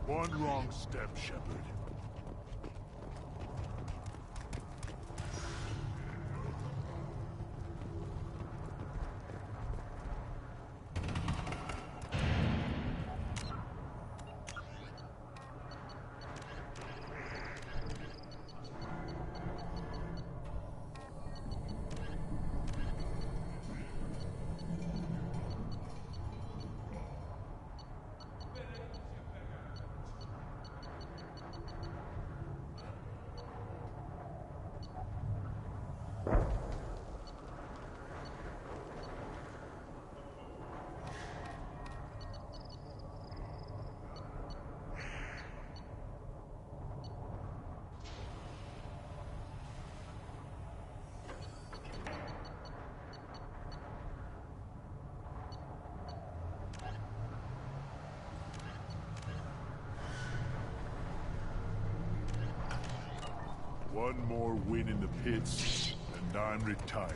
One wrong step, Shepard. One more win in the pits, and I'm retiring.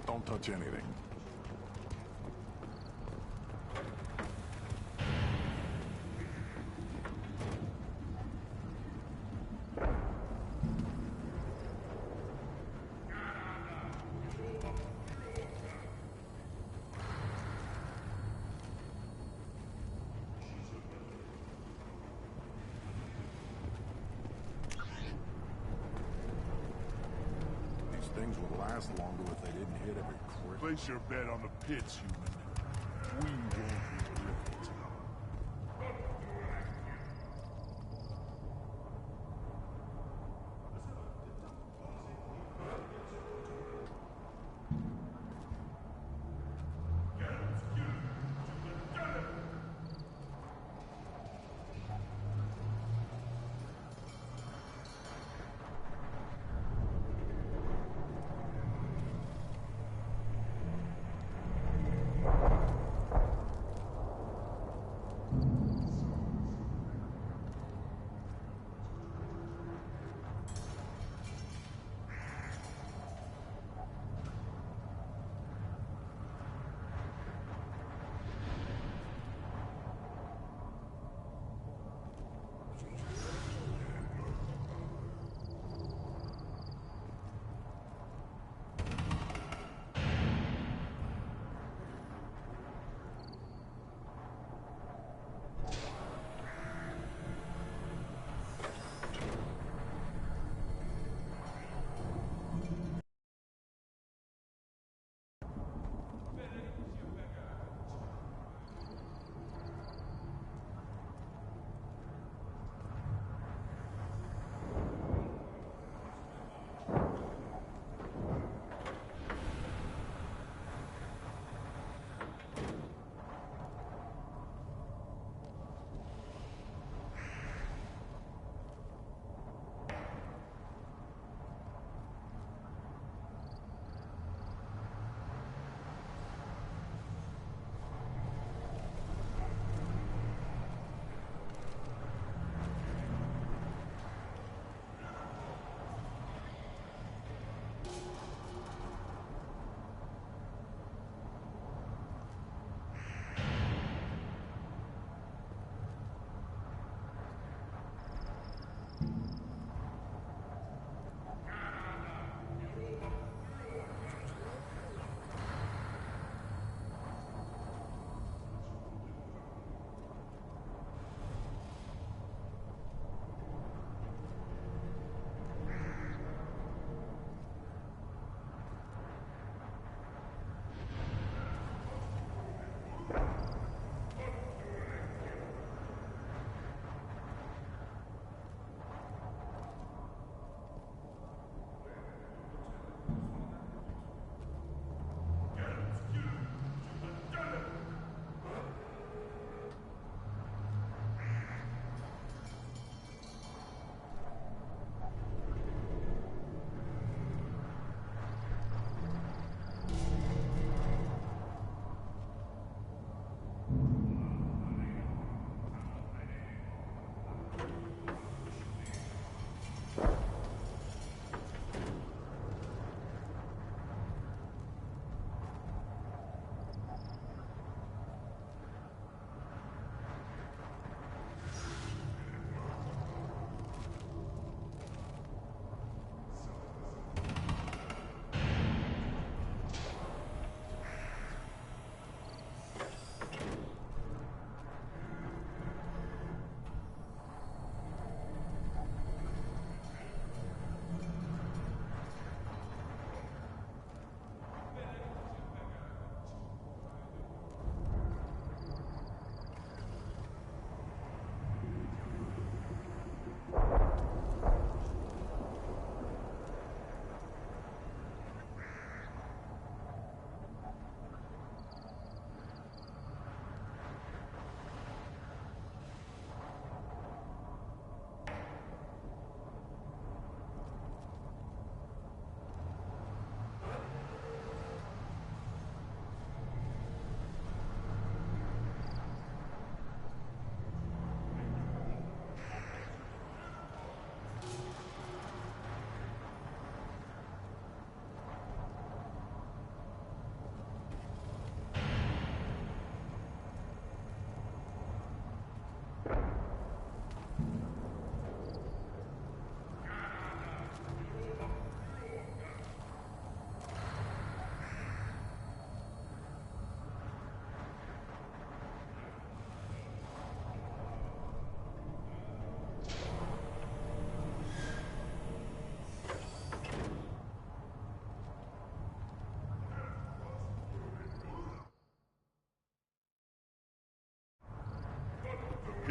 Don't touch anything. Things would last longer if they didn't hit every crick. Place your bet on the pits, human. We won't be licked.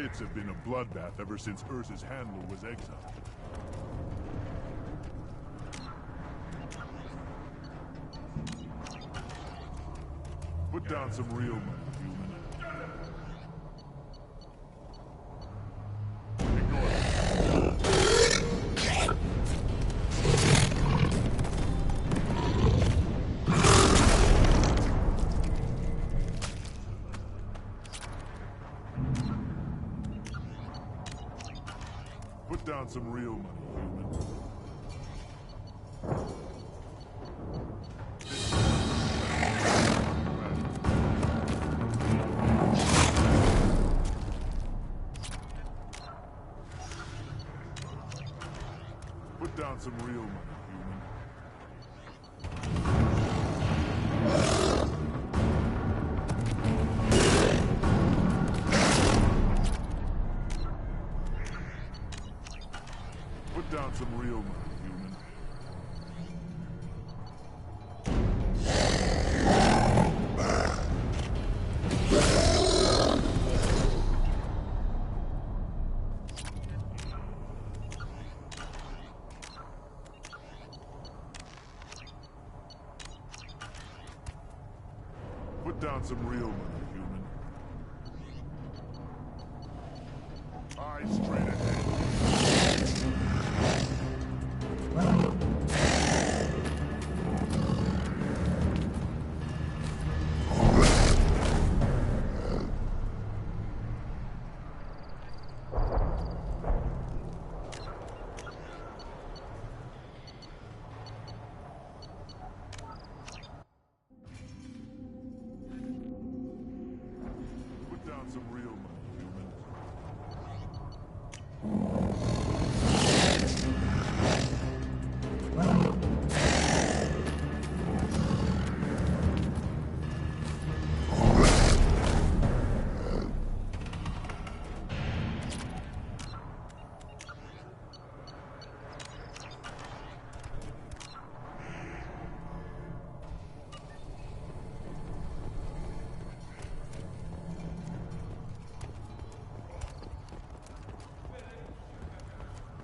pits have been a bloodbath ever since Ursa's handler was exiled. Put down some real money, human. Ignore it. Put down some real money, human. Put down some real money, human. Put down some real money, human. Put down some real money, human. Eyes straight ahead. Put down some real money, human.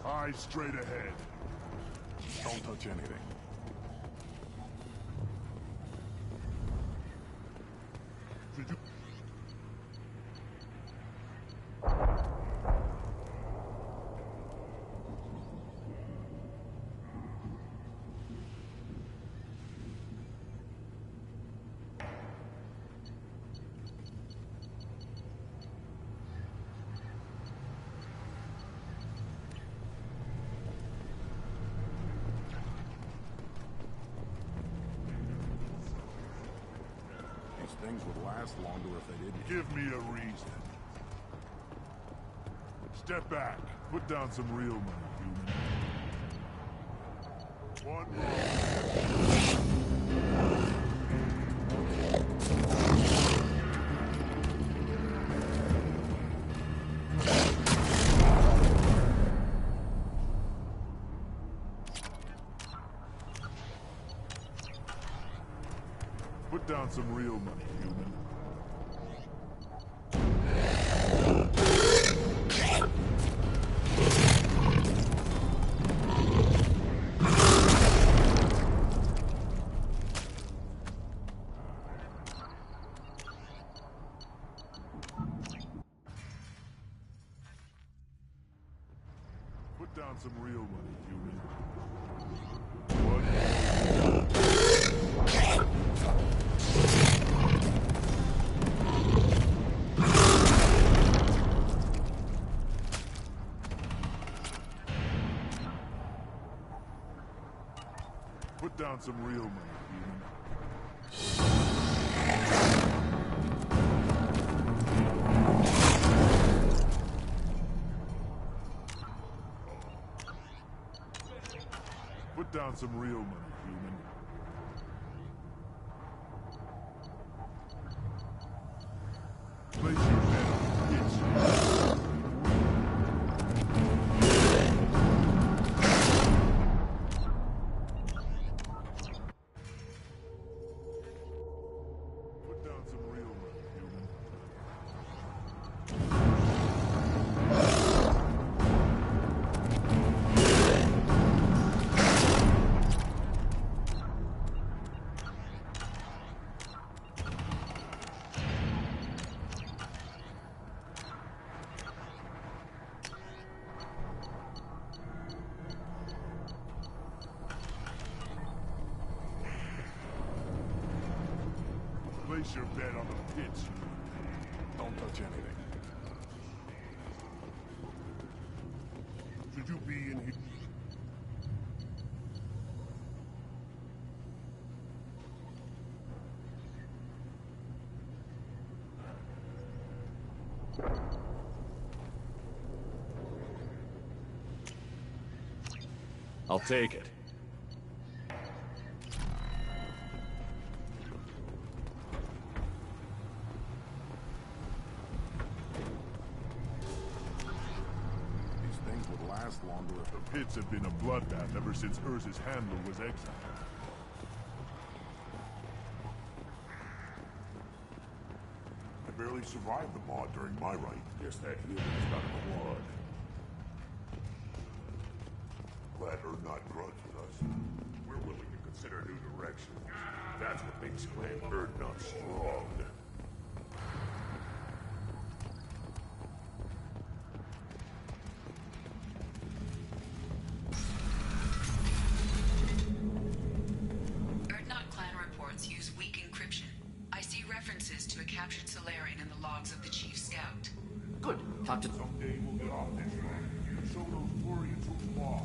Eyes straight ahead. Don't touch anything. Did you... These things would last longer if they didn't. Give me a reason. Step back. Put down some real money, human. One more. Put down some real money, human. Put down some real money, human. One Put down some real money, human. Put down some real money, human. Place your bet on it. Put down some real money, human. Place your bet on the pits, Don't touch anything. Should you be in here? I'll take it. These things would last longer if The pits have been a bloodbath ever since Urza's handler was exiled. I barely survived the mod during my reign. Guess that healing's got a quad. Glad her not grudges us. We're willing to consider new directions. That's what makes Clan Erdnot strong. Erdnot clan reports use weak encryption. I see references to a captured Solarian in the logs of the Chief Scout. Good. Talk to... Someday we'll get off this run and show those Turians who's boss.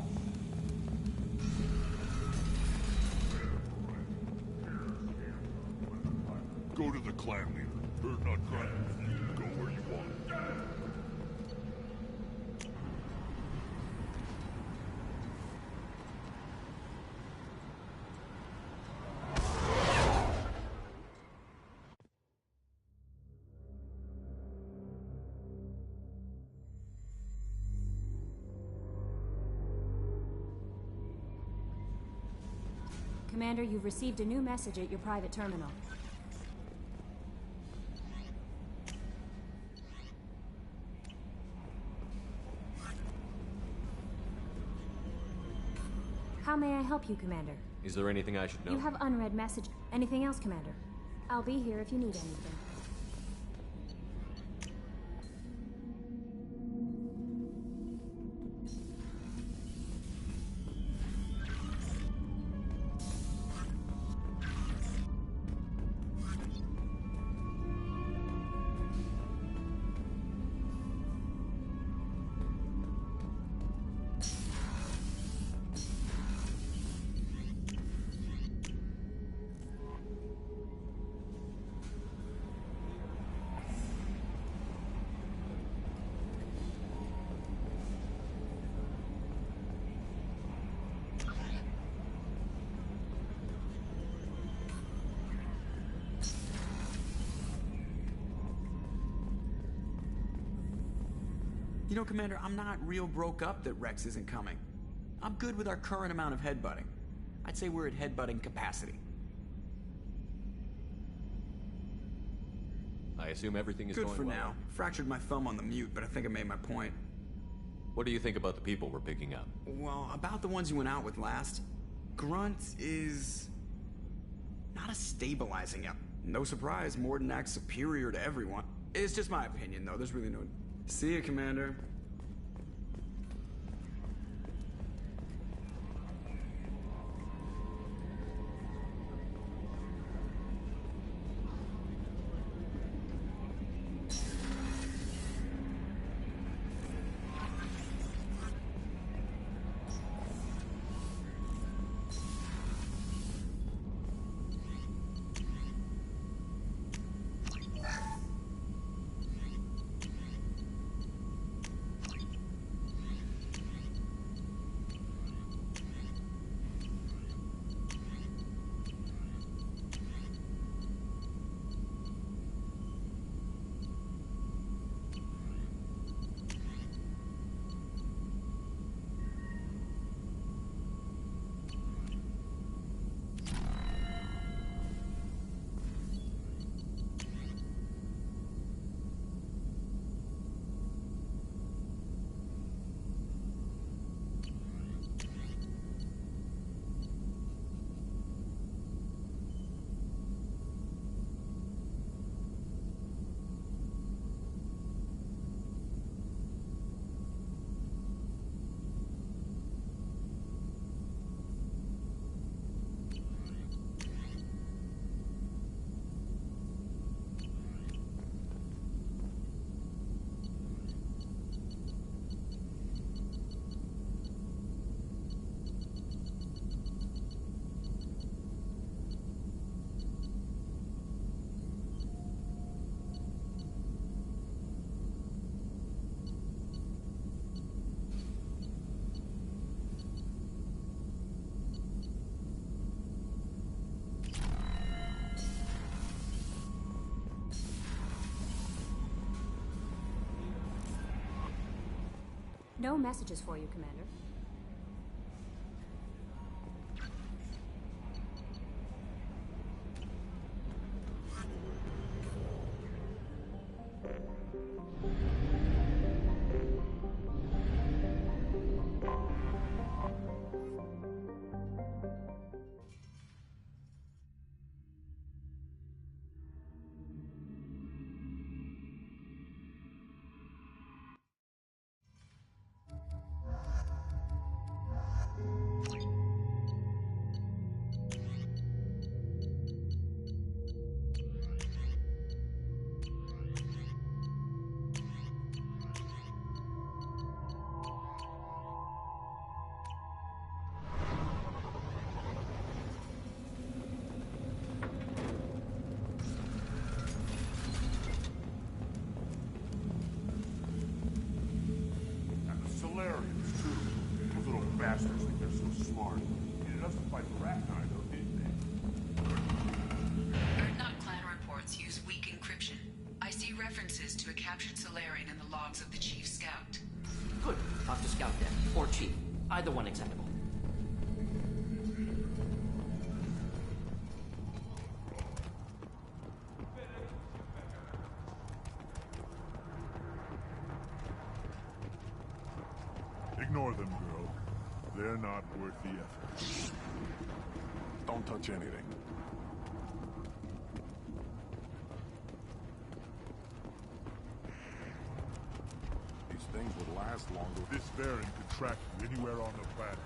Go to the clan leader. Erdnot clan. Go where you want. Commander, you've received a new message at your private terminal. How may I help you, Commander? Is there anything I should know? You have unread message. Anything else, Commander? I'll be here if you need anything. You know, Commander, I'm not real broke up that Rex isn't coming. I'm good with our current amount of headbutting. I'd say we're at headbutting capacity. I assume everything is Good going for well. now. Fractured my thumb on the mute, but I think I made my point. What do you think about the people we're picking up? Well, about the ones you went out with last, Grunt is... not a stabilizing up. No surprise, Morden acts superior to everyone. It's just my opinion, though. There's really no... See you, Commander. No messages for you, Commander. And the Solarians, too. Those little bastards think they're so smart. Needed us to fight the Rat Knight, though, didn't they? Erdnot clan reports use weak encryption. I see references to a captured Solarian in the logs of the Chief Scout. Good. Talk to Scout then. Or Chief. Either one acceptable. Ignore them, girl. They're not worth the effort. Don't touch anything. These things would last longer. This variant could track you anywhere on the planet.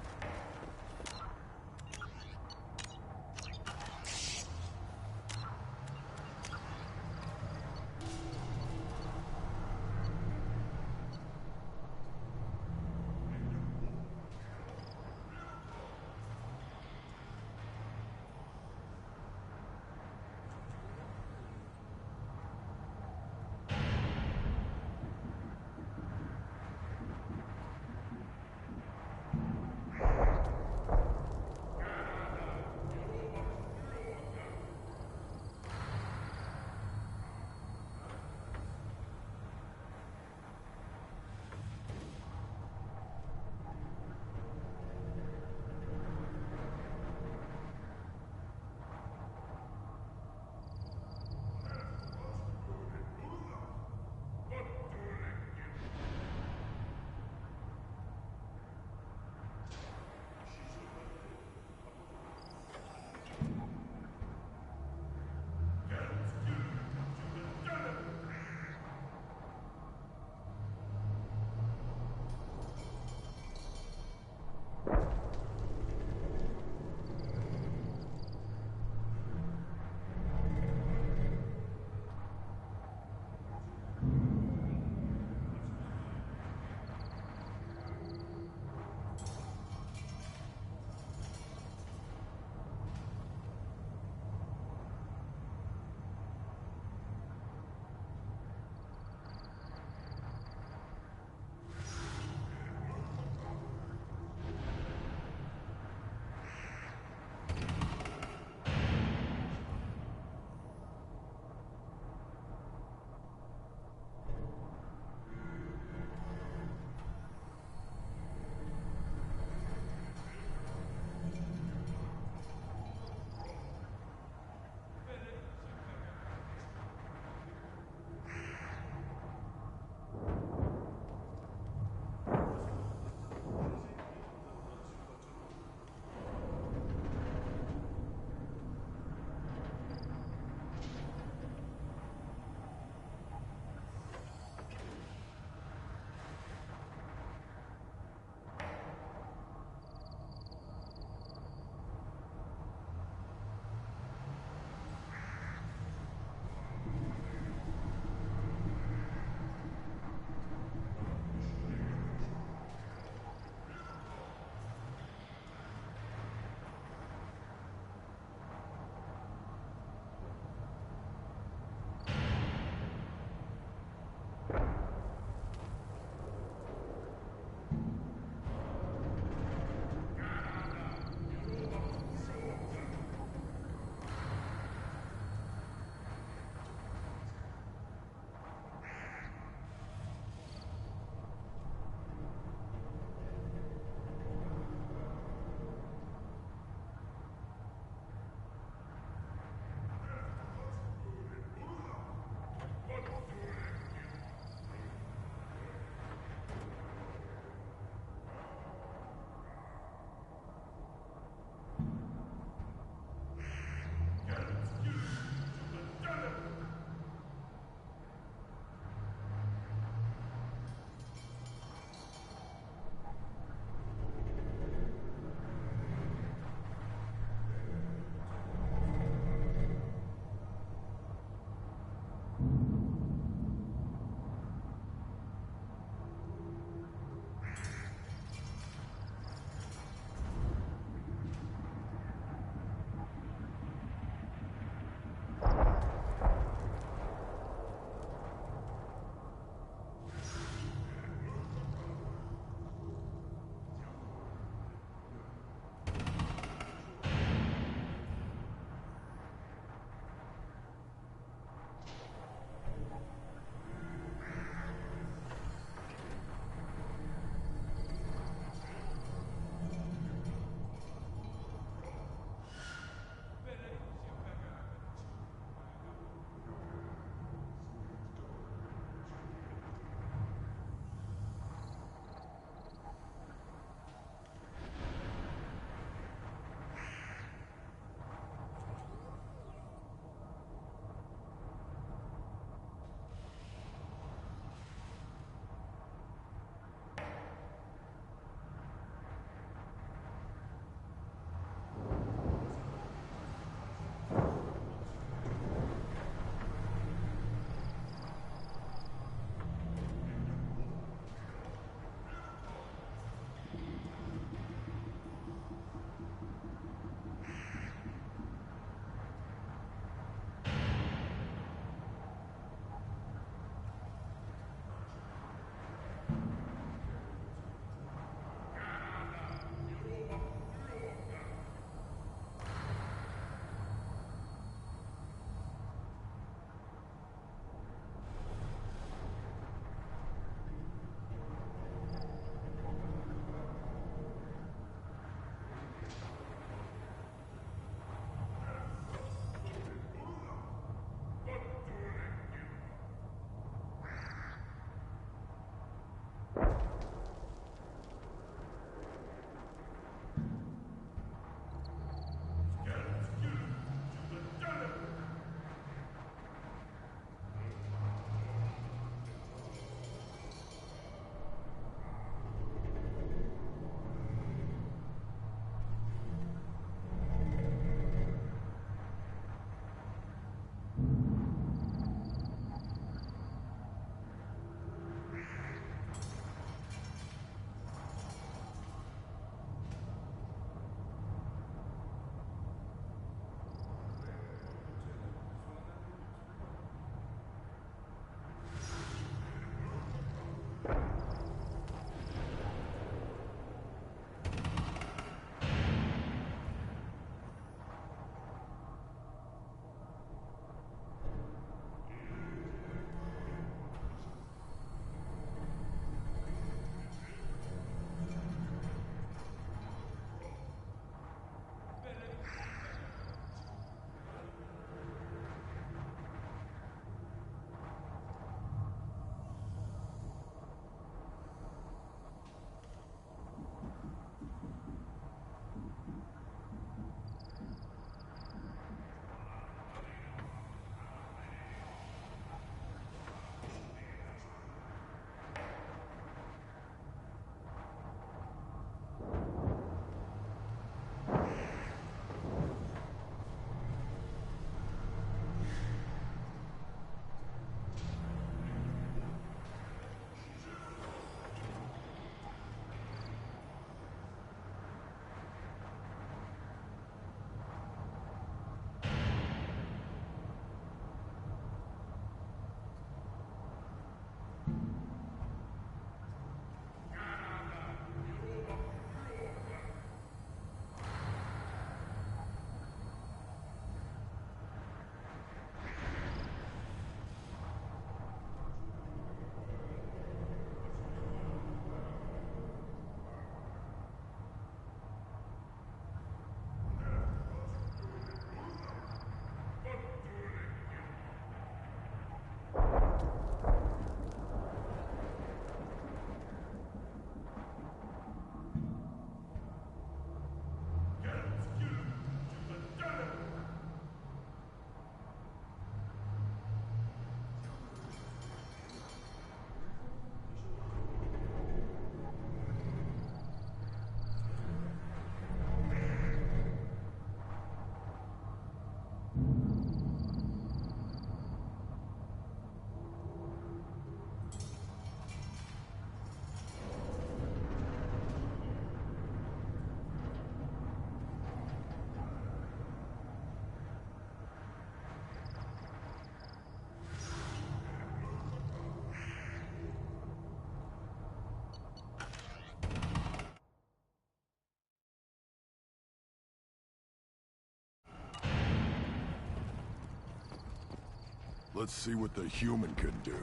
Let's see what the human can do.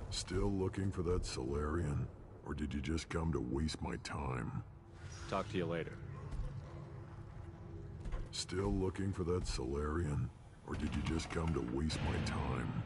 Still looking for that Solarian? Or did you just come to waste my time? Talk to you later. Still looking for that Solarian? Or did you just come to waste my time?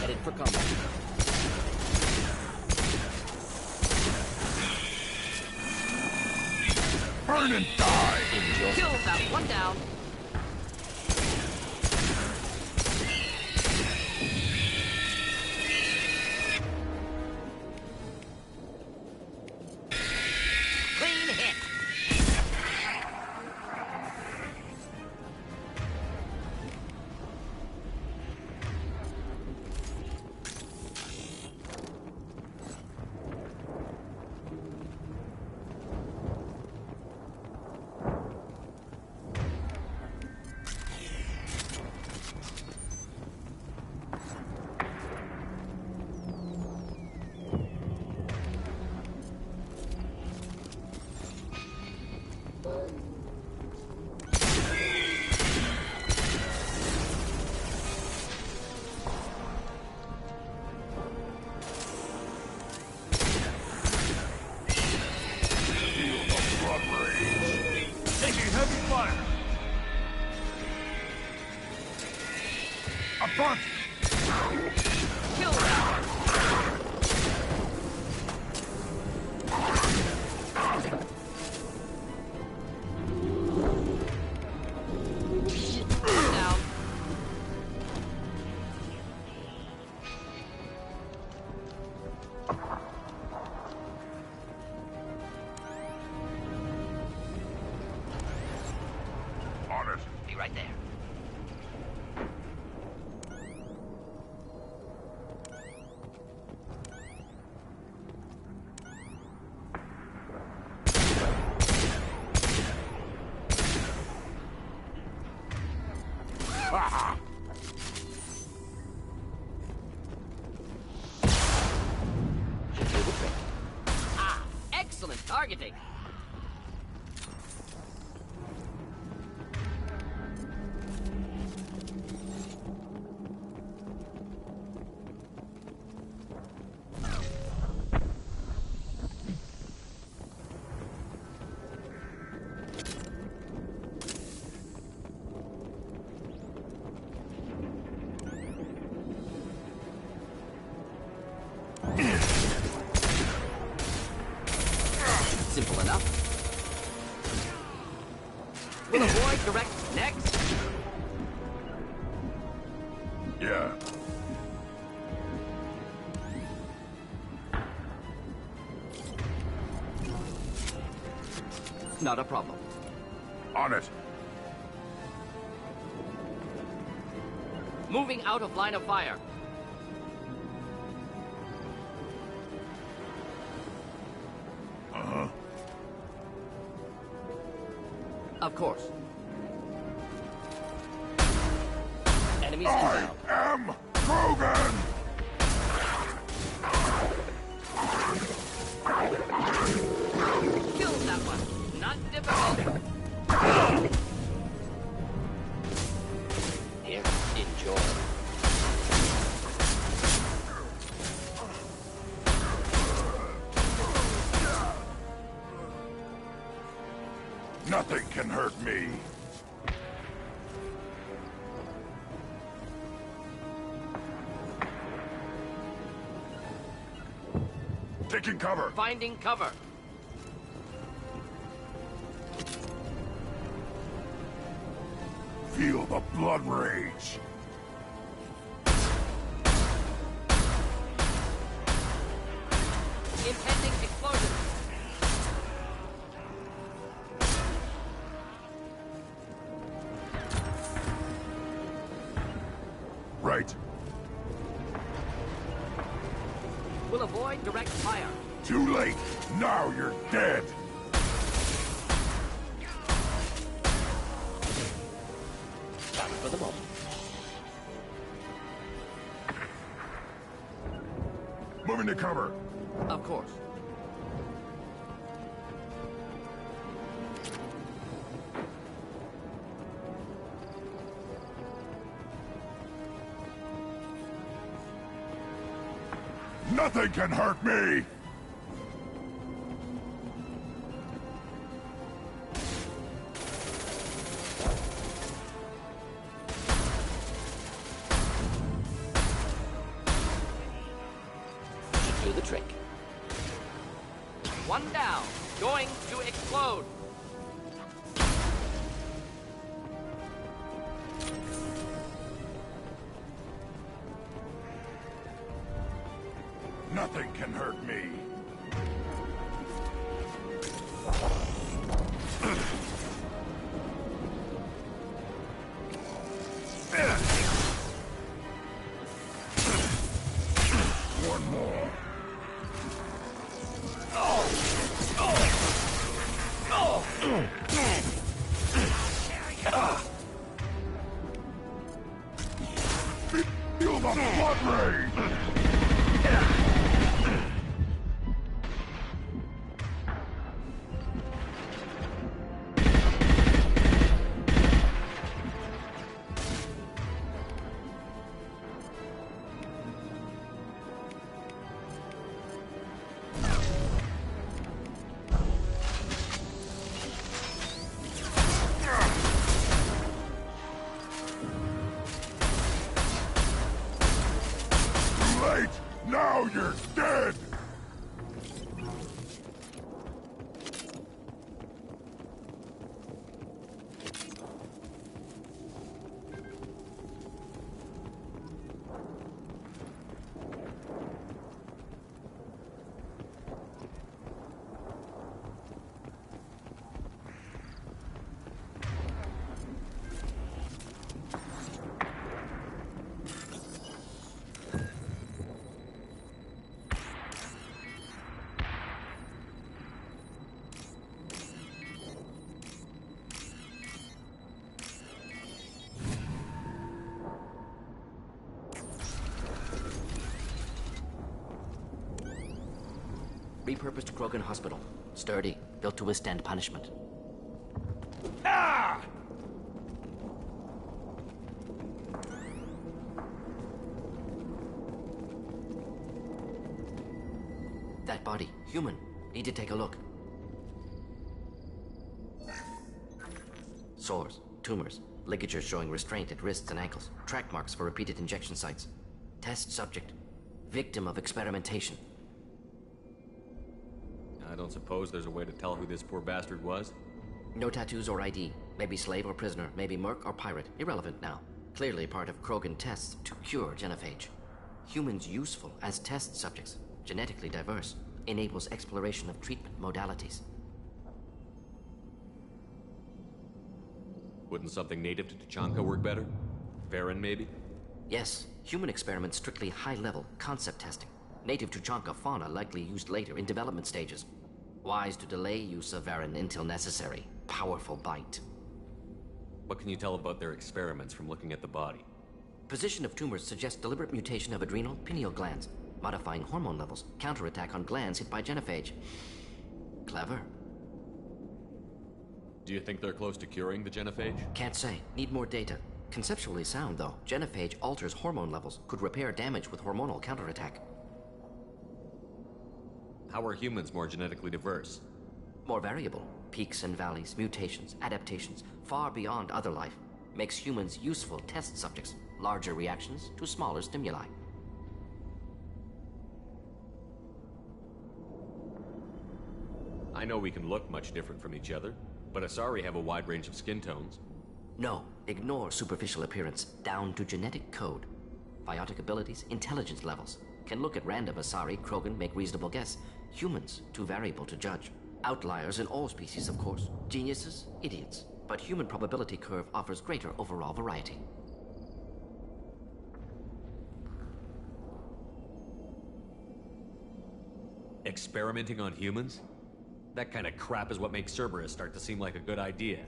Headed for combat. Burn and die! Kill that one down. Clean hit. Taking heavy fire. A bunch. Kill that. Down. On it. Be right there. Ah, excellent targeting. Simple enough. Will avoid direct next. Not a problem. On it. Moving out of line of fire. Uh-huh. Of course. Enemies I inbound. am Krogan! Killed that one. Not difficult. Here, enjoy. Nothing can hurt me. Taking cover. Finding cover. Feel the blood rage. Impending explosion. Right. Will avoid direct fire. Too late. Now you're dead. Time for the moment. Moving to cover. Of course. Nothing can hurt me. Should do the trick. One down. Going to explode. Nothing can hurt me. One more. Feel the blood rage. Late! Now you're dead! Repurposed Krogan Hospital. Sturdy, built to withstand punishment. Ah! That body, human. Need to take a look. Sores, tumors, ligatures showing restraint at wrists and ankles, track marks for repeated injection sites. Test subject. Victim of experimentation. I don't suppose there's a way to tell who this poor bastard was? No tattoos or ID. Maybe slave or prisoner, maybe merc or pirate. Irrelevant now. Clearly part of Krogan tests to cure genophage. Humans useful as test subjects. Genetically diverse. Enables exploration of treatment modalities. Wouldn't something native to Tuchanka work better? Varen, maybe? Yes, human experiments strictly high-level concept testing. Native Tuchanka fauna likely used later in development stages. Wise to delay use of Varen until necessary. Powerful bite. What can you tell about their experiments from looking at the body? Position of tumors suggests deliberate mutation of adrenal, pineal glands, modifying hormone levels, counterattack on glands hit by genophage. Clever. Do you think they're close to curing the genophage? Can't say. Need more data. Conceptually sound, though. Genophage alters hormone levels, could repair damage with hormonal counterattack. How are humans more genetically diverse? More variable. Peaks and valleys, mutations, adaptations, far beyond other life. Makes humans useful test subjects. Larger reactions to smaller stimuli. I know we can look much different from each other, but Asari have a wide range of skin tones. No, ignore superficial appearance, down to genetic code. Biotic abilities, intelligence levels. Can look at random Asari, Krogan, make reasonable guess. Humans, too variable to judge. Outliers in all species, of course. Geniuses, idiots. But human probability curve offers greater overall variety. Experimenting on humans? That kind of crap is what makes Cerberus start to seem like a good idea.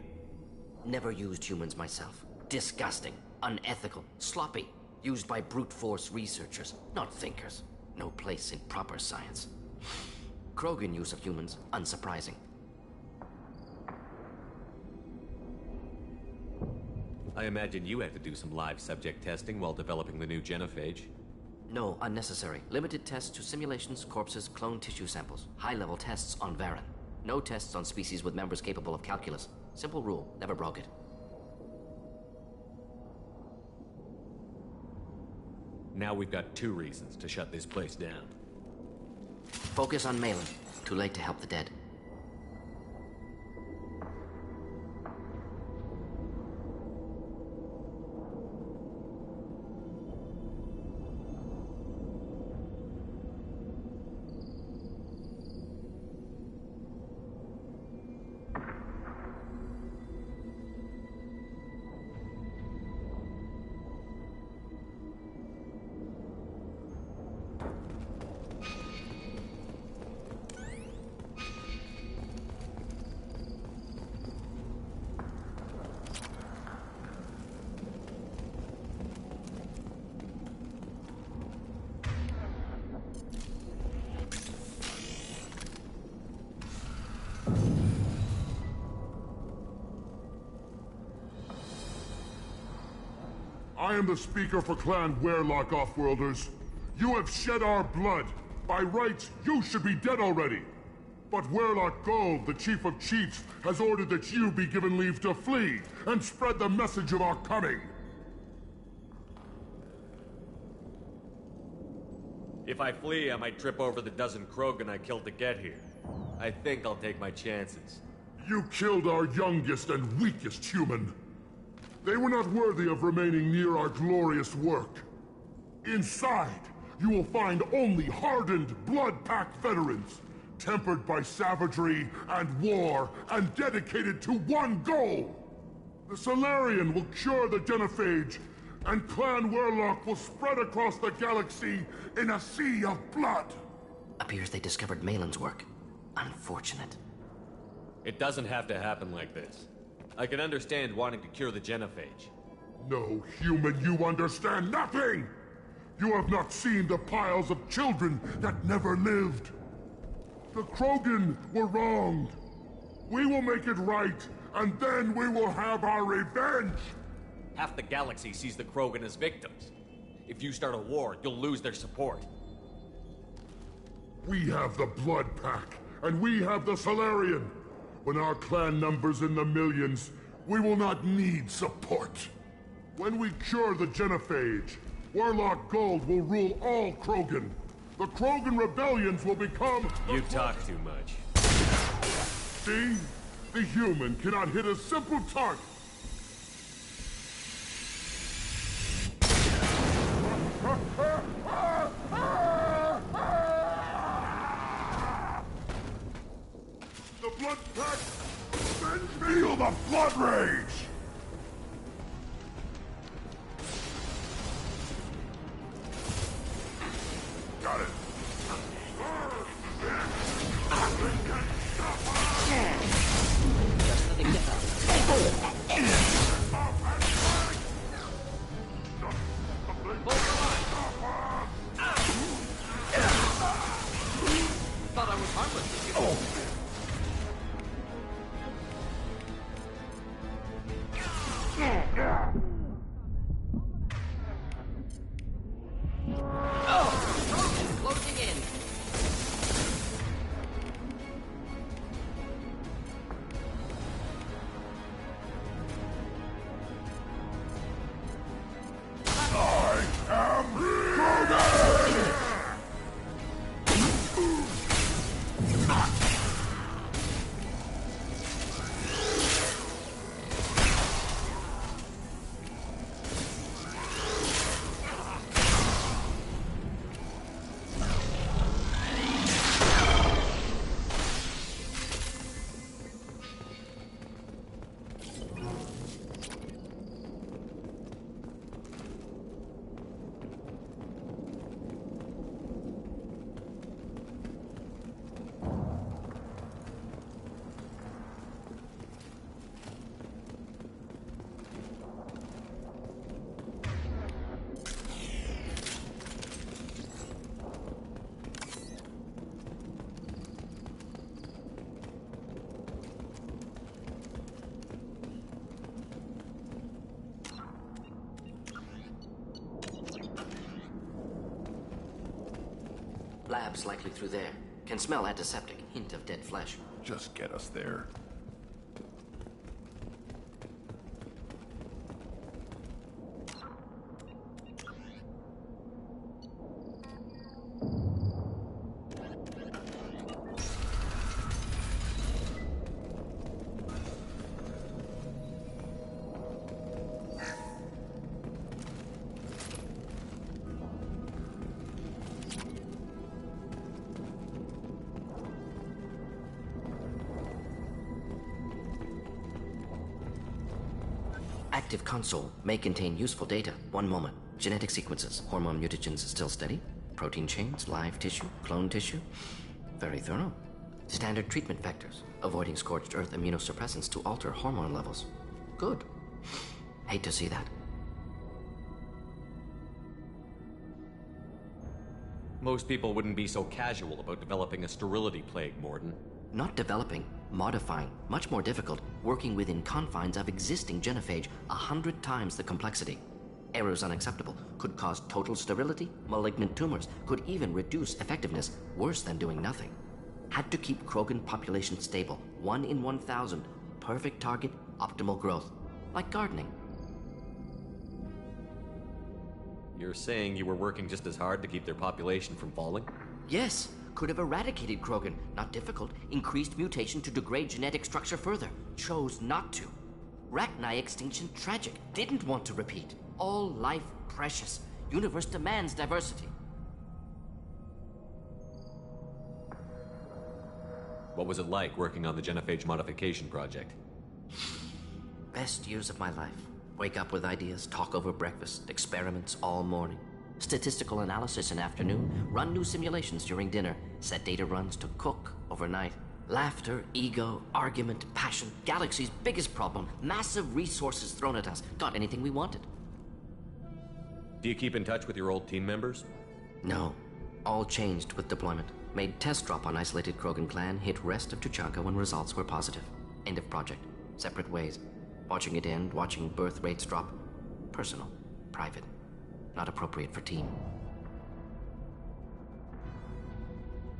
Never used humans myself. Disgusting, unethical, sloppy. Used by brute force researchers, not thinkers. No place in proper science. Krogan use of humans, unsurprising. I imagine you had to do some live subject testing while developing the new genophage. No, unnecessary. Limited tests to simulations, corpses, clone tissue samples. High-level tests on Varen. No tests on species with members capable of calculus. Simple rule, never broke it. Now we've got 2 reasons to shut this place down. Focus on Malin. Too late to help the dead. I am the speaker for Clan Werlock, Offworlders. You have shed our blood. By rights, you should be dead already. But Werlock Gold, the Chief of Chiefs, has ordered that you be given leave to flee and spread the message of our coming. If I flee, I might trip over the dozen Krogan I killed to get here. I think I'll take my chances. You killed our youngest and weakest human. They were not worthy of remaining near our glorious work. Inside, you will find only hardened, blood-packed veterans, tempered by savagery and war, and dedicated to one goal. The Solarian will cure the genophage, and Clan Werlock will spread across the galaxy in a sea of blood. Appears they discovered Malin's work. Unfortunate. It doesn't have to happen like this. I can understand wanting to cure the genophage. No, human, you understand nothing! You have not seen the piles of children that never lived. The Krogan were wronged. We will make it right, and then we will have our revenge! Half the galaxy sees the Krogan as victims. If you start a war, you'll lose their support. We have the Blood Pack, and we have the Solarian. When our clan numbers in the millions, we will not need support. When we cure the genophage, Werlock Gold will rule all Krogan. The Krogan rebellions will become... You talk too much. See? The human cannot hit a simple target. The Blood Pack! Feel the blood rage! Harmless. Closing in. Labs likely through there. Can smell antiseptic. Hint of dead flesh. Just get us there. Active console may contain useful data. One moment. Genetic sequences. Hormone mutagens still steady. Protein chains, live tissue, clone tissue. Very thorough. Standard treatment vectors. Avoiding scorched earth immunosuppressants to alter hormone levels. Good. Hate to see that. Most people wouldn't be so casual about developing a sterility plague, Morden. Not developing, modifying, much more difficult, working within confines of existing genophage, 100 times the complexity. Errors unacceptable, could cause total sterility, malignant tumors, could even reduce effectiveness, worse than doing nothing. Had to keep Krogan population stable, 1 in 1,000, perfect target, optimal growth. Like gardening. You're saying you were working just as hard to keep their population from falling? Yes, could have eradicated Krogan. Not difficult. Increased mutation to degrade genetic structure further. Chose not to. Rachni extinction tragic. Didn't want to repeat. All life precious. Universe demands diversity. What was it like working on the genophage modification project? Best years of my life. Wake up with ideas, talk over breakfast, experiments all morning. Statistical analysis in afternoon, run new simulations during dinner, set data runs to cook overnight. Laughter, ego, argument, passion, galaxy's biggest problem, massive resources thrown at us. Got anything we wanted. Do you keep in touch with your old team members? No. All changed with deployment. Made test drop on isolated Krogan clan, hit rest of Tuchanka when results were positive. End of project. Separate ways. Watching it end, watching birth rates drop. Personal. Private. Not appropriate for team.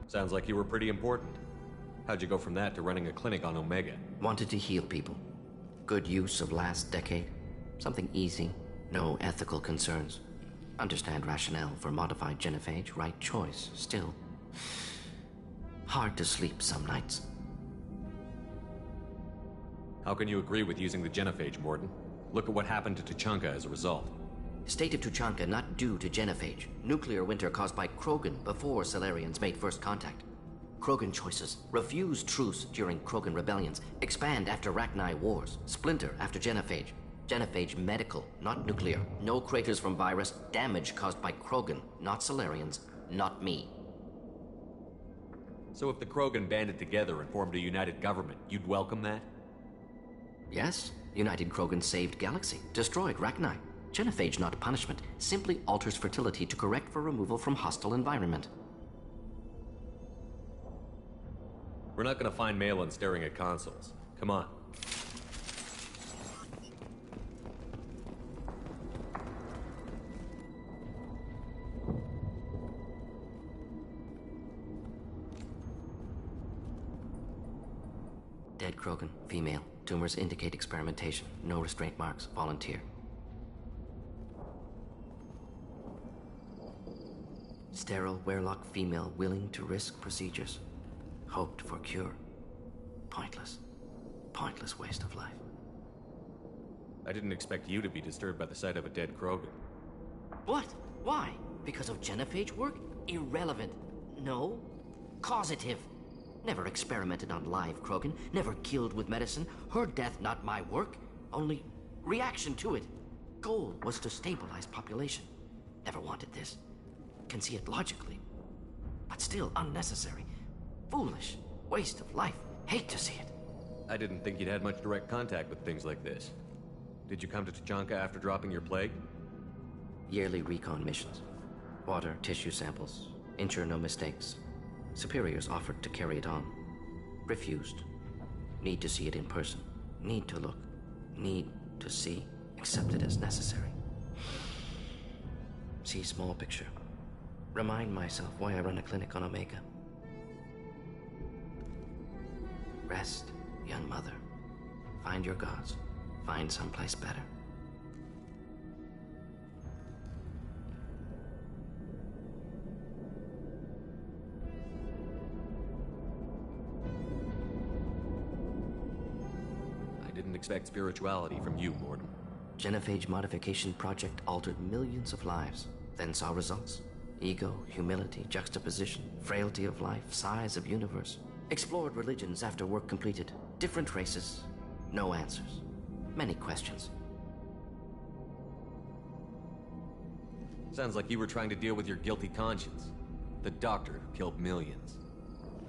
Sounds like you were pretty important. How'd you go from that to running a clinic on Omega? Wanted to heal people. Good use of last decade. Something easy. No ethical concerns. Understand rationale for modified genophage. Right choice. Still. Hard to sleep some nights. How can you agree with using the genophage, Morden? Look at what happened to Tuchanka as a result. State of Tuchanka not due to genophage. Nuclear winter caused by Krogan before Salarians made first contact. Krogan choices. Refuse truce during Krogan rebellions. Expand after Rachni wars. Splinter after genophage. Genophage medical, not nuclear. No craters from virus. Damage caused by Krogan, not Salarians, not me. So if the Krogan banded together and formed a united government, you'd welcome that? Yes. United Krogan saved Galaxy. Destroyed Rachni. Genophage not punishment. Simply alters fertility to correct for removal from hostile environment. We're not gonna find Malin staring at consoles. Come on. Dead Krogan, female. Tumors indicate experimentation. No restraint marks. Volunteer. Sterile, werelock female, willing to risk procedures. Hoped for cure. Pointless. Pointless waste of life. I didn't expect you to be disturbed by the sight of a dead Krogan. What? Why? Because of genophage work? Irrelevant. No. Causative. Never experimented on live Krogan. Never killed with medicine. Her death, not my work. Only reaction to it. Goal was to stabilize population. Never wanted this. Can see it logically. But still unnecessary. Foolish. Waste of life. Hate to see it. I didn't think you'd had much direct contact with things like this. Did you come to Tuchanka after dropping your plague? Yearly recon missions. Water, tissue samples. Ensure no mistakes. Superiors offered to carry it on. Refused. Need to see it in person. Need to look. Need to see. Accepted as necessary. See small picture. Remind myself why I run a clinic on Omega. Rest, young mother. Find your gods. Find someplace better. I didn't expect spirituality from you, Mortem. Genophage modification project altered millions of lives, then saw results. Ego, humility, juxtaposition, frailty of life, size of universe. Explored religions after work completed. Different races. No answers. Many questions. Sounds like you were trying to deal with your guilty conscience. The doctor who killed millions.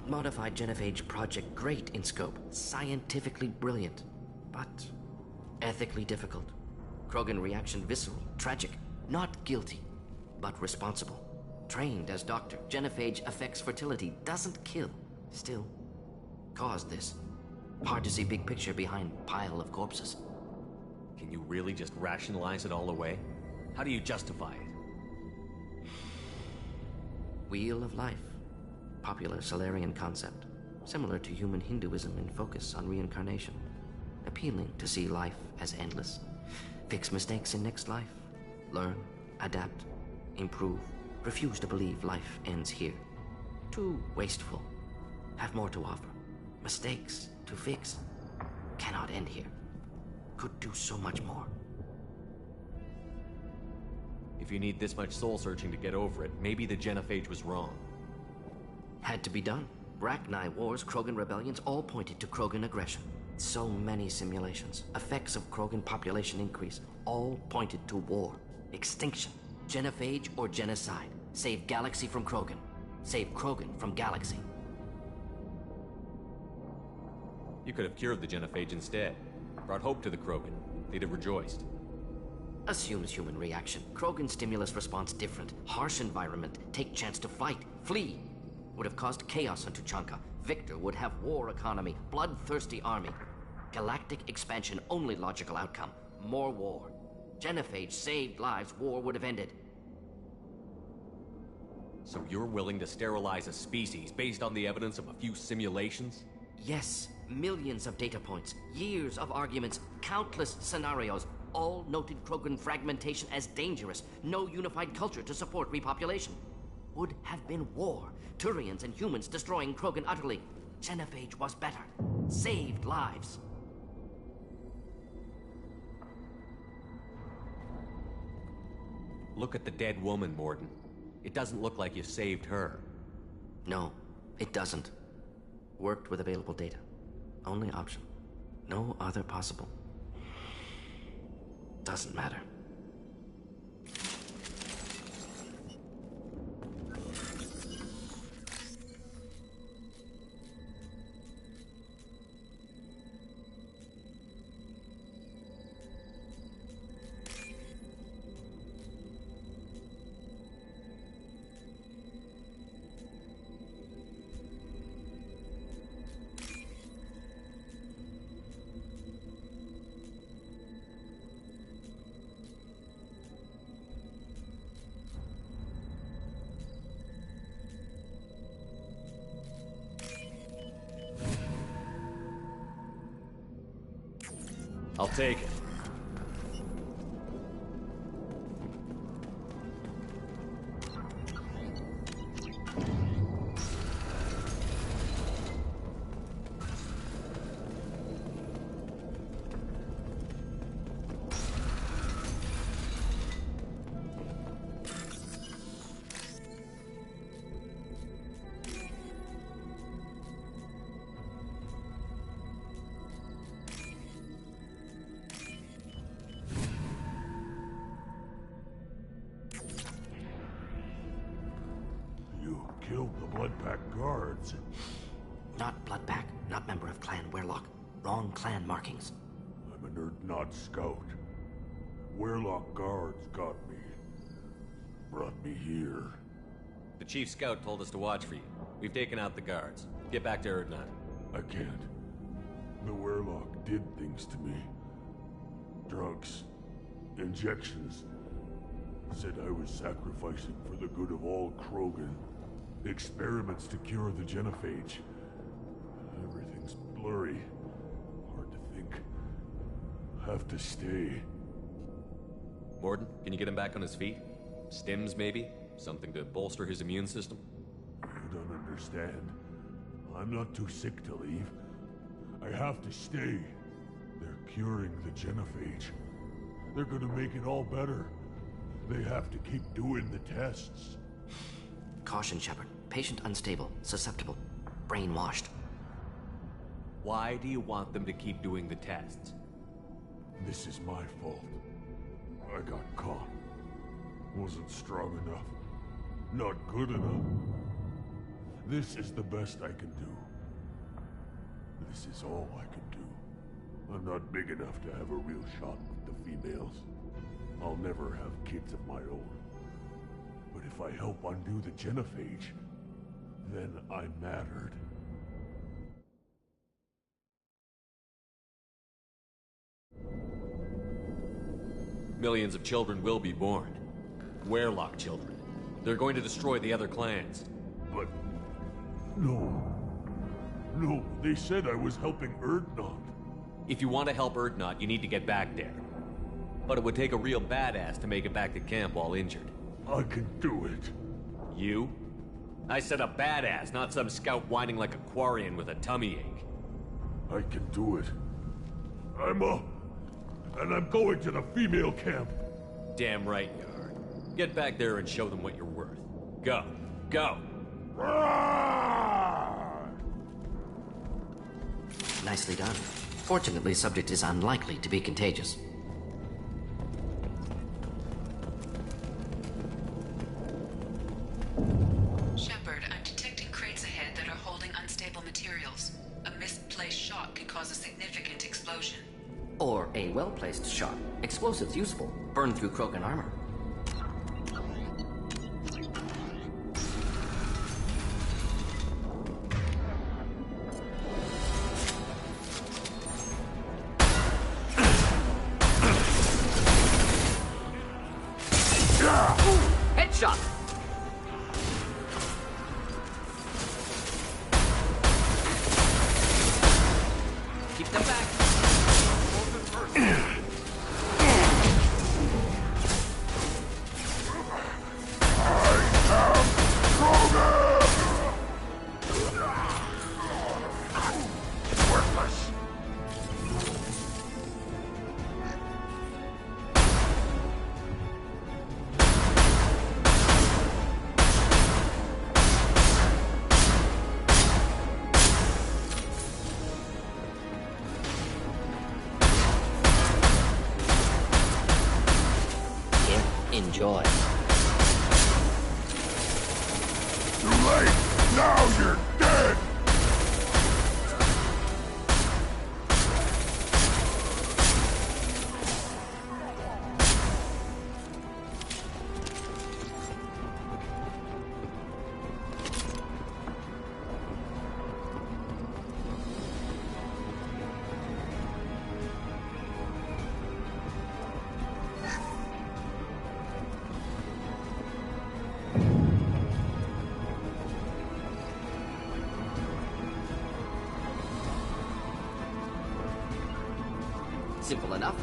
Modified genophage project great in scope. Scientifically brilliant. But ethically difficult. Krogan reaction visceral, tragic. Not guilty, but responsible. Trained as doctor. Genophage affects fertility, doesn't kill. Still, caused this. Hard to see big picture behind pile of corpses. Can you really just rationalize it all away? How do you justify it? Wheel of life. Popular Solarian concept. Similar to human Hinduism in focus on reincarnation. Appealing to see life as endless. Fix mistakes in next life. Learn, adapt, improve. Refuse to believe life ends here. Too wasteful. Have more to offer. Mistakes to fix. Cannot end here. Could do so much more. If you need this much soul searching to get over it, maybe the genophage was wrong. Had to be done. Rachni wars, Krogan rebellions, all pointed to Krogan aggression. So many simulations. Effects of Krogan population increase. All pointed to war. Extinction. Genophage or genocide. Save galaxy from Krogan. Save Krogan from galaxy. You could have cured the genophage instead. Brought hope to the Krogan. They'd have rejoiced. Assumes human reaction. Krogan stimulus response different. Harsh environment. Take chance to fight. Flee. Would have caused chaos on Tuchanka. Victor would have war economy. Bloodthirsty army. Galactic expansion only logical outcome. More war. Genophage saved lives. War would have ended. So you're willing to sterilize a species based on the evidence of a few simulations? Yes. Millions of data points. Years of arguments. Countless scenarios. All noted Krogan fragmentation as dangerous. No unified culture to support repopulation. Would have been war. Turians and humans destroying Krogan utterly. Genophage was better. Saved lives. Look at the dead woman, Morden. It doesn't look like you saved her. No, it doesn't. Worked with available data. Only option. No other possible. Doesn't matter. I'll take it. You killed the Blood Pack guards. Not Bloodpack, not member of Clan Werlock. Wrong clan markings. I'm a nerd not scout. Werlock guards got me. Brought me here. The Chief Scout told us to watch for you. We've taken out the guards. Get back to Erdnot. I can't. The Werlock did things to me. Drugs. Injections. Said I was sacrificing for the good of all Krogan. Experiments to cure the genophage. Everything's blurry. Hard to think. Have to stay. Morden, can you get him back on his feet? Stims, maybe? Something to bolster his immune system? You don't understand. I'm not too sick to leave. I have to stay. They're curing the genophage. They're gonna make it all better. They have to keep doing the tests. Caution, Shepard. Patient unstable, susceptible, brainwashed. Why do you want them to keep doing the tests? This is my fault. I got caught. Wasn't strong enough. Not good enough. This is the best I can do. This is all I can do. I'm not big enough to have a real shot with the females. I'll never have kids of my own. But if I help undo the genophage, then I mattered. Millions of children will be born. Werlock children. They're going to destroy the other clans. But... no. No, they said I was helping Erdnot. If you want to help Erdnot, you need to get back there. But it would take a real badass to make it back to camp while injured. I can do it. You? I said a badass, not some scout whining like a Quarian with a tummy ache. I can do it. I'm up. And I'm going to the female camp. Damn right you are. Get back there and show them what you're worth. Go. Go! Nicely done. Fortunately, subject is unlikely to be contagious. Shepard, I'm detecting crates ahead that are holding unstable materials. A misplaced shot could cause a significant explosion. Or a well-placed shot. Explosives useful. Burn through Krogan armor. Headshot! Keep them back. Enjoy. Too late! Now you're dead! Simple enough.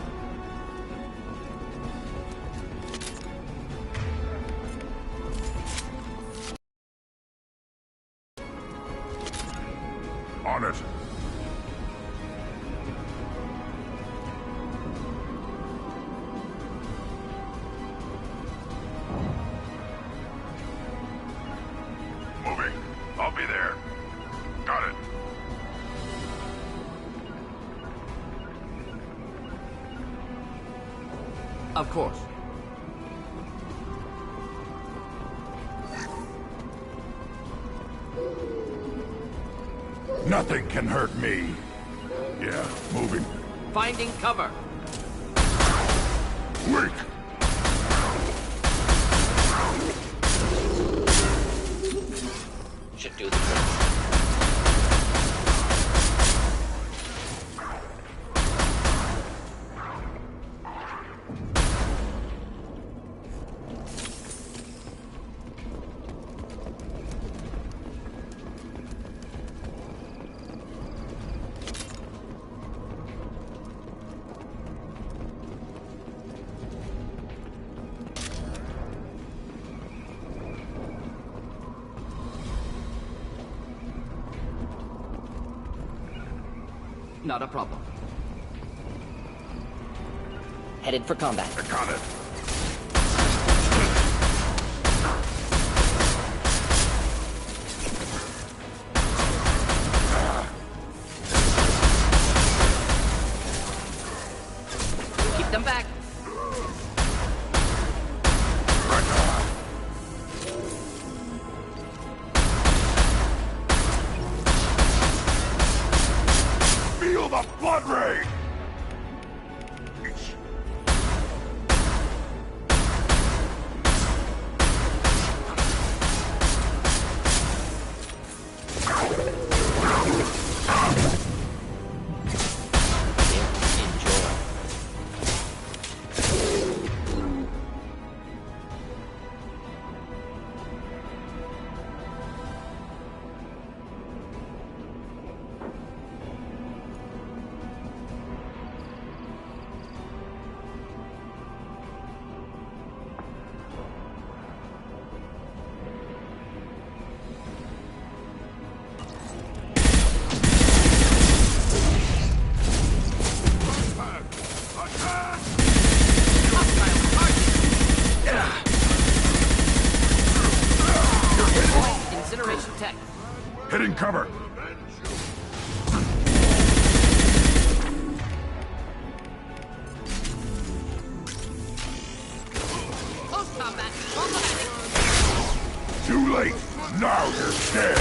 On it. Moving. I'll be there. Got it. Of course. Nothing can hurt me. Yeah, moving. Finding cover. Weak. Should do the trick. Not a problem. Headed for combat. Got it. Keep them back. Feel the blood rain! Enjoy. Incineration tech. Hitting cover. Close combat. Problematic. Too late. Now you're dead.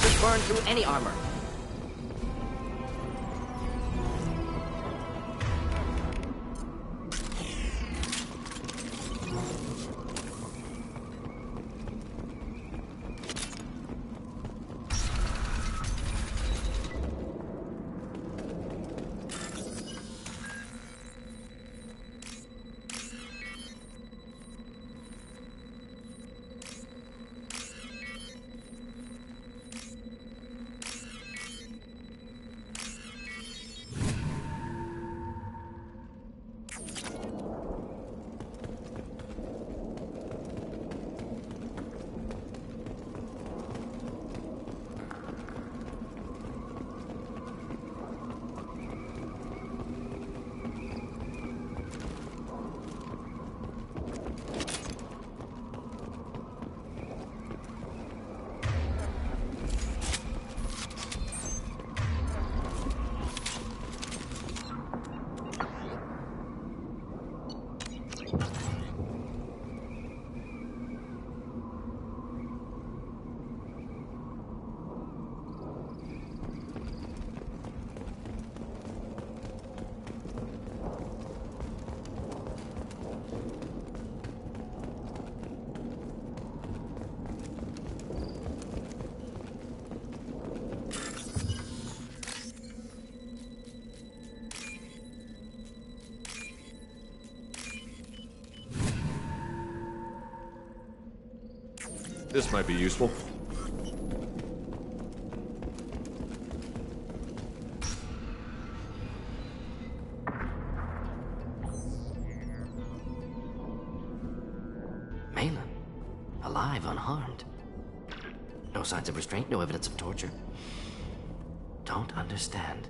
Could burn through any armor. This might be useful. Malin, alive, unharmed. No signs of restraint, no evidence of torture. Don't understand.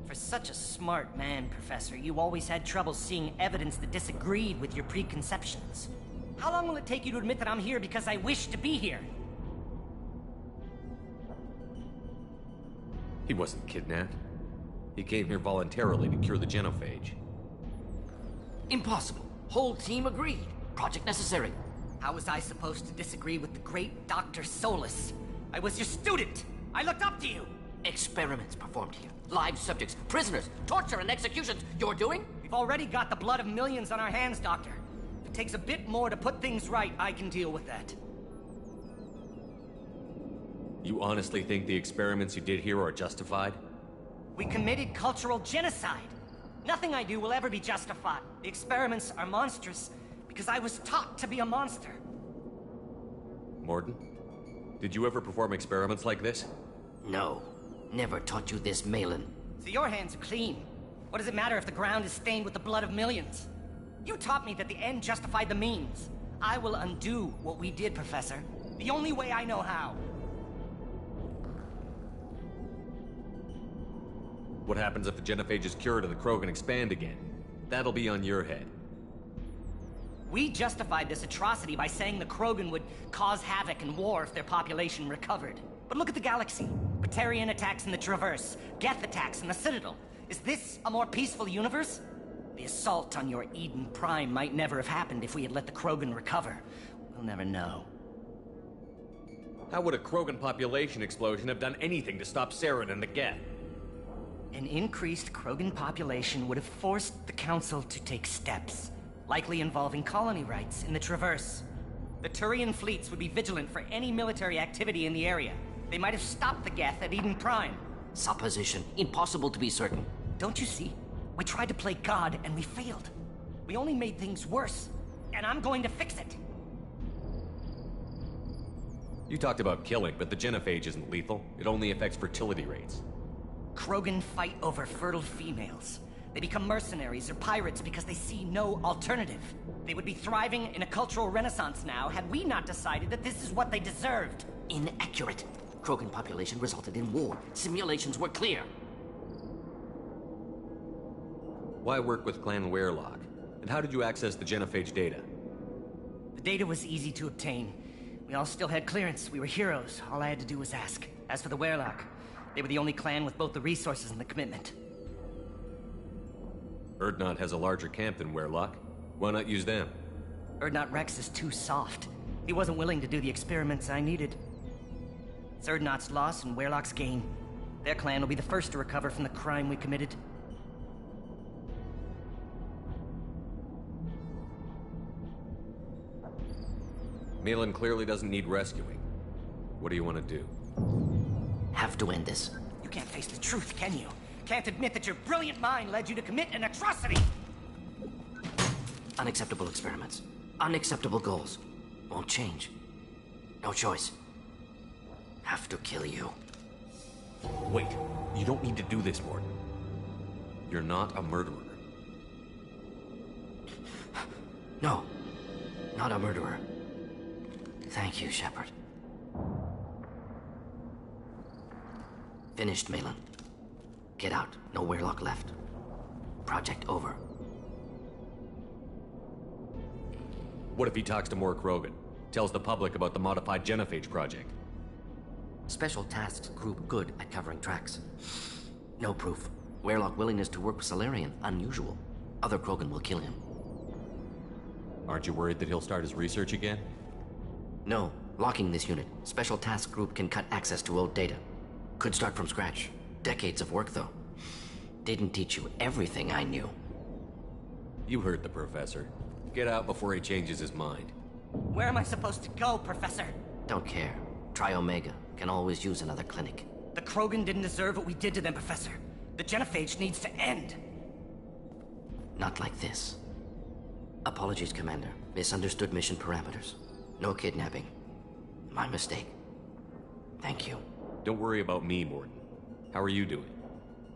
For such a smart man, Professor, you always had trouble seeing evidence that disagreed with your preconceptions. How long will it take you to admit that I'm here because I wish to be here? He wasn't kidnapped. He came here voluntarily to cure the genophage. Impossible. Whole team agreed. Project necessary. How was I supposed to disagree with the great Dr. Solus? I was your student! I looked up to you! Experiments performed here. Live subjects, prisoners, torture and executions. You're doing? We've already got the blood of millions on our hands, Doctor. If it takes a bit more to put things right, I can deal with that. You honestly think the experiments you did here are justified? We committed cultural genocide. Nothing I do will ever be justified. The experiments are monstrous because I was taught to be a monster. Morden, did you ever perform experiments like this? No. Never taught you this, Malin. So your hands are clean. What does it matter if the ground is stained with the blood of millions? You taught me that the end justified the means. I will undo what we did, Professor. The only way I know how. What happens if the genophage is cured and the Krogan expand again? That'll be on your head. We justified this atrocity by saying the Krogan would cause havoc and war if their population recovered. But look at the galaxy. Batarian attacks in the Traverse, Geth attacks in the Citadel. Is this a more peaceful universe? The assault on your Eden Prime might never have happened if we had let the Krogan recover. We'll never know. How would a Krogan population explosion have done anything to stop Saren and the Geth? An increased Krogan population would have forced the Council to take steps, likely involving colony rights in the Traverse. The Turian fleets would be vigilant for any military activity in the area. They might have stopped the Geth at Eden Prime. Supposition. Impossible to be certain. Don't you see? We tried to play God and we failed. We only made things worse. And I'm going to fix it. You talked about killing, but the genophage isn't lethal. It only affects fertility rates. Krogan fight over fertile females. They become mercenaries or pirates because they see no alternative. They would be thriving in a cultural renaissance now had we not decided that this is what they deserved. Inaccurate. Krogan population resulted in war. Simulations were clear. Why work with Clan Werelock? And how did you access the genophage data? The data was easy to obtain. We all still had clearance. We were heroes. All I had to do was ask. As for the Werelock, they were the only clan with both the resources and the commitment. Urdnot has a larger camp than Werelock. Why not use them? Urdnot Rex is too soft. He wasn't willing to do the experiments I needed. It's Urdnot's loss and Werelock's gain. Their clan will be the first to recover from the crime we committed. Malin clearly doesn't need rescuing. What do you want to do? Have to end this. You can't face the truth, can you? Can't admit that your brilliant mind led you to commit an atrocity! Unacceptable experiments. Unacceptable goals. Won't change. No choice. Have to kill you. Wait, you don't need to do this, Morden. You're not a murderer. No. Not a murderer. Thank you, Shepard. Finished, Malin. Get out. No Werelock left. Project over. What if he talks to more Krogan? Tells the public about the modified genophage project? Special Tasks Group good at covering tracks. No proof. Werelock willingness to work with Salarian, unusual. Other Krogan will kill him. Aren't you worried that he'll start his research again? No. Locking this unit. Special Task Group can cut access to old data. Could start from scratch. Decades of work, though. Didn't teach you everything I knew. You heard the professor. Get out before he changes his mind. Where am I supposed to go, Professor? Don't care. Try Omega. Can always use another clinic. The Krogan didn't deserve what we did to them, Professor. The genophage needs to end. Not like this. Apologies, Commander. Misunderstood mission parameters. No kidnapping. My mistake. Thank you. Don't worry about me, Morden. How are you doing?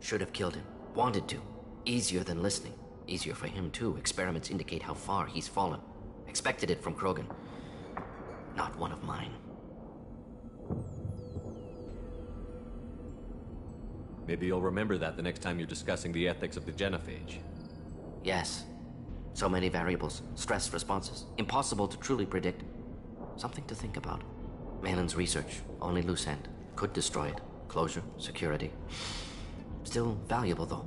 Should have killed him. Wanted to. Easier than listening. Easier for him, too. Experiments indicate how far he's fallen. Expected it from Krogan. Not one of mine. Maybe you'll remember that the next time you're discussing the ethics of the genophage. Yes. So many variables. Stress responses. Impossible to truly predict. Something to think about. Malin's research. Only loose end. Could destroy it. Closure. Security. Still valuable, though.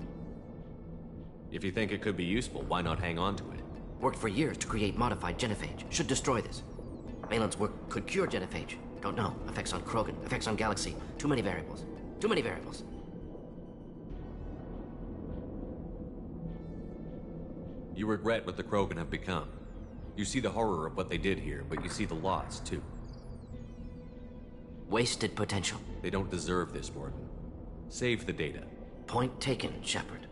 If you think it could be useful, why not hang on to it? Worked for years to create modified genophage. Should destroy this. Malin's work could cure genophage. Don't know. Effects on Krogan. Effects on Galaxy. Too many variables. Too many variables. You regret what the Krogan have become. You see the horror of what they did here, but you see the loss, too. Wasted potential. They don't deserve this, Morden. Save the data. Point taken, Shepard.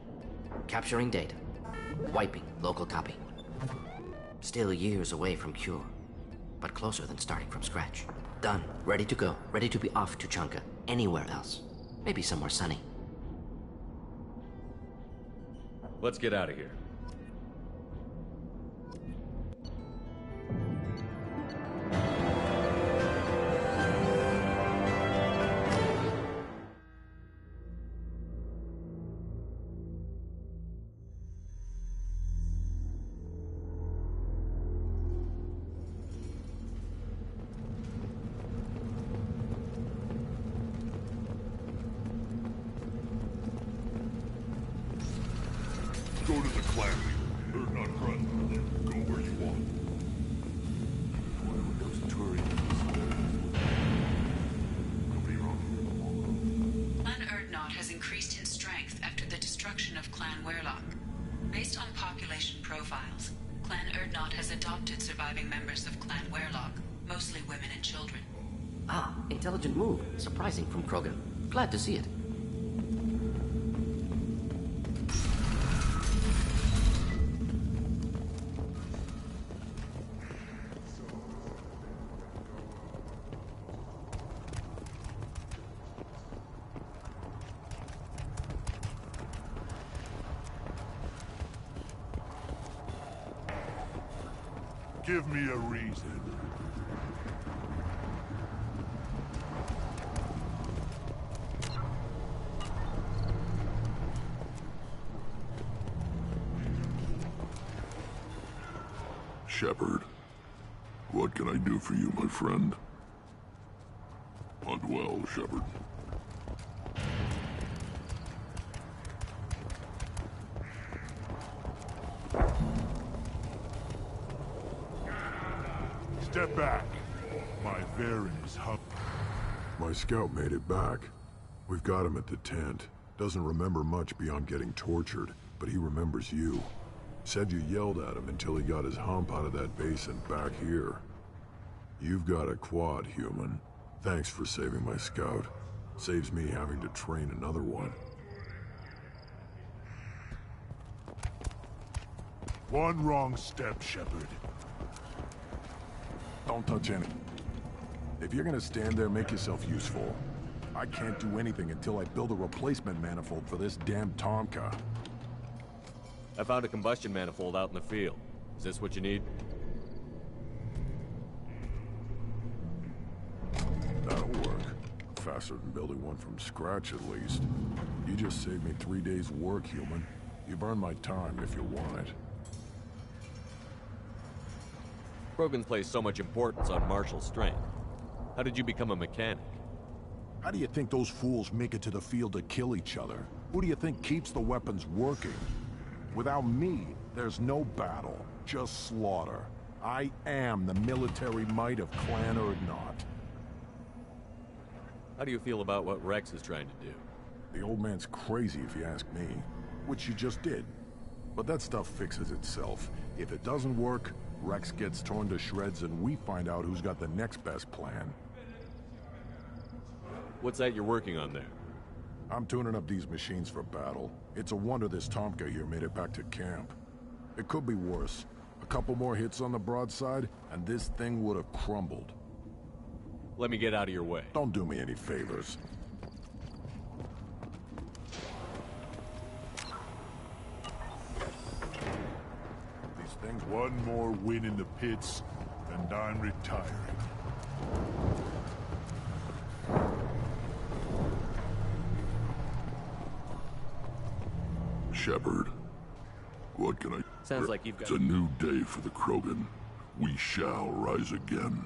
Capturing data. Wiping local copy. Still years away from cure, but closer than starting from scratch. Done. Ready to go. Ready to be off to Chanka. Anywhere else. Maybe somewhere sunny. Let's get out of here. Go to the clan. Or not clan. Go where you want. Those Turians. Could be wrong. Clan Erdnot has increased in strength after the destruction of Clan Werlock. Based on population profiles, Clan Erdnot has adopted surviving members of Clan Werlock, mostly women and children. Ah, intelligent move. Surprising from Krogan. Glad to see it. Give me a reason. Shepard, what can I do for you, my friend? Hunt well, Shepard. Step back. My Varys hub. My scout made it back. We've got him at the tent. Doesn't remember much beyond getting tortured, but he remembers you. Said you yelled at him until he got his hump out of that basin back here. You've got a quad, human. Thanks for saving my scout. Saves me having to train another one. One wrong step, Shepard. Don't touch any. If you're gonna stand there, make yourself useful. I can't do anything until I build a replacement manifold for this damn Tomka. I found a combustion manifold out in the field. Is this what you need? That'll work. Faster than building one from scratch, at least. You just saved me 3 days' work, human. You've earned my time if you want it. Krogan place so much importance on martial strength. How did you become a mechanic? How do you think those fools make it to the field to kill each other? Who do you think keeps the weapons working? Without me, there's no battle, just slaughter. I am the military might of Clan Erdnot. How do you feel about what Rex is trying to do? The old man's crazy if you ask me, which you just did. But that stuff fixes itself. If it doesn't work, Rex gets torn to shreds and we find out who's got the next best plan. What's that you're working on there? I'm tuning up these machines for battle. It's a wonder this Tomka here made it back to camp. It could be worse. A couple more hits on the broadside, and this thing would have crumbled. Let me get out of your way. Don't do me any favors. These things, one more win in the pits, and I'm retiring. Shepard, what can I... Sounds like you've got... It's a new day for the Krogan. We shall rise again.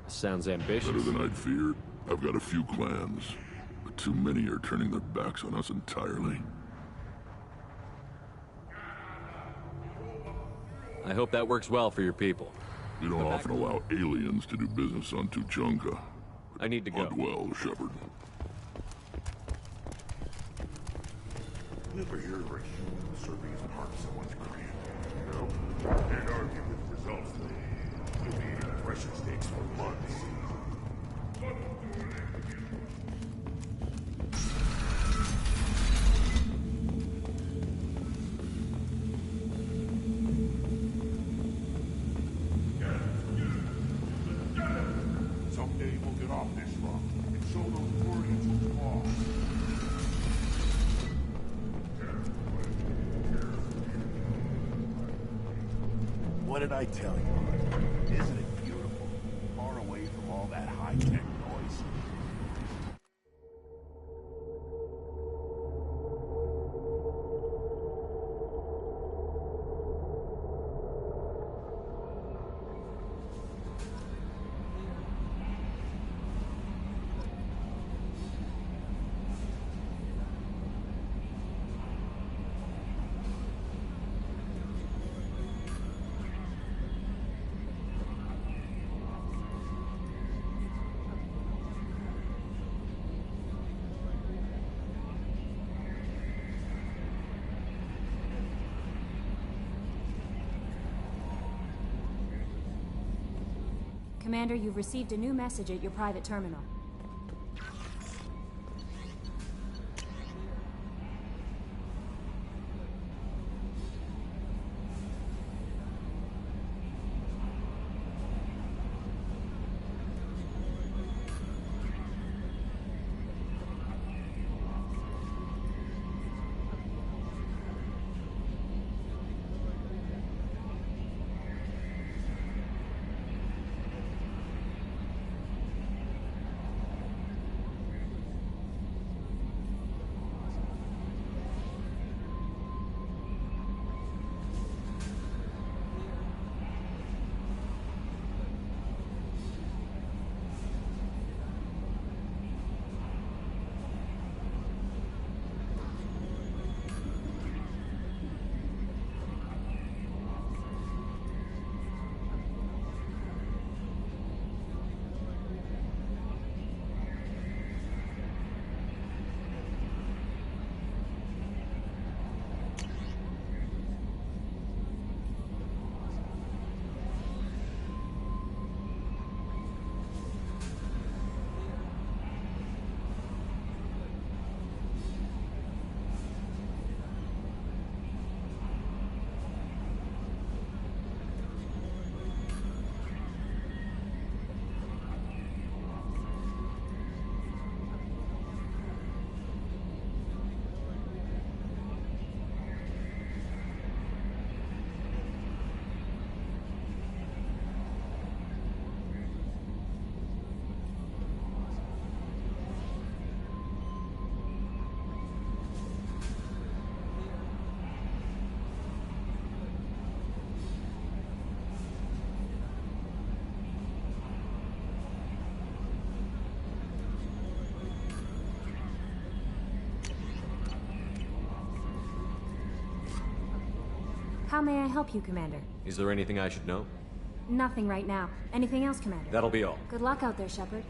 Sounds ambitious. Better than I'd feared. I've got a few clans, but too many are turning their backs on us entirely. I hope that works well for your people. We don't often allow aliens to do business on Tuchanka. I need to go. Hunt well, Shepard. You ever hear of a human serving as part of someone's creed? No? Can't argue with results. You'll be eating pressure steaks for months. Someday we'll get off this rock and show those Guardians who's lost. What did I tell you? Isn't it beautiful? Far away from all that high-tech noise. Commander, you've received a new message at your private terminal. How may I help you, Commander? Is there anything I should know? Nothing right now. Anything else, Commander? That'll be all. Good luck out there, Shepard.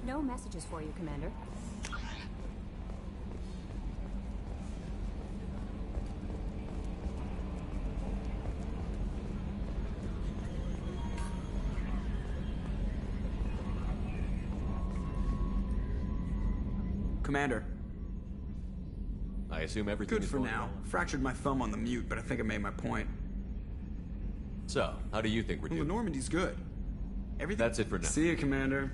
No messages for you, Commander. Commander. I assume everything Good is for going now. well. Fractured my thumb on the mute, but I think I made my point. So, how do you think we're Well, the doing? Normandy's good. Everything. That's it for now. See you, Commander.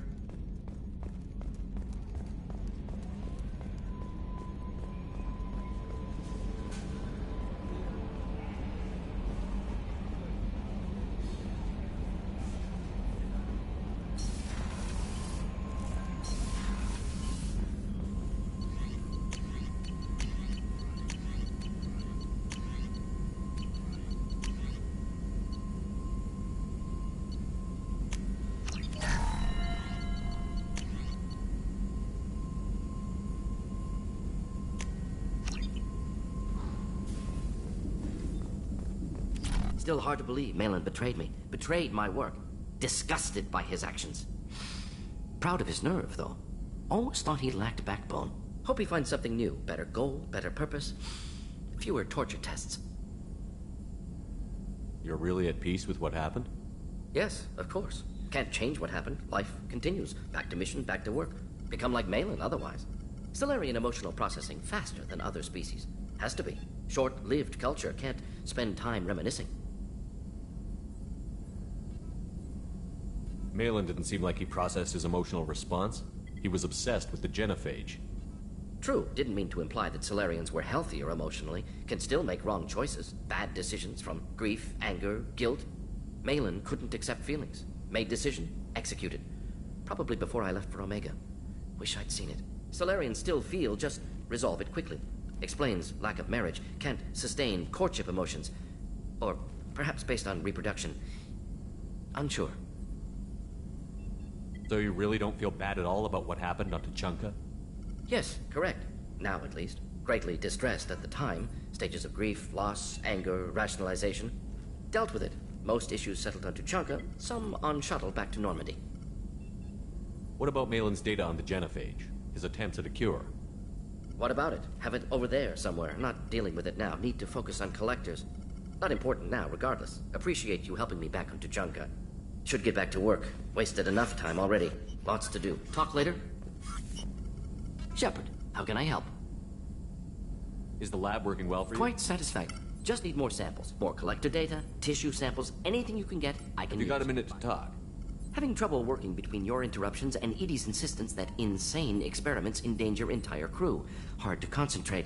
Still hard to believe Malin betrayed me. Betrayed my work. Disgusted by his actions. Proud of his nerve, though. Always thought he lacked backbone. Hope he finds something new. Better goal, better purpose. Fewer torture tests. You're really at peace with what happened? Yes, of course. Can't change what happened. Life continues. Back to mission, back to work. Become like Malin otherwise. Stellarian emotional processing faster than other species. Has to be. Short-lived culture can't spend time reminiscing. Malin didn't seem like he processed his emotional response. He was obsessed with the genophage. True, didn't mean to imply that Solarians were healthier emotionally, can still make wrong choices, bad decisions from grief, anger, guilt. Malin couldn't accept feelings. Made decision, executed. Probably before I left for Omega. Wish I'd seen it. Solarians still feel, just resolve it quickly. Explains lack of marriage, can't sustain courtship emotions. Or perhaps based on reproduction. Unsure. So you really don't feel bad at all about what happened on Tuchanka? Yes, correct. Now at least. Greatly distressed at the time. Stages of grief, loss, anger, rationalization. Dealt with it. Most issues settled on Tuchanka, some on shuttle back to Normandy. What about Malin's data on the genophage? His attempts at a cure? What about it? Have it over there somewhere. Not dealing with it now. Need to focus on collectors. Not important now, regardless. Appreciate you helping me back on Tuchanka. Should get back to work. Wasted enough time already. Lots to do. Talk later? Shepard, how can I help? Is the lab working well for you? Quite satisfied. Just need more samples. More collector data, tissue samples, anything you can get, I can Have you use. got a minute to talk? Having trouble working between your interruptions and Edie's insistence that insane experiments endanger entire crew. Hard to concentrate.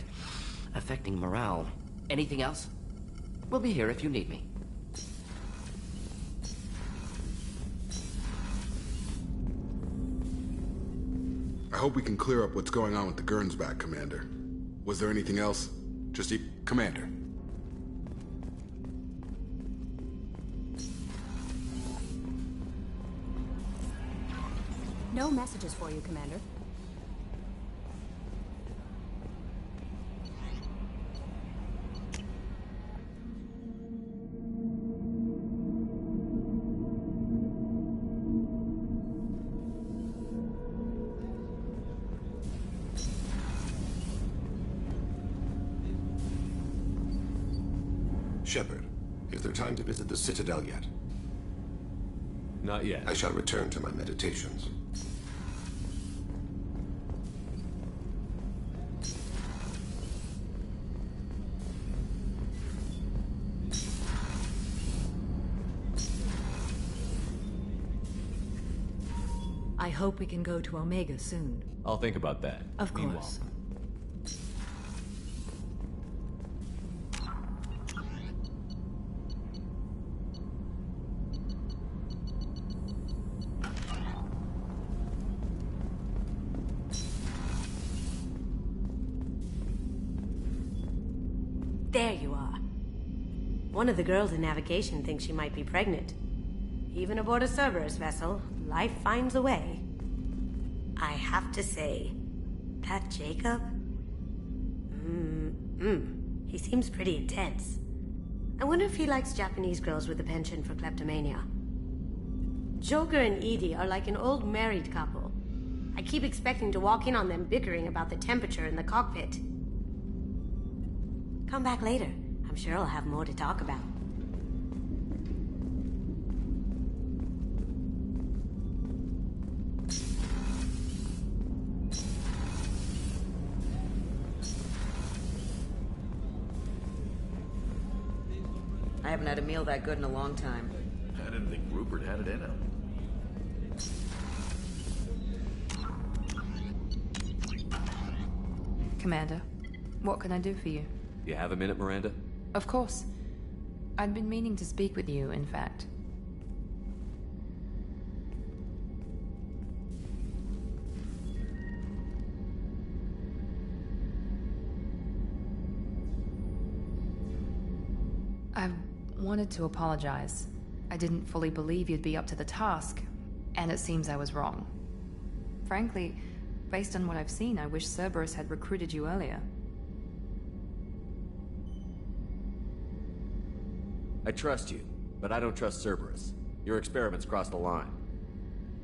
Affecting morale. Anything else? We'll be here if you need me. I hope we can clear up what's going on with the Gernsback, Commander. Was there anything else? Commander. No messages for you, Commander. Shepard, is there time to visit the Citadel yet? Not yet. I shall return to my meditations. I hope we can go to Omega soon. I'll think about that. Of Meanwhile, course. There you are. One of the girls in navigation thinks she might be pregnant. Even aboard a Cerberus vessel, life finds a way. I have to say, that Jacob? He seems pretty intense. I wonder if he likes Japanese girls with a penchant for kleptomania. Joker and Edie are like an old married couple. I keep expecting to walk in on them bickering about the temperature in the cockpit. Come back later. I'm sure I'll have more to talk about. haven't had a meal that good in a long time. I didn't think Rupert had it in him. Commander, what can I do for you? You have a minute, Miranda? Of course. I'd been meaning to speak with you, in fact. I wanted to apologize. I didn't fully believe you'd be up to the task, and it seems I was wrong. Frankly, based on what I've seen, I wish Cerberus had recruited you earlier. I trust you, but I don't trust Cerberus. Your experiments crossed the line.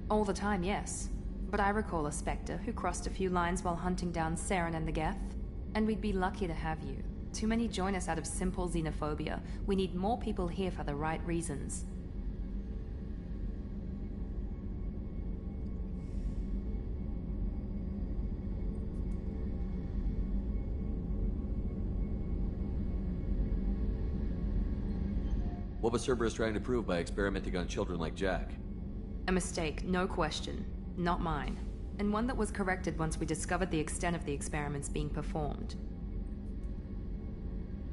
All the time, yes. But I recall a Spectre who crossed a few lines while hunting down Saren and the Geth. And we'd be lucky to have you. Too many join us out of simple xenophobia. We need more people here for the right reasons. What was Cerberus trying to prove by experimenting on children like Jack? A mistake, no question. Not mine. And one that was corrected once we discovered the extent of the experiments being performed.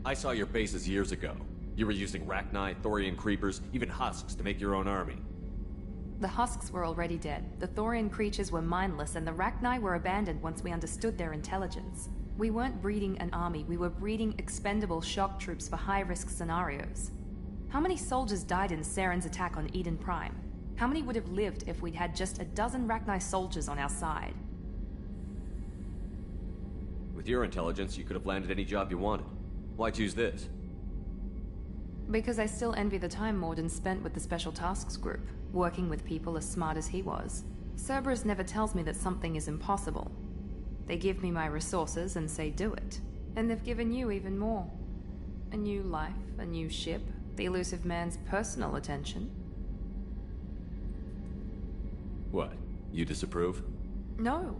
I saw your bases years ago. You were using Rachni, Thorian creepers, even husks to make your own army. The husks were already dead. The Thorian creatures were mindless, and the Rachni were abandoned once we understood their intelligence. We weren't breeding an army, we were breeding expendable shock troops for high-risk scenarios. How many soldiers died in Saren's attack on Eden Prime? How many would have lived if we'd had just a dozen Rachni soldiers on our side? With your intelligence, you could have landed any job you wanted. Why choose this? Because I still envy the time Morden spent with the Special Tasks Group, working with people as smart as he was. Cerberus never tells me that something is impossible. They give me my resources and say do it. And they've given you even more. A new life, a new ship, the elusive man's personal attention. What? You disapprove? No.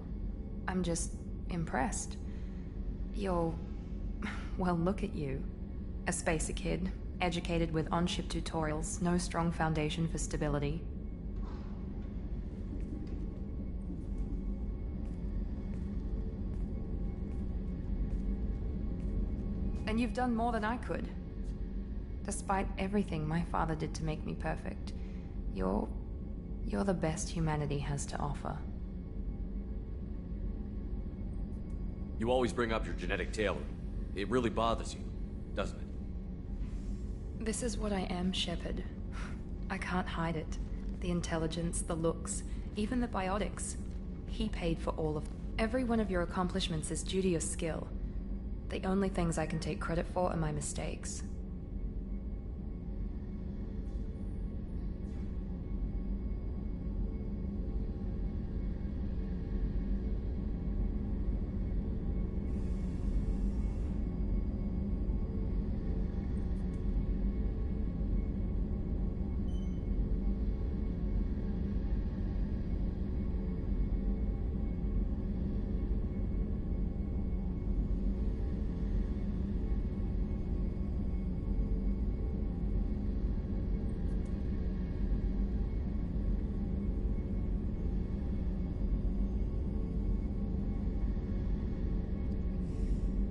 I'm just impressed. You're... well, look at you. A spacer kid, educated with on-ship tutorials, no strong foundation for stability. And you've done more than I could. Despite everything my father did to make me perfect, you're the best humanity has to offer. You always bring up your genetic tailoring. It really bothers you, doesn't it? This is what I am, Shepard. I can't hide it. The intelligence, the looks, even the biotics. He paid for all of them. Every one of your accomplishments is due to your skill. The only things I can take credit for are my mistakes.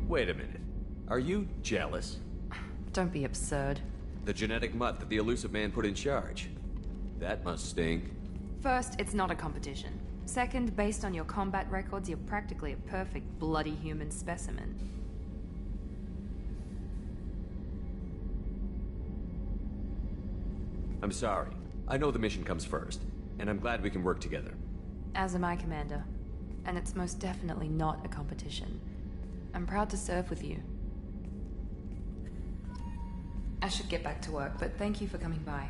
Wait a minute. Are you jealous? Don't be absurd. The genetic mutt that the elusive man put in charge. That must stink. First, it's not a competition. Second, based on your combat records, you're practically a perfect bloody human specimen. I'm sorry. I know the mission comes first, and I'm glad we can work together. As am I, Commander. And it's most definitely not a competition. I'm proud to serve with you. I should get back to work, but thank you for coming by.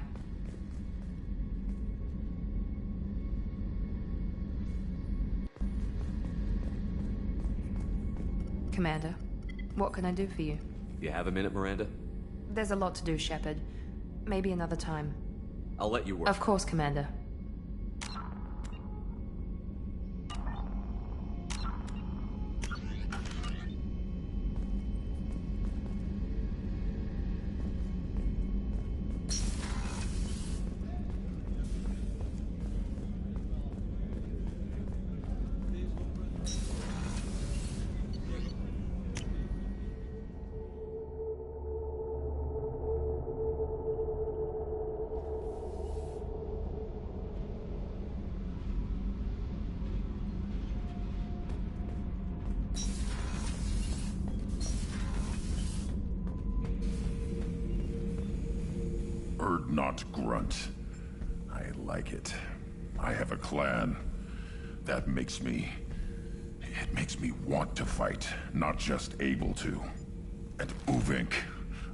Commander, what can I do for you? You have a minute, Miranda? There's a lot to do, Shepard. Maybe another time. I'll let you work. Of course, Commander. not grunt. I like it. I have a clan. That makes me... It makes me want to fight, not just able to. And Uvink,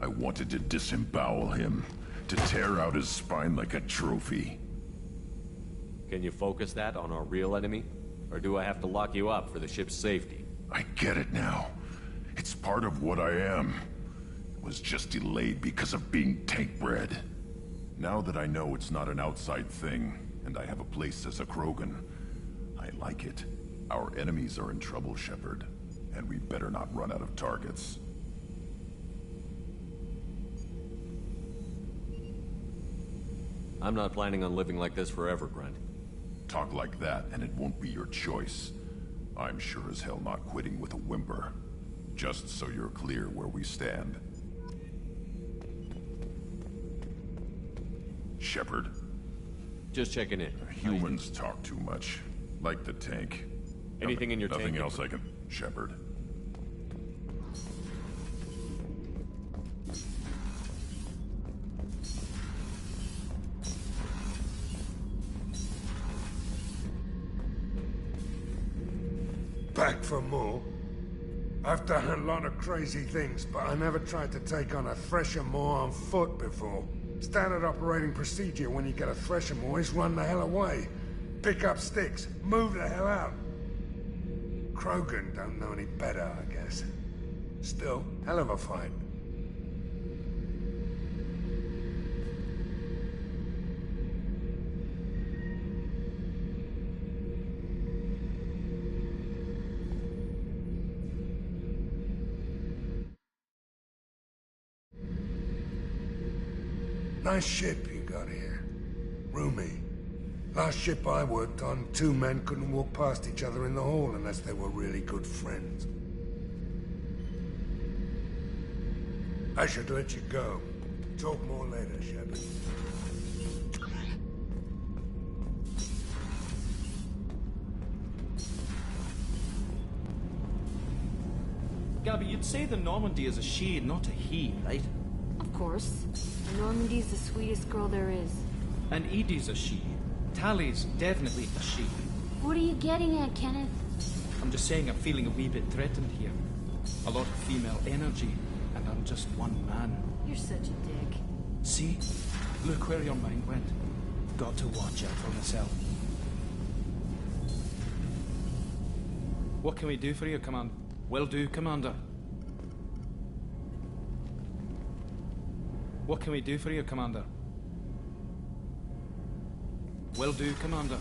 I wanted to disembowel him, to tear out his spine like a trophy. Can you focus that on our real enemy? Or do I have to lock you up for the ship's safety? I get it now. It's part of what I am. It was just delayed because of being tank-bred. Now that I know it's not an outside thing, and I have a place as a Krogan, I like it. Our enemies are in trouble, Shepard, and we better not run out of targets. I'm not planning on living like this forever, Grunt. Talk like that, and it won't be your choice. I'm sure as hell not quitting with a whimper. Just so you're clear where we stand. Shepard? Just checking in. Humans talk too much. Like the tank. Anything in your tank? Nothing else I can... Shepard. Back for more? I've done a lot of crazy things, but I never tried to take on a Thresher Maw on foot before. Standard operating procedure when you get a Thresher Maw is run the hell away. Pick up sticks, move the hell out. Krogan don't know any better, I guess. Still, hell of a fight. Nice ship you got here. Roomy. Last ship I worked on, two men couldn't walk past each other in the hall unless they were really good friends. I should let you go. Talk more later, Shepard. Gabby, you'd say the Normandy is a she, not a he, right? Of course. Normandy's the sweetest girl there is. And Edie's a she. Tally's definitely a she. What are you getting at, Kenneth? I'm just saying I'm feeling a wee bit threatened here. A lot of female energy, and I'm just one man. You're such a dick. See? Look where your mind went. Got to watch out for myself. What can we do for you, Commander? Will do, Commander. What can we do for you, Commander? Will do, Commander.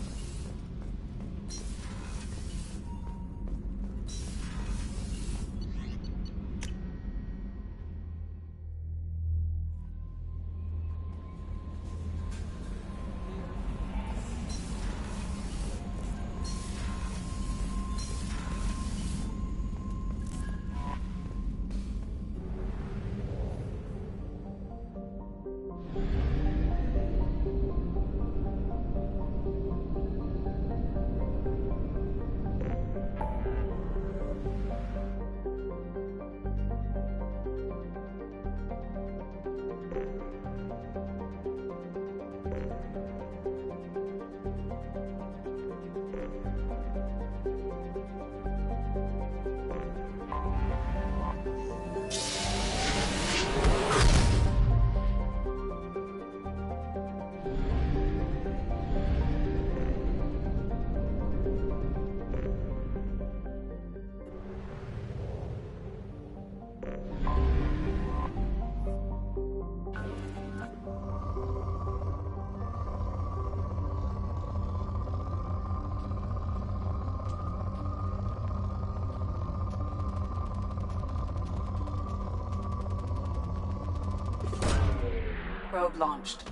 Probe launched.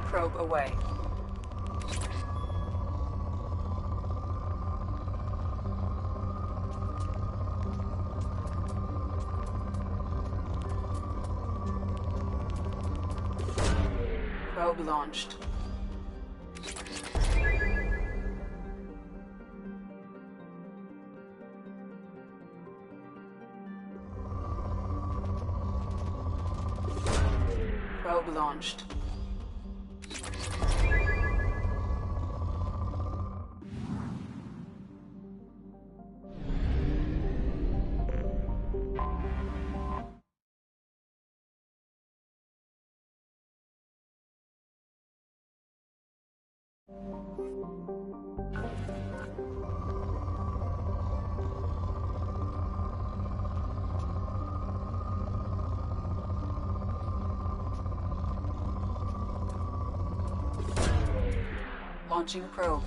Probe away. Probe launched. Probe launched. Launching probe.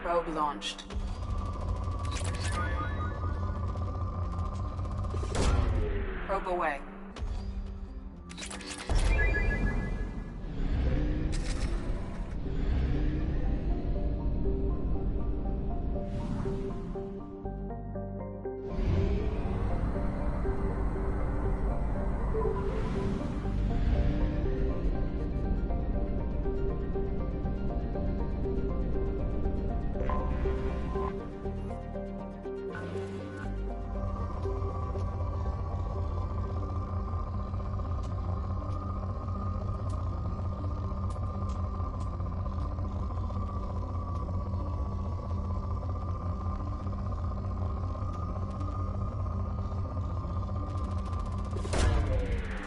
Probe launched. Probe away.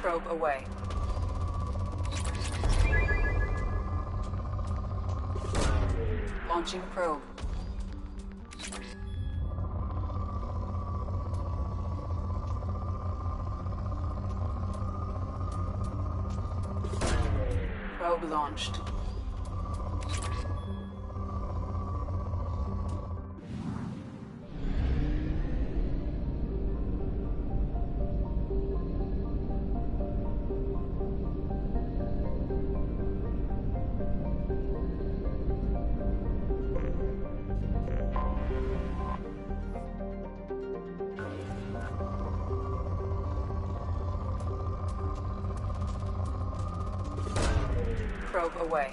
Probe away. Launching probe. Probe launched. Probe away.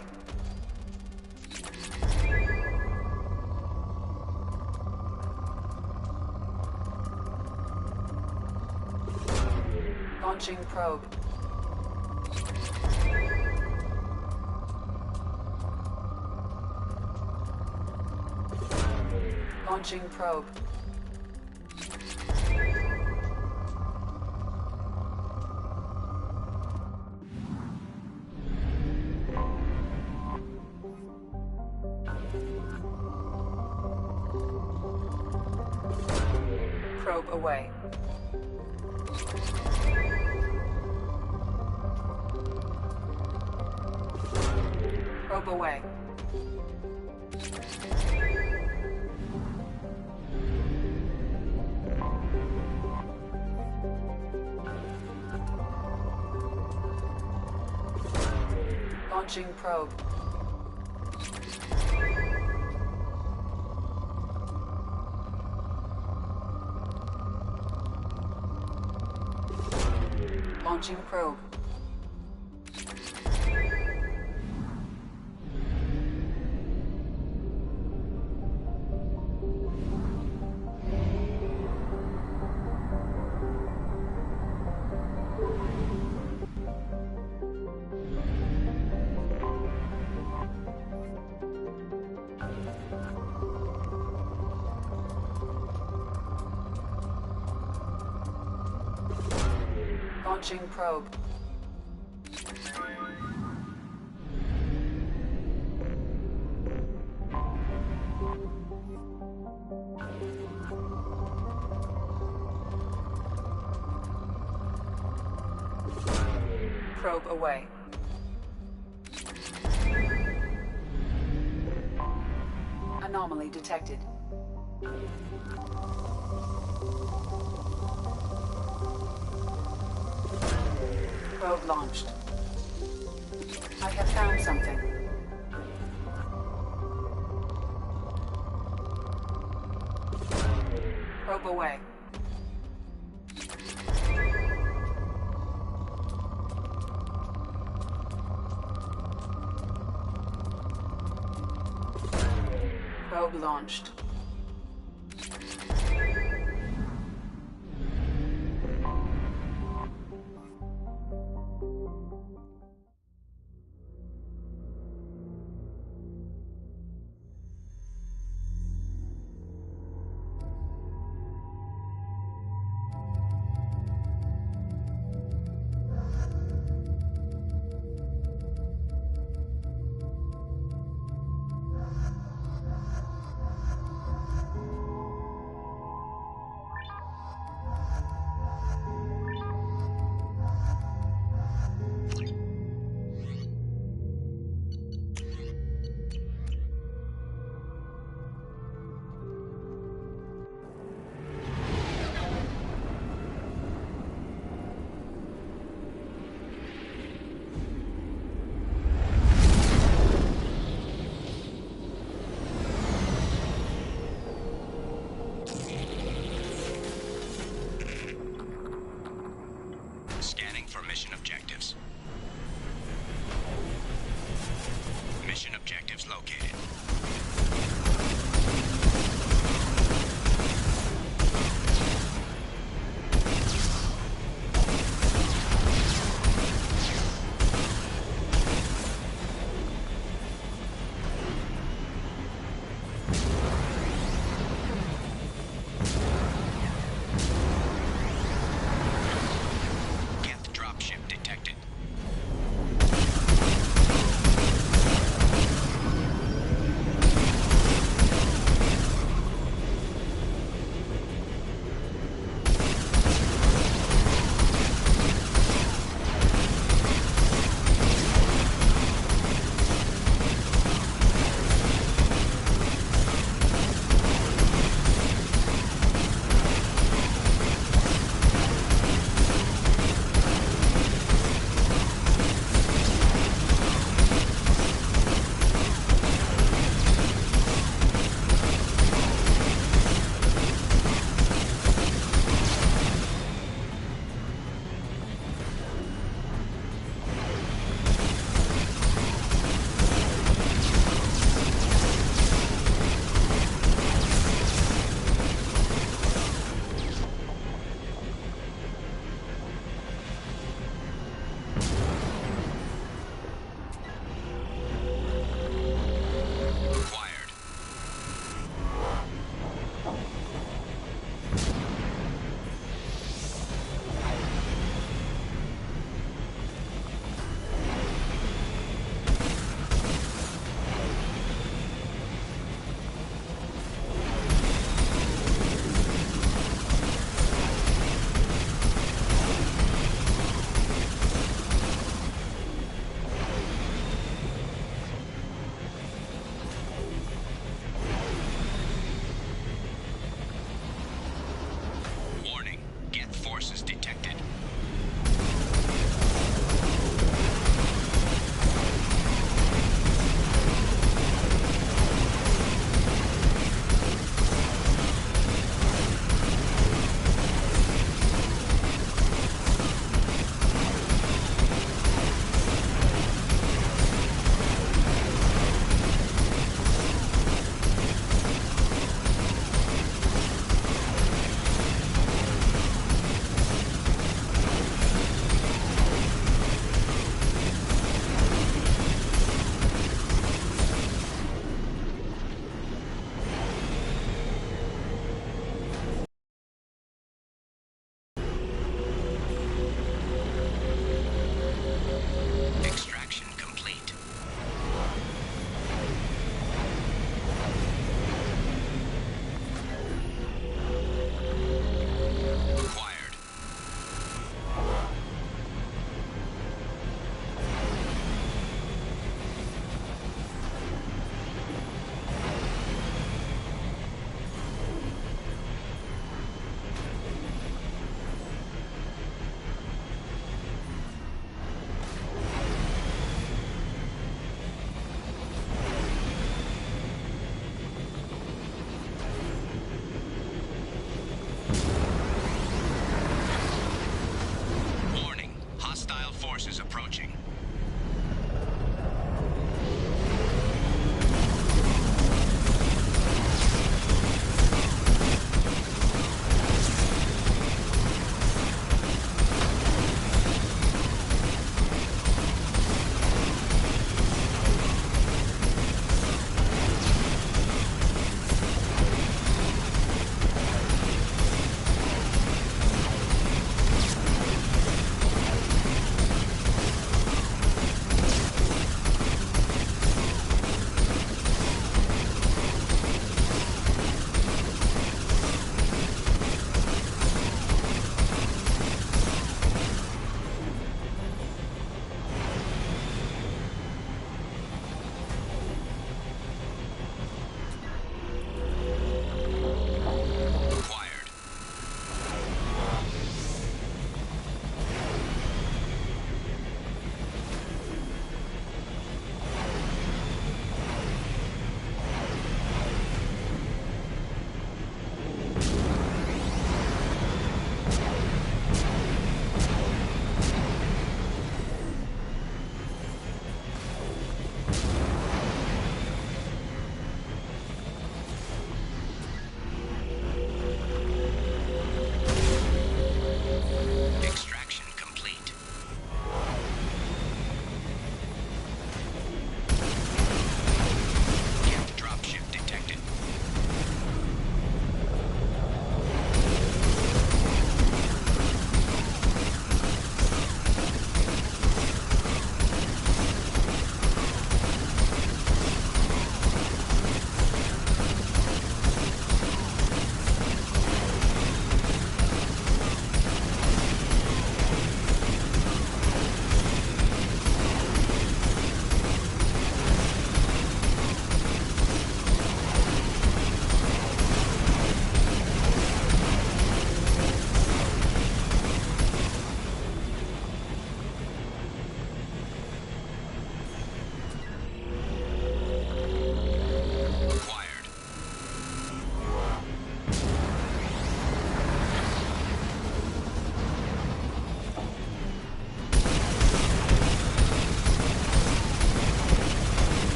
Launching probe. Launching probe. Probe away. Probe away. Launching probe. Launching probe. Launching probe. Probe away. Anomaly detected. Probe launched. I have found something. Probe away. Probe launched.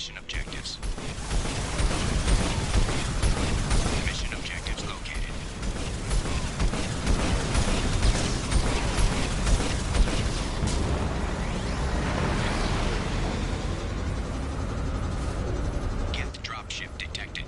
mission objectives. Mission objectives located. Geth dropship detected.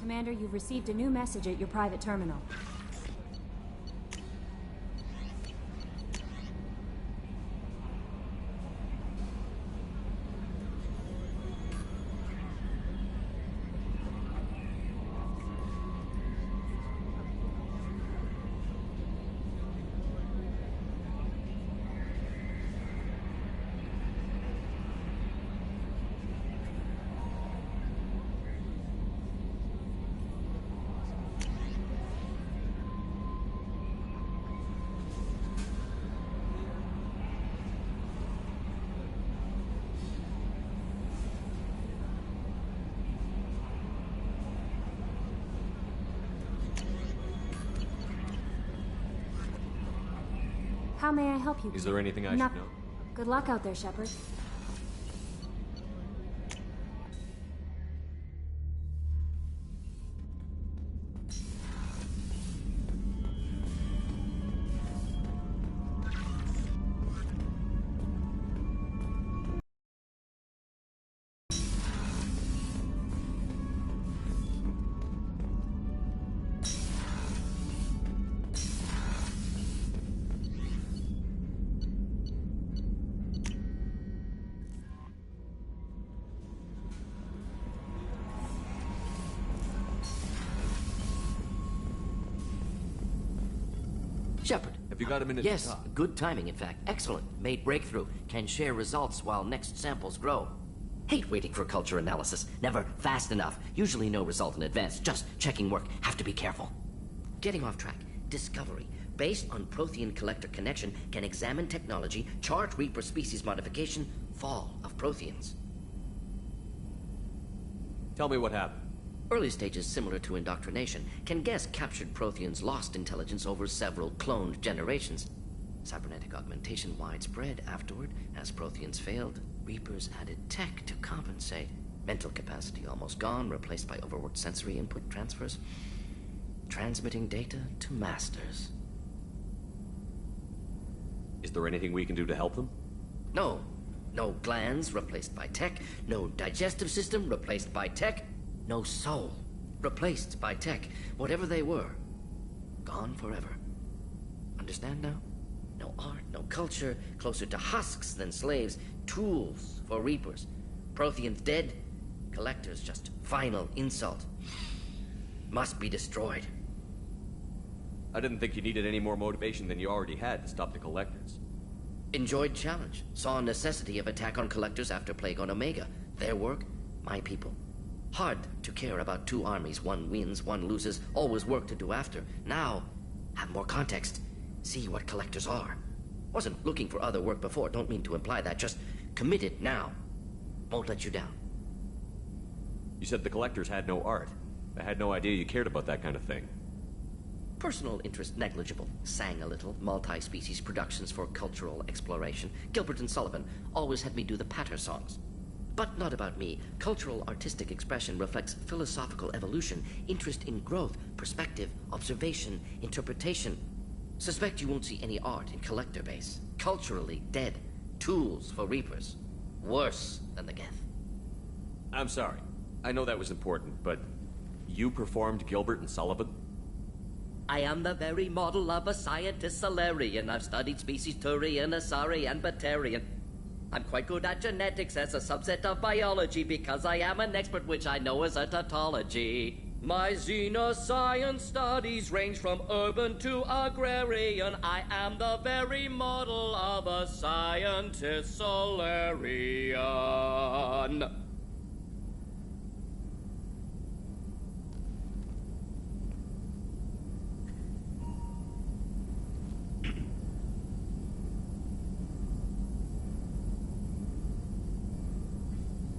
Commander, you've received a new message at your private terminal. How may I help you? Is there anything I should know? Good luck out there, Shepard. Shepard. Have you got a minute Yes, to talk? good timing, in fact. Excellent. Made breakthrough. Can share results while next samples grow. Hate waiting for culture analysis. Never fast enough. Usually no result in advance. Just checking work. Have to be careful. Getting off track. Discovery. Based on Prothean collector connection, can examine technology, chart Reaper species modification, fall of Protheans. Tell me what happened. Early stages similar to indoctrination, can guess captured Protheans lost intelligence over several cloned generations. Cybernetic augmentation widespread afterward. As Protheans failed, Reapers added tech to compensate. Mental capacity almost gone, replaced by overworked sensory input transfers. Transmitting data to masters. Is there anything we can do to help them? No. No glands replaced by tech. No digestive system replaced by tech. No soul, replaced by tech. Whatever they were, gone forever. Understand now? No art, no culture, closer to husks than slaves. Tools for Reapers. Protheans dead, collectors just final insult. Must be destroyed. I didn't think you needed any more motivation than you already had to stop the collectors. Enjoyed challenge. Saw necessity of attack on collectors after Plague on Omega. Their work, my people. Hard to care about two armies. One wins, one loses. Always work to do after. Now, have more context. See what collectors are. Wasn't looking for other work before. Don't mean to imply that. Just committed now. Won't let you down. You said the collectors had no art. I had no idea you cared about that kind of thing. Personal interest negligible. Sang a little. Multi-species productions for cultural exploration. Gilbert and Sullivan always had me do the patter songs. But not about me. Cultural artistic expression reflects philosophical evolution, interest in growth, perspective, observation, interpretation. Suspect you won't see any art in collector base. Culturally dead. Tools for Reapers. Worse than the Geth. I'm sorry. I know that was important, but you performed Gilbert and Sullivan? I am the very model of a scientist Solarian. I've studied species Turian, Asari, and Batarian. I'm quite good at genetics as a subset of biology because I am an expert, which I know is a tautology. My xenoscience studies range from urban to agrarian. I am the very model of a scientist Solarian.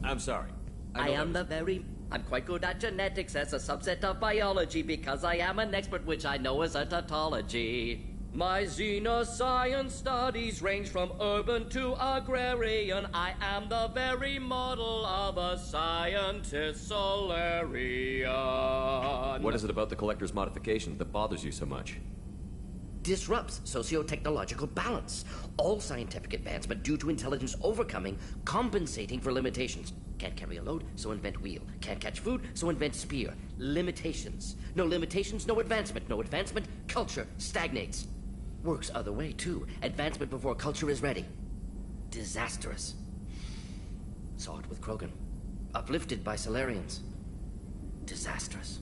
I'm sorry. I'm quite good at genetics as a subset of biology because I am an expert, which I know is a tautology. My xenoscience studies range from urban to agrarian. I am the very model of a scientist Solarian. What is it about the collector's modification that bothers you so much? disrupts socio-technological balance. All scientific advancement due to intelligence overcoming, compensating for limitations. Can't carry a load, so invent wheel. Can't catch food, so invent spear. Limitations. No limitations, no advancement. No advancement, culture stagnates. Works other way, too. Advancement before culture is ready. Disastrous. Saw it with Krogan. Uplifted by Solarians. Disastrous.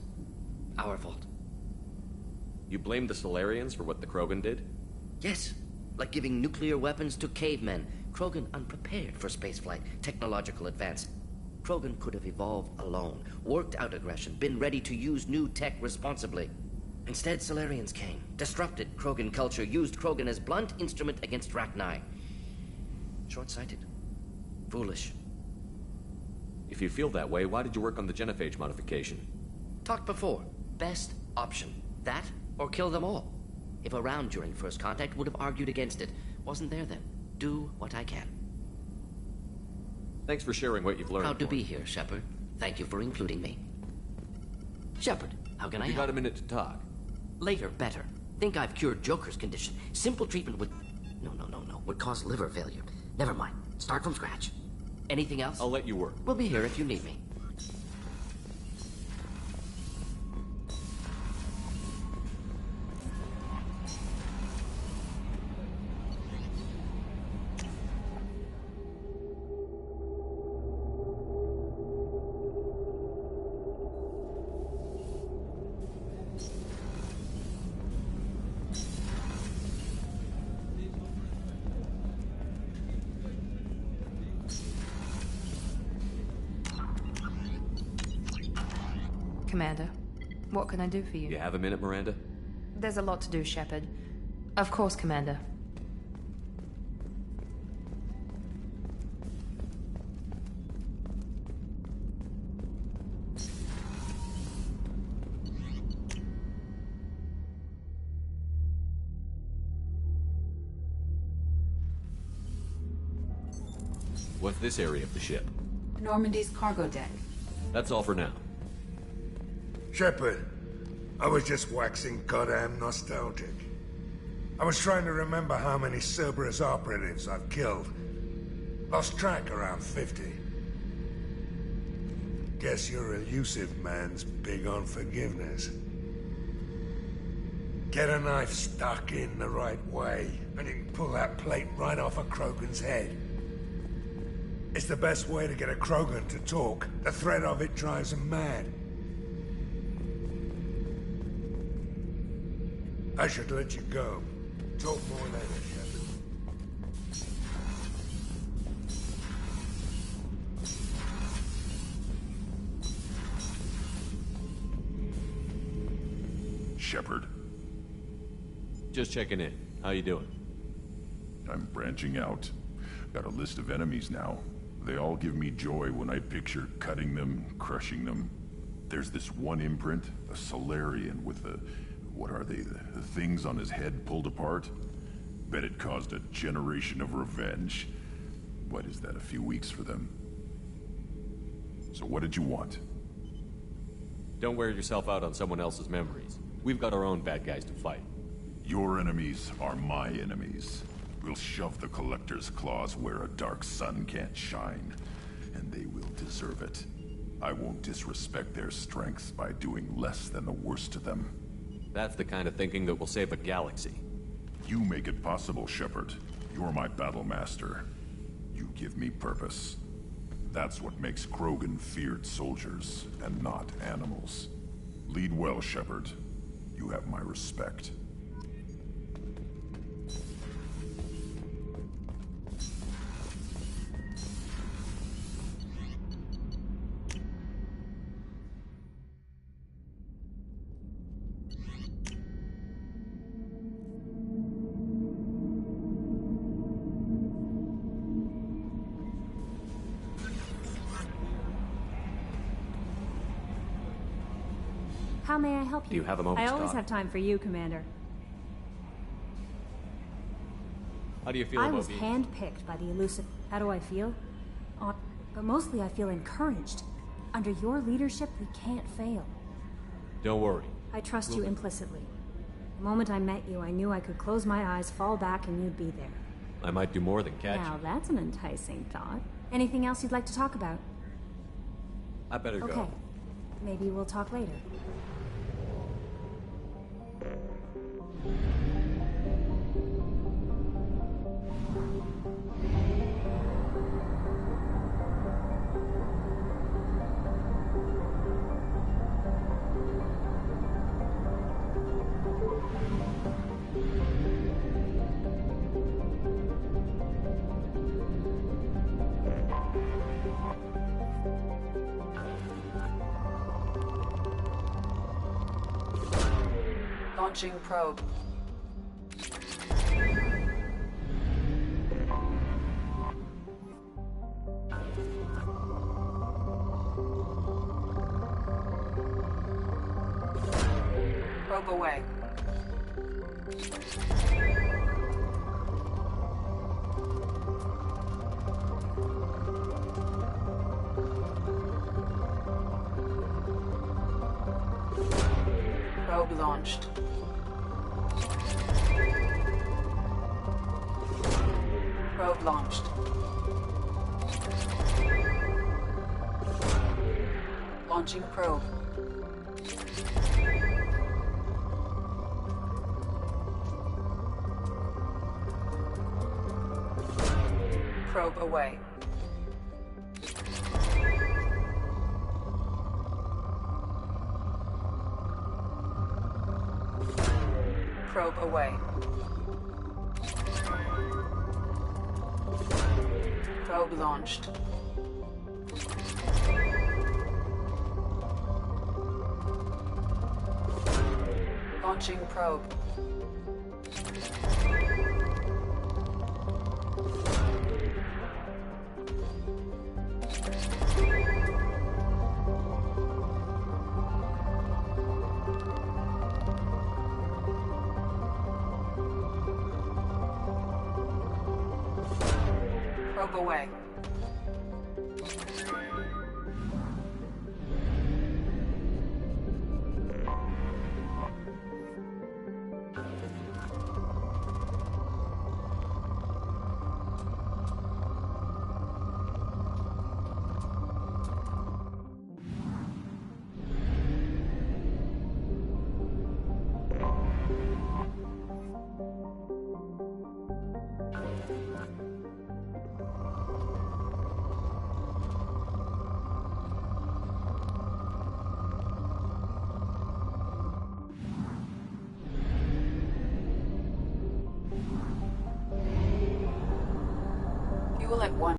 Our fault. You blame the Solarians for what the Krogan did? Yes. Like giving nuclear weapons to cavemen. Krogan unprepared for spaceflight, technological advance. Krogan could have evolved alone, worked out aggression, been ready to use new tech responsibly. Instead, Solarians came, disrupted Krogan culture, used Krogan as blunt instrument against Rachni. Short-sighted. Foolish. If you feel that way, why did you work on the genophage modification? Talked before. Best option. That, or kill them all. If around during first contact, would have argued against it. Wasn't there then. Do what I can. Thanks for sharing what you've learned. Proud to be here, Shepard. Thank you for including me. Shepard, how can I help? You got a minute to talk. Later, better. Think I've cured Joker's condition. Simple treatment would... No. Would cause liver failure. Never mind. Start from scratch. Anything else? I'll let you work. We'll be here if you need me. Commander, what can I do for you? You have a minute, Miranda? There's a lot to do, Shepard. Of course, Commander. What's this area of the ship? Normandy's cargo deck. That's all for now. Shepard, I was just waxing goddamn nostalgic. I was trying to remember how many Cerberus operatives I've killed. Lost track around 50. Guess your elusive man's big on forgiveness. Get a knife stuck in the right way, and you can pull that plate right off a Krogan's head. It's the best way to get a Krogan to talk. The threat of it drives him mad. I should let you go. Talk more later, Shepard. Shepard. Just checking in. How you doing? I'm branching out. Got a list of enemies now. They all give me joy when I picture cutting them, crushing them. There's this one imprint, a Solarian with the... what are they? The things on his head pulled apart? Bet it caused a generation of revenge. What is that, a few weeks for them? So what did you want? Don't wear yourself out on someone else's memories. We've got our own bad guys to fight. Your enemies are my enemies. We'll shove the Collector's claws where a dark sun can't shine, and they will deserve it. I won't disrespect their strengths by doing less than the worst to them. That's the kind of thinking that will save a galaxy. You make it possible, Shepard. You're my battle master. You give me purpose. That's what makes Krogan feared soldiers, and not animals. Lead well, Shepard. You have my respect. How may I help you? Do you have a moment I to always talk? have time for you, Commander. How do you feel I about was being... handpicked by the elusive... How do I feel? But mostly I feel encouraged. Under your leadership, we can't fail. Don't worry. I trust you implicitly. The moment I met you, I knew I could close my eyes, fall back, and you'd be there. I might do more than catch Now, you. that's an enticing thought. Anything else you'd like to talk about? I better go. Okay. Maybe we'll talk later. Launching probe. Probe away. Probe launched. Probe launched. Launching probe. Probe away. Probe away. Probe launched. Launching probe. Probe away. Fuel at 1.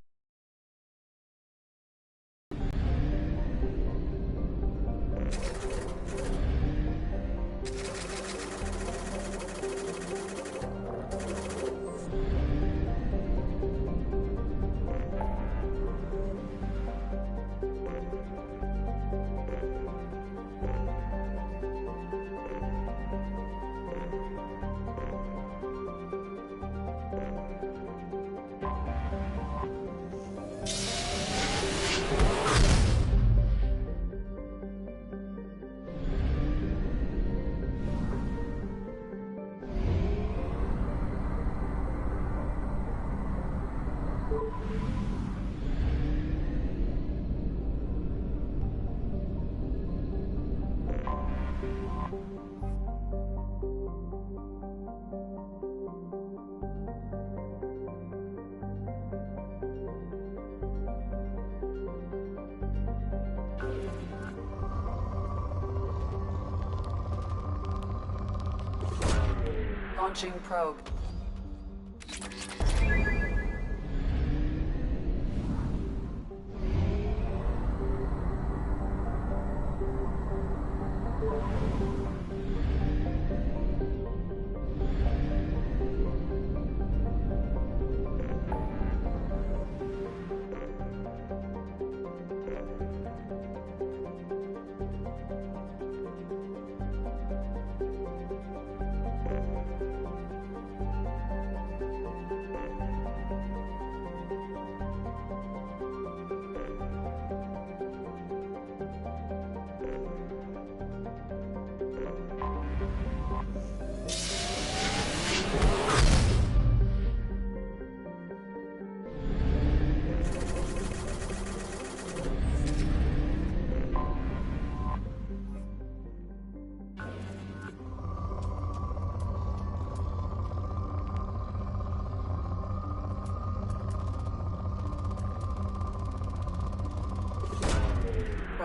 Launching probe.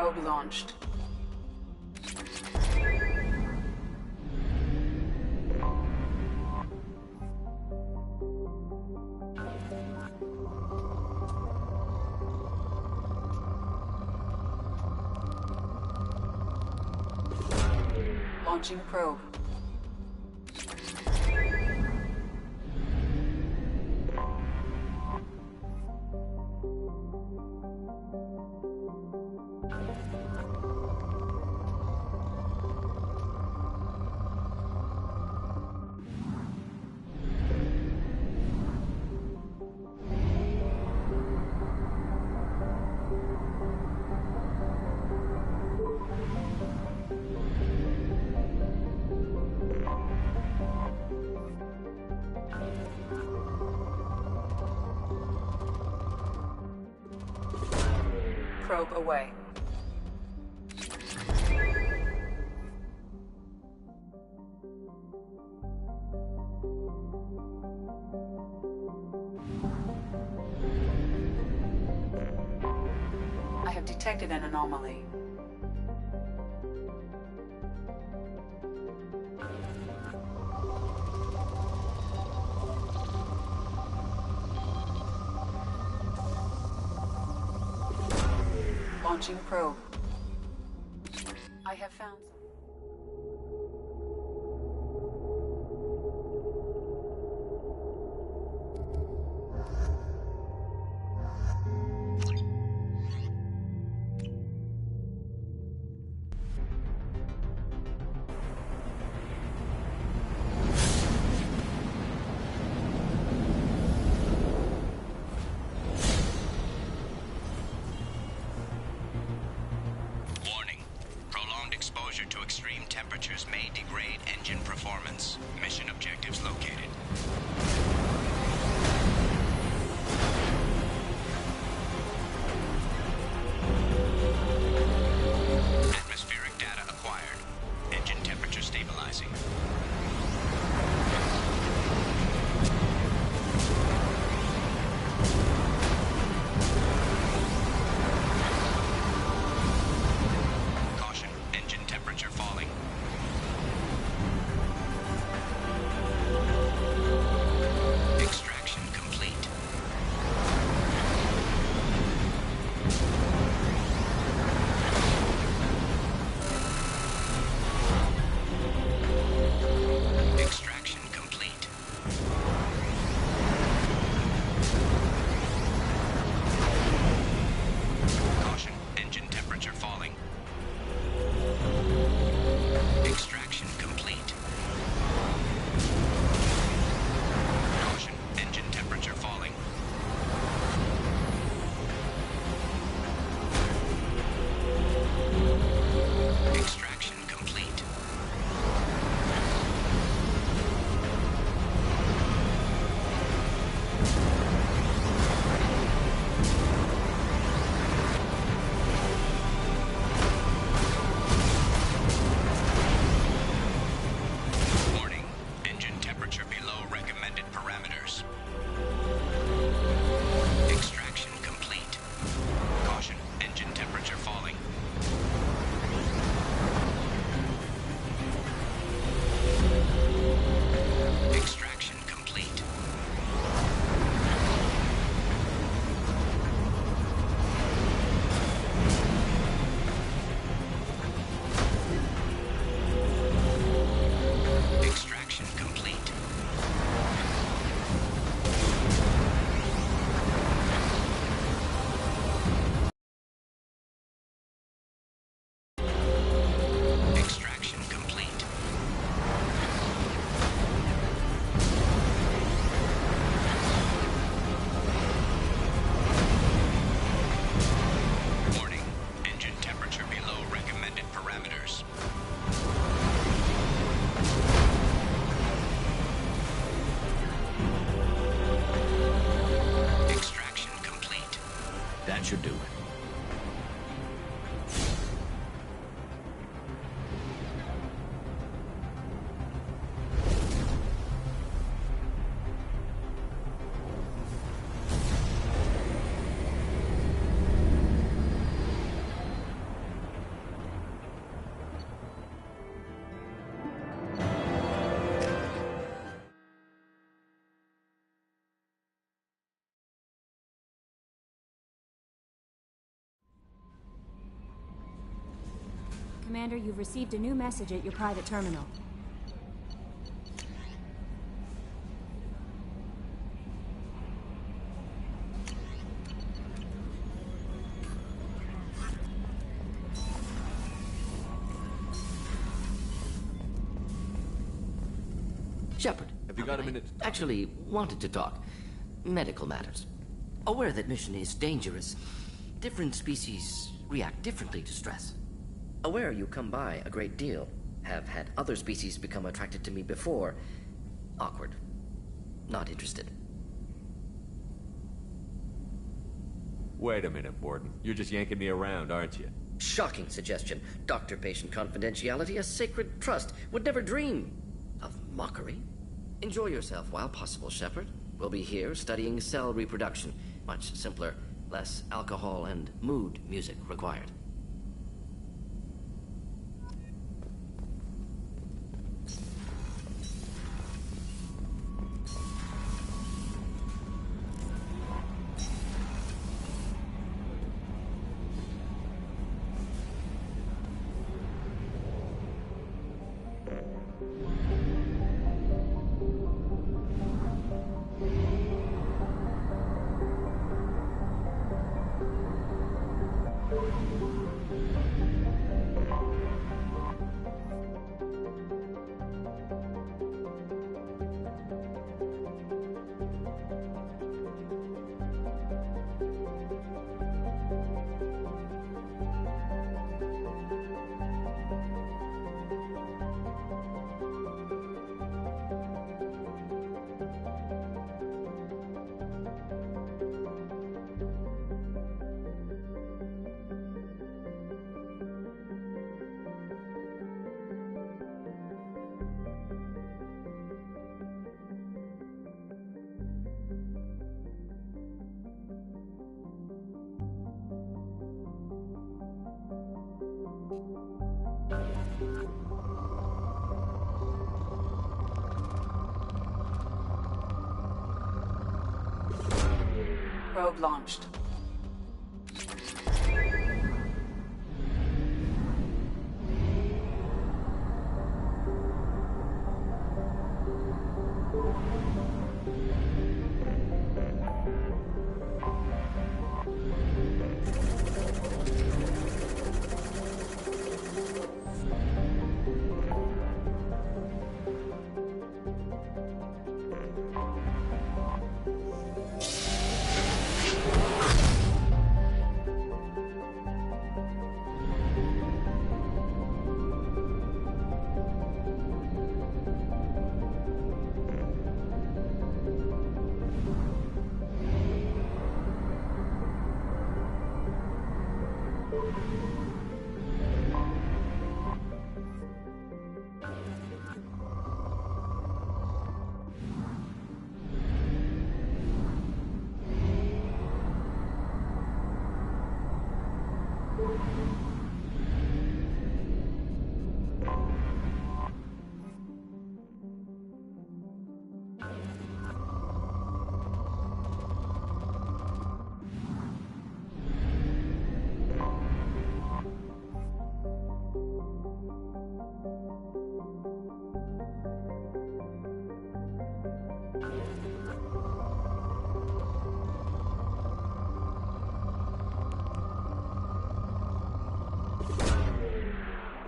Probe launched. Launching probe. Probe away. I have detected an anomaly. Launching probe. I have found some. Exposure to extreme temperatures may degrade engine performance. Mission objectives located. Atmospheric data acquired. Engine temperature stabilizing. Falling. Commander, you've received a new message at your private terminal. Shepard. Have you got a minute to talk? Actually, wanted to talk. Medical matters. Aware that mission is dangerous. Different species react differently to stress. Aware you come by a great deal. Have had other species become attracted to me before. Awkward. Not interested. Wait a minute, Warden. You're just yanking me around, aren't you? Shocking suggestion. Doctor-patient confidentiality, a sacred trust. Would never dream of mockery. Enjoy yourself while possible, Shepard. We'll be here studying cell reproduction. Much simpler, less alcohol and mood music required. Probe launched.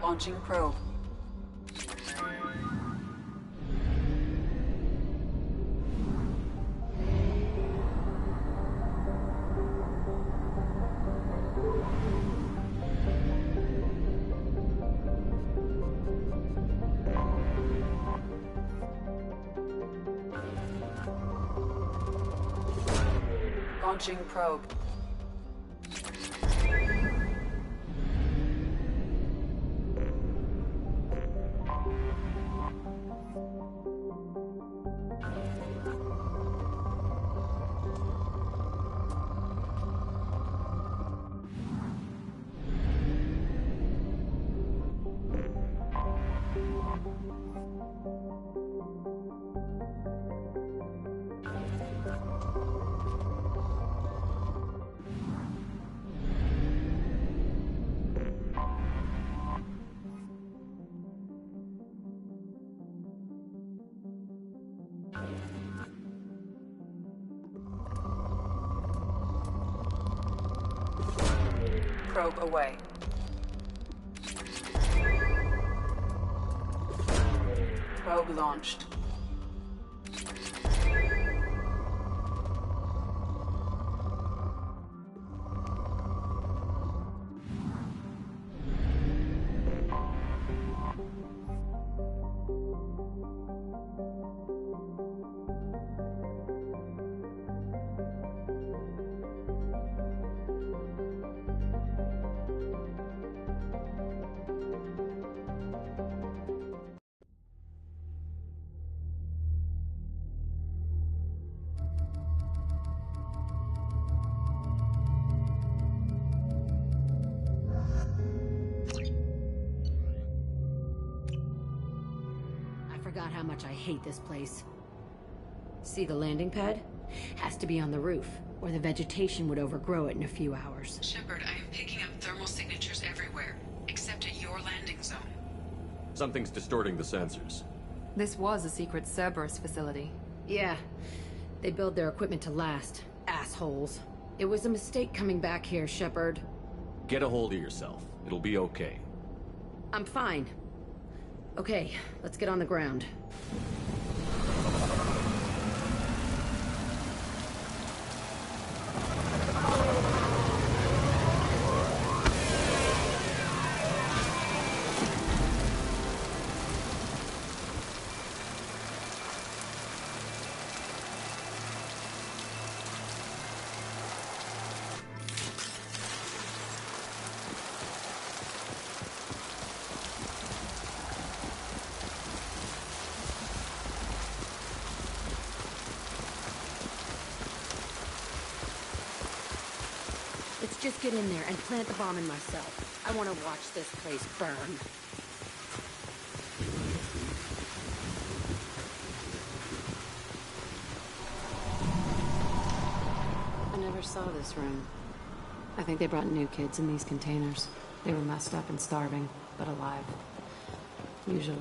Launching probe. Launching probe. probe away. Probe launched. I forgot how much I hate this place. See the landing pad? Has to be on the roof, or the vegetation would overgrow it in a few hours. Shepard, I am picking up thermal signatures everywhere, except at your landing zone. Something's distorting the sensors. This was a secret Cerberus facility. Yeah. They build their equipment to last. Assholes. It was a mistake coming back here, Shepard. Get a hold of yourself. It'll be okay. I'm fine. Okay, let's get on the ground. Just get in there and plant the bomb in myself. I want to watch this place burn. I never saw this room. I think they brought new kids in these containers. They were messed up and starving, but alive. Usually.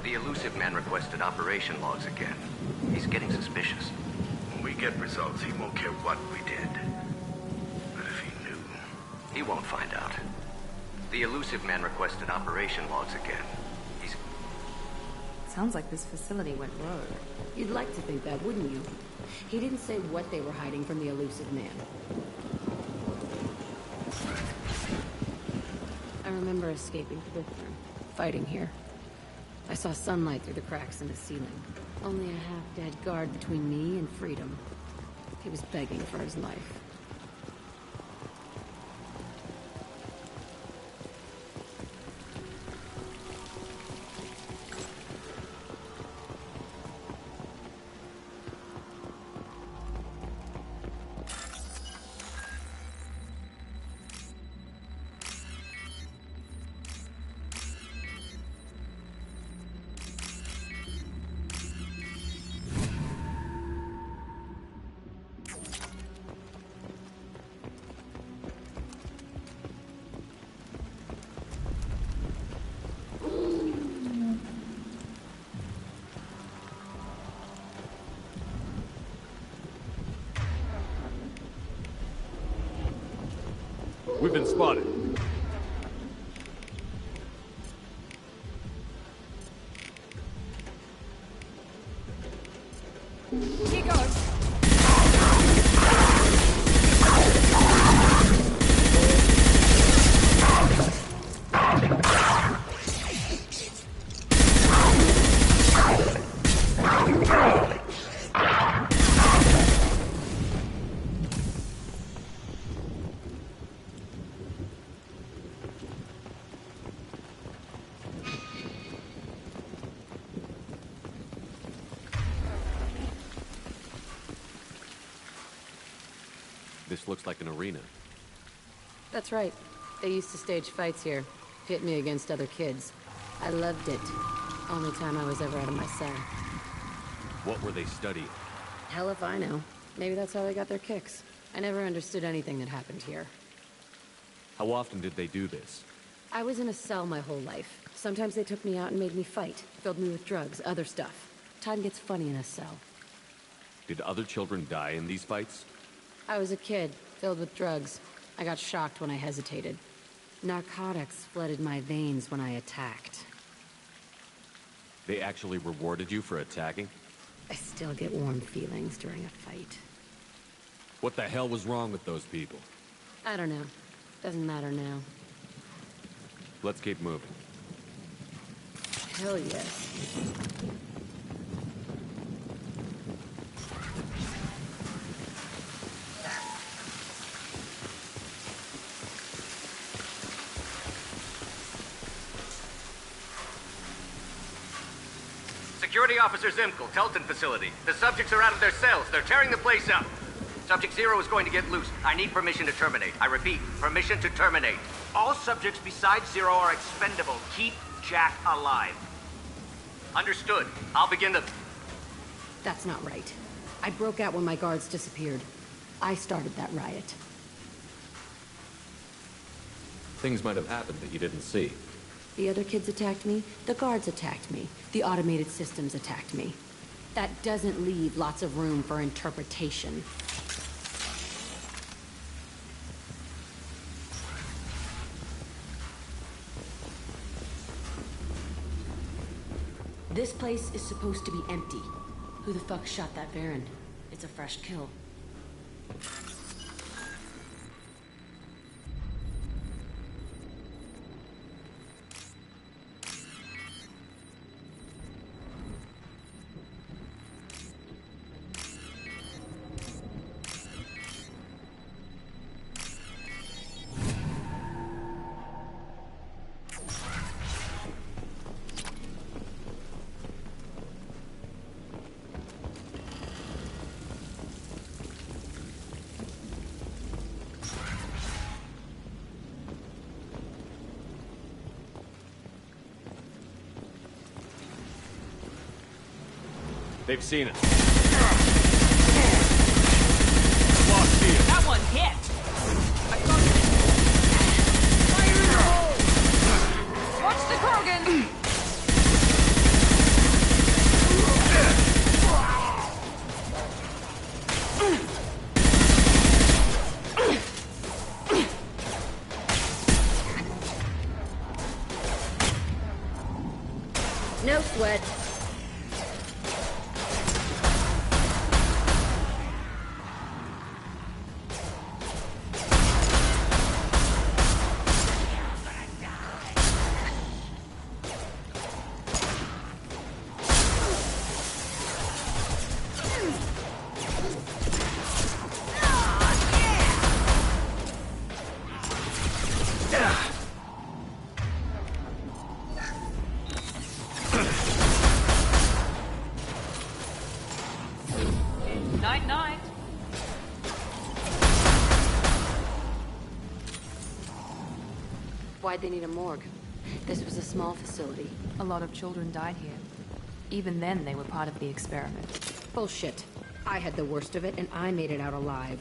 The elusive man requested operation logs again. He's getting suspicious. When we get results, he won't care what we did. But if he knew... He won't find out. The elusive man requested operation logs again. He's... Sounds like this facility went rogue. You'd like to think that, wouldn't you? He didn't say what they were hiding from the elusive man. I remember escaping to this room, fighting here. I saw sunlight through the cracks in the ceiling. Only a half-dead guard between me and freedom. He was begging for his life. We've been spotted. Here goes. This looks like an arena. That's right. They used to stage fights here. Pit me against other kids. I loved it. Only time I was ever out of my cell. What were they studying? Hell if I know. Maybe that's how they got their kicks. I never understood anything that happened here. How often did they do this? I was in a cell my whole life. Sometimes they took me out and made me fight. Filled me with drugs, other stuff. Time gets funny in a cell. Did other children die in these fights? I was a kid, filled with drugs. I got shocked when I hesitated. Narcotics flooded my veins when I attacked. They actually rewarded you for attacking? I still get warm feelings during a fight. What the hell was wrong with those people? I don't know. Doesn't matter now. Let's keep moving. Hell yes. Security Officer Zimkel, Telton facility. The subjects are out of their cells. They're tearing the place up. Subject Zero is going to get loose. I need permission to terminate. I repeat, permission to terminate. All subjects besides Zero are expendable. Keep Jack alive. Understood. I'll begin the... That's not right. I broke out when my guards disappeared. I started that riot. Things might have happened that you didn't see. The other kids attacked me. The guards attacked me. The automated systems attacked me. That doesn't leave lots of room for interpretation. This place is supposed to be empty. Who the fuck shot that Baron? It's a fresh kill. They've seen us. Lost here. That one hit! I thought it... Fire in the hole! Watch the Krogan! No sweat. Night-night. Why'd they need a morgue? This was a small facility. A lot of children died here. Even then, they were part of the experiment. Bullshit. I had the worst of it, and I made it out alive.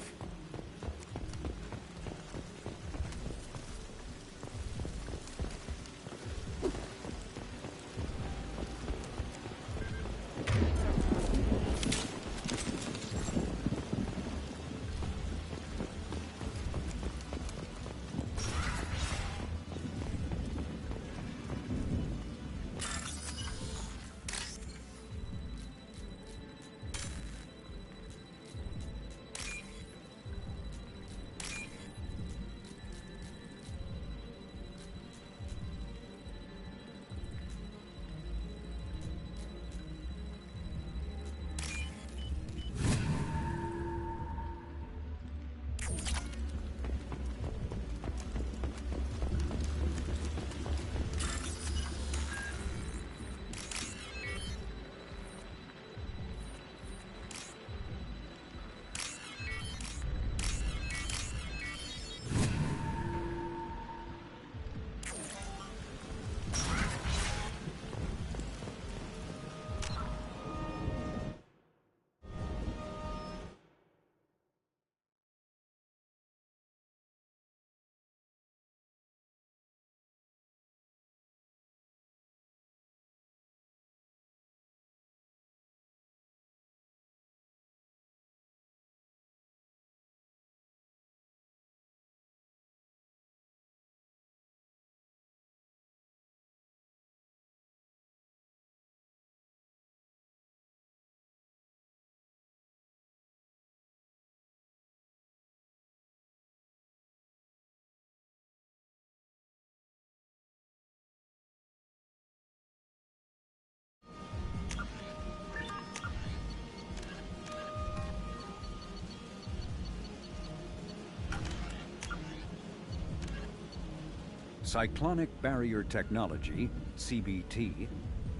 Cyclonic Barrier Technology, CBT,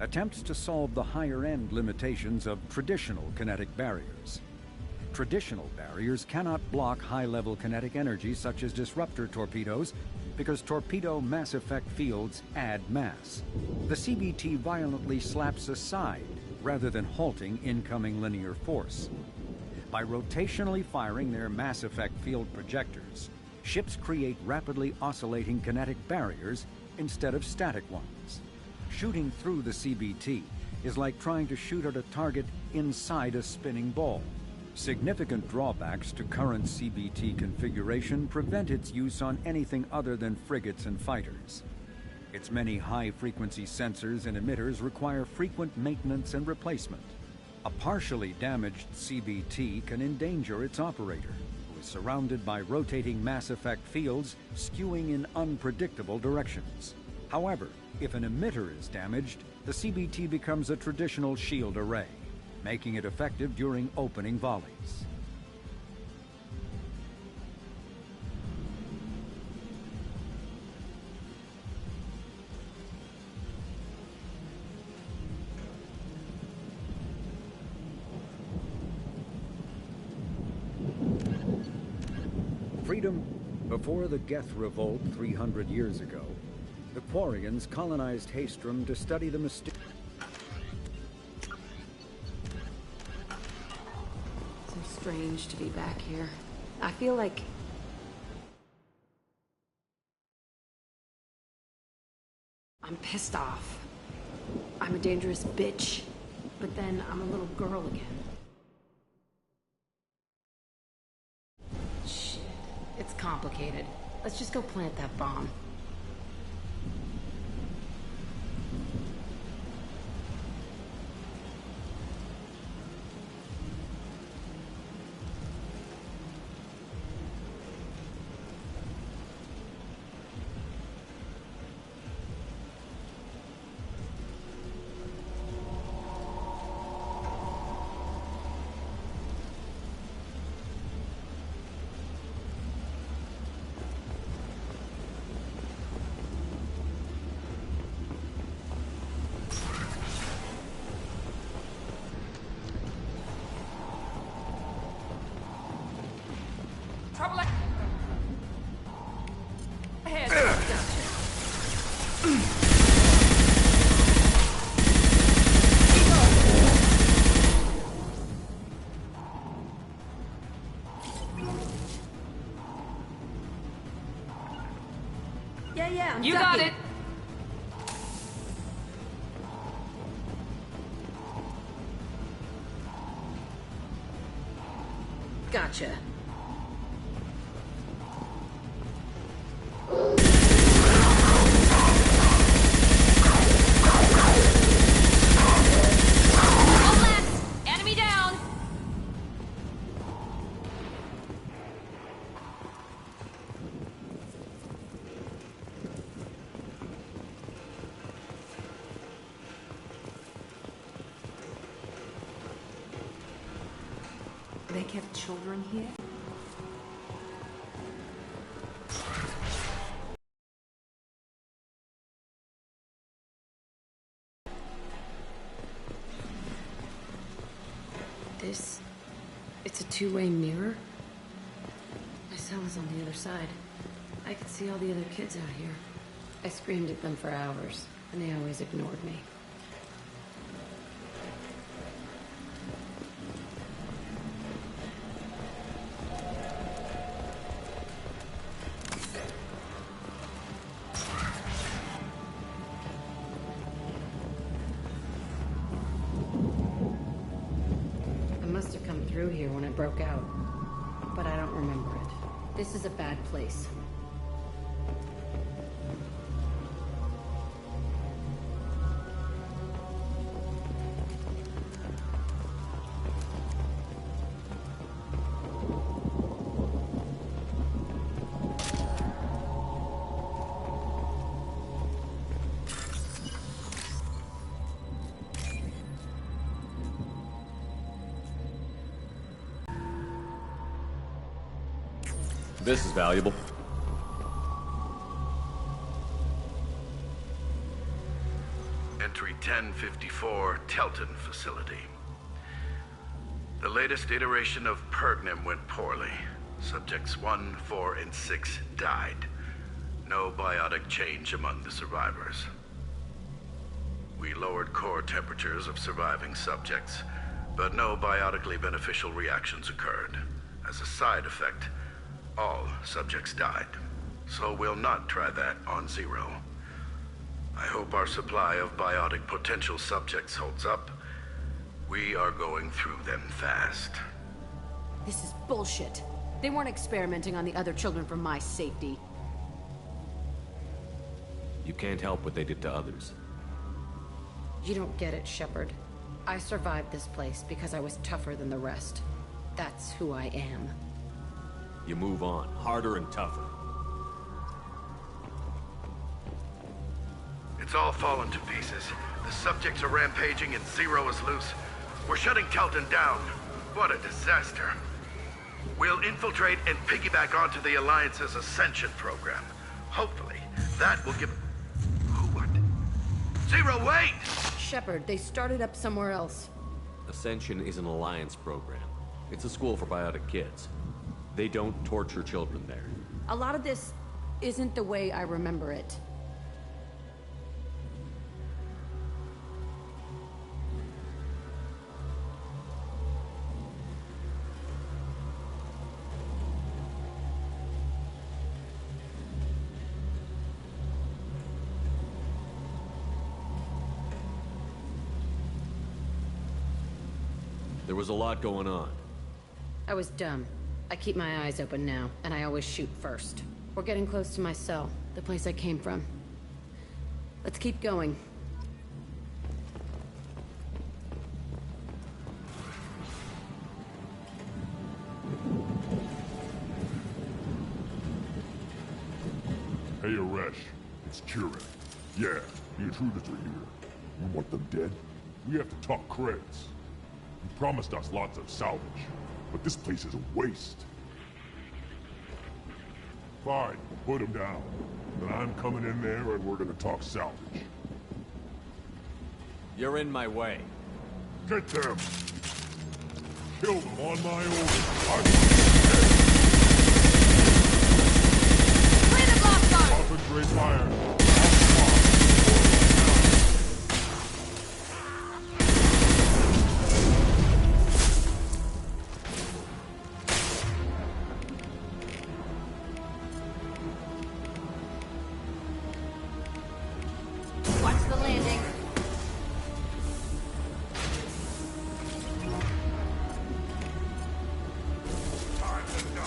attempts to solve the higher-end limitations of traditional kinetic barriers. Traditional barriers cannot block high-level kinetic energy such as disruptor torpedoes because torpedo mass effect fields add mass. The CBT violently slaps aside rather than halting incoming linear force. By rotationally firing their mass effect field projectors, ships create rapidly oscillating kinetic barriers instead of static ones. Shooting through the CBT is like trying to shoot at a target inside a spinning ball. Significant drawbacks to current CBT configuration prevent its use on anything other than frigates and fighters. Its many high-frequency sensors and emitters require frequent maintenance and replacement. A partially damaged CBT can endanger its operator, who is surrounded by rotating mass effect fields skewing in unpredictable directions. However, if an emitter is damaged, the CBT becomes a traditional shield array, making it effective during opening volleys. Freedom. Before the Geth Revolt 300 years ago, the Quarians colonized Haestrom to study the mysterious... So strange to be back here. I feel like... I'm pissed off. I'm a dangerous bitch. But then I'm a little girl again. Shit. It's complicated. Let's just go plant that bomb. Trouble ahead. Yeah, I'm You got ducking. it. Gotcha. Enemy down. They kept children here? This... It's a two-way mirror? My cell is on the other side. I could see all the other kids out here. I screamed at them for hours, and they always ignored me. Through here when it broke out, but I don't remember it. This is a bad place. This is valuable. Laboratory 1054, Telton facility. The latest iteration of Pergnim went poorly. Subjects 1, 4, and 6 died. No biotic change among the survivors. We lowered core temperatures of surviving subjects, but no biotically beneficial reactions occurred. As a side effect, all subjects died. So we'll not try that on Zero. I hope our supply of biotic potential subjects holds up. We are going through them fast. This is bullshit. They weren't experimenting on the other children for my safety. You can't help what they did to others. You don't get it, Shepard. I survived this place because I was tougher than the rest. That's who I am. You move on, harder and tougher. It's all fallen to pieces. The subjects are rampaging and Zero is loose. We're shutting Telton down. What a disaster. We'll infiltrate and piggyback onto the Alliance's Ascension program. Hopefully, that will give... What? Zero, wait! Shepard, they started up somewhere else. Ascension is an Alliance program. It's a school for biotic kids. They don't torture children there. A lot of this isn't the way I remember it. There was a lot going on. I was dumb. I keep my eyes open now, and I always shoot first. We're getting close to my cell, the place I came from. Let's keep going. Hey, Aresh. It's Kieran. Yeah, the intruders are here. You want them dead? We have to talk credits. You promised us lots of salvage, but this place is a waste. Fine, put him down. Then I'm coming in there and we're gonna talk salvage. You're in my way. Get them! Kill them on my orders. Clear the block guard! Concentrate fire.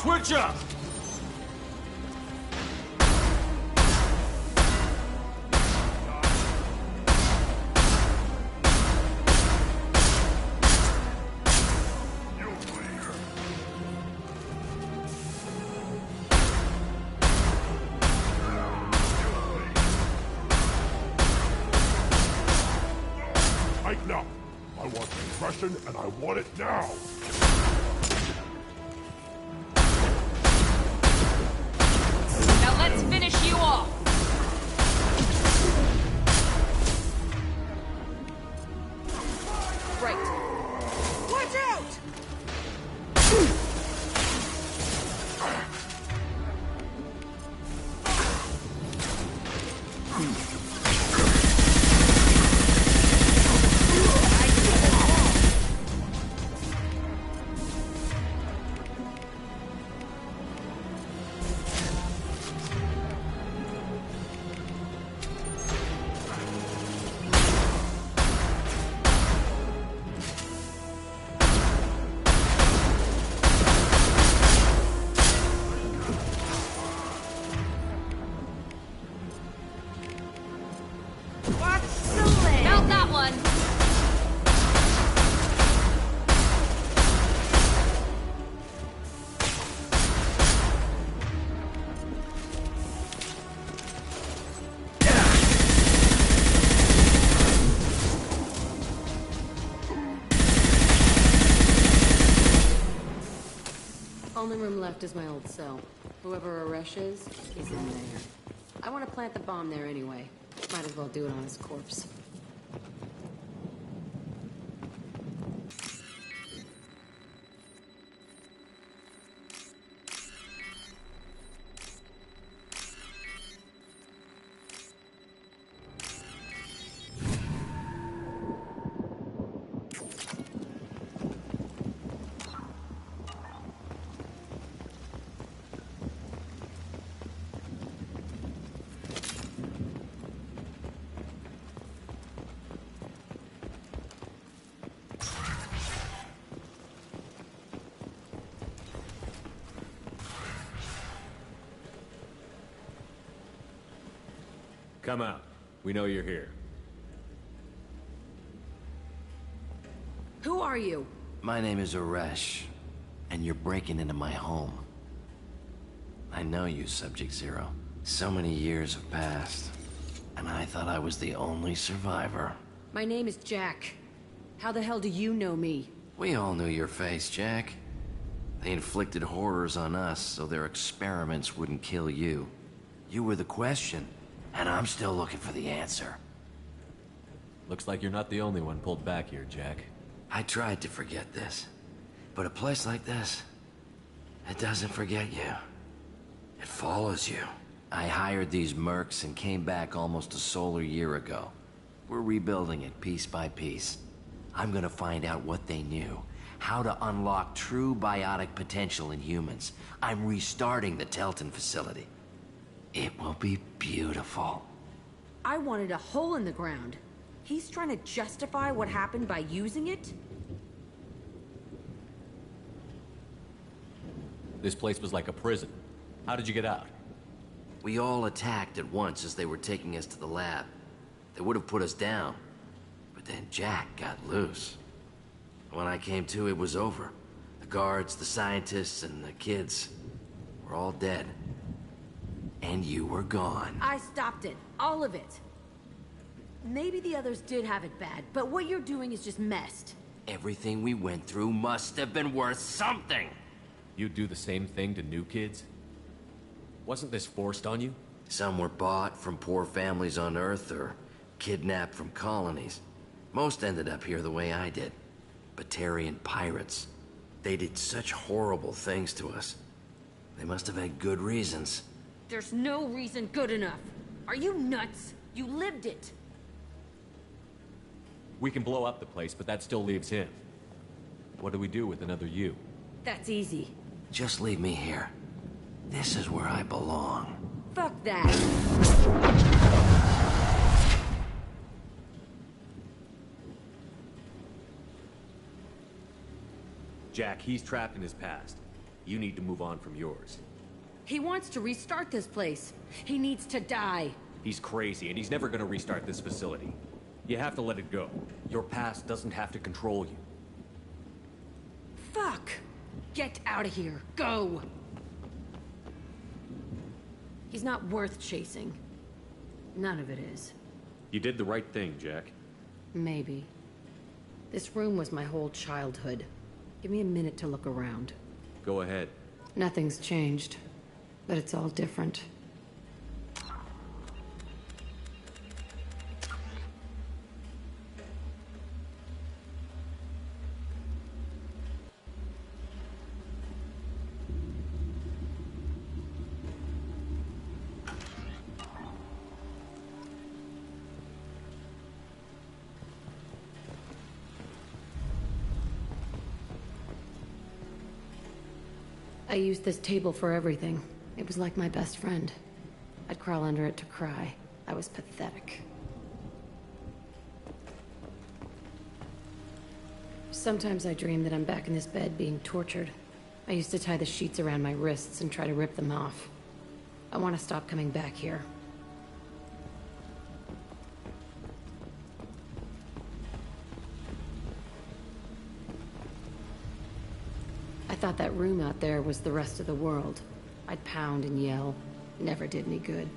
Switch up! Tighten up! I want suppression and I want it now! Let's finish you off! Right. Watch out! Mount that one! Only room left is my old cell. Whoever Aresh is in there. I want to plant the bomb there anyway. Might as well do it on his corpse. Come out. We know you're here. Who are you? My name is Aresh, and you're breaking into my home. I know you, Subject Zero. So many years have passed, and I thought I was the only survivor. My name is Jack. How the hell do you know me? We all knew your face, Jack. They inflicted horrors on us so their experiments wouldn't kill you. You were the question, and I'm still looking for the answer. Looks like you're not the only one pulled back here, Jack. I tried to forget this, but a place like this, it doesn't forget you. It follows you. I hired these mercs and came back almost a solar year ago. We're rebuilding it piece by piece. I'm gonna find out what they knew, how to unlock true biotic potential in humans. I'm restarting the Pt.13 facility. It will be beautiful. I wanted a hole in the ground. He's trying to justify what happened by using it? This place was like a prison. How did you get out? We all attacked at once as they were taking us to the lab. They would have put us down, but then Jack got loose. When I came to, it was over. The guards, the scientists, and the kids were all dead. And you were gone. I stopped it. All of it. Maybe the others did have it bad, but what you're doing is just messed. Everything we went through must have been worth something. You'd do the same thing to new kids? Wasn't this forced on you? Some were bought from poor families on Earth or kidnapped from colonies. Most ended up here the way I did. Batarian pirates. They did such horrible things to us. They must have had good reasons. There's no reason good enough. Are you nuts? You lived it. We can blow up the place, but that still leaves him. What do we do with another you? That's easy. Just leave me here. This is where I belong. Fuck that. Jack, he's trapped in his past. You need to move on from yours. He wants to restart this place. He needs to die. He's crazy, and he's never gonna restart this facility. You have to let it go. Your past doesn't have to control you. Fuck! Get out of here. Go! He's not worth chasing. None of it is. You did the right thing, Jack. Maybe. This room was my whole childhood. Give me a minute to look around. Go ahead. Nothing's changed, but it's all different. I used this table for everything. It was like my best friend. I'd crawl under it to cry. I was pathetic. Sometimes I dream that I'm back in this bed being tortured. I used to tie the sheets around my wrists and try to rip them off. I want to stop coming back here. I thought that room out there was the rest of the world. I'd pound and yell. Never did any good.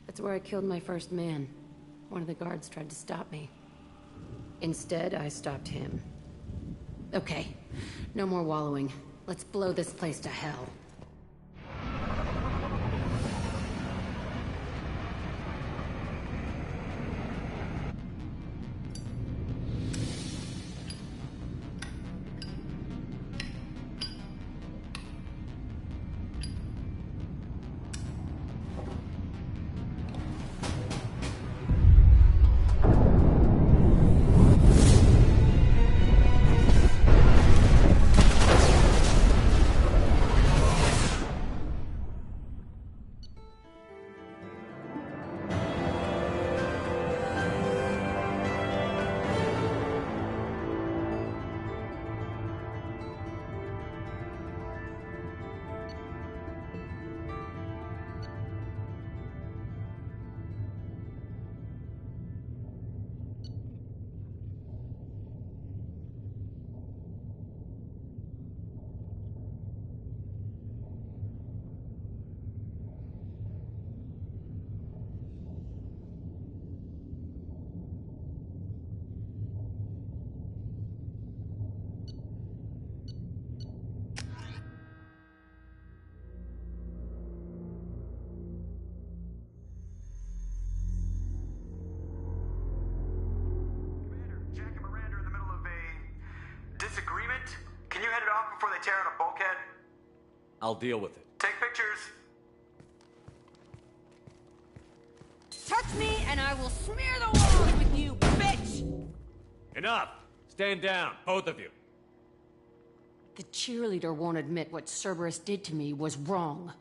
That's where I killed my first man. One of the guards tried to stop me. Instead, I stopped him. Okay, no more wallowing. Let's blow this place to hell. bulkhead? I'll deal with it. Take pictures. Touch me and I will smear the walls with you, bitch! Enough! Stand down, both of you. The cheerleader won't admit what Cerberus did to me was wrong.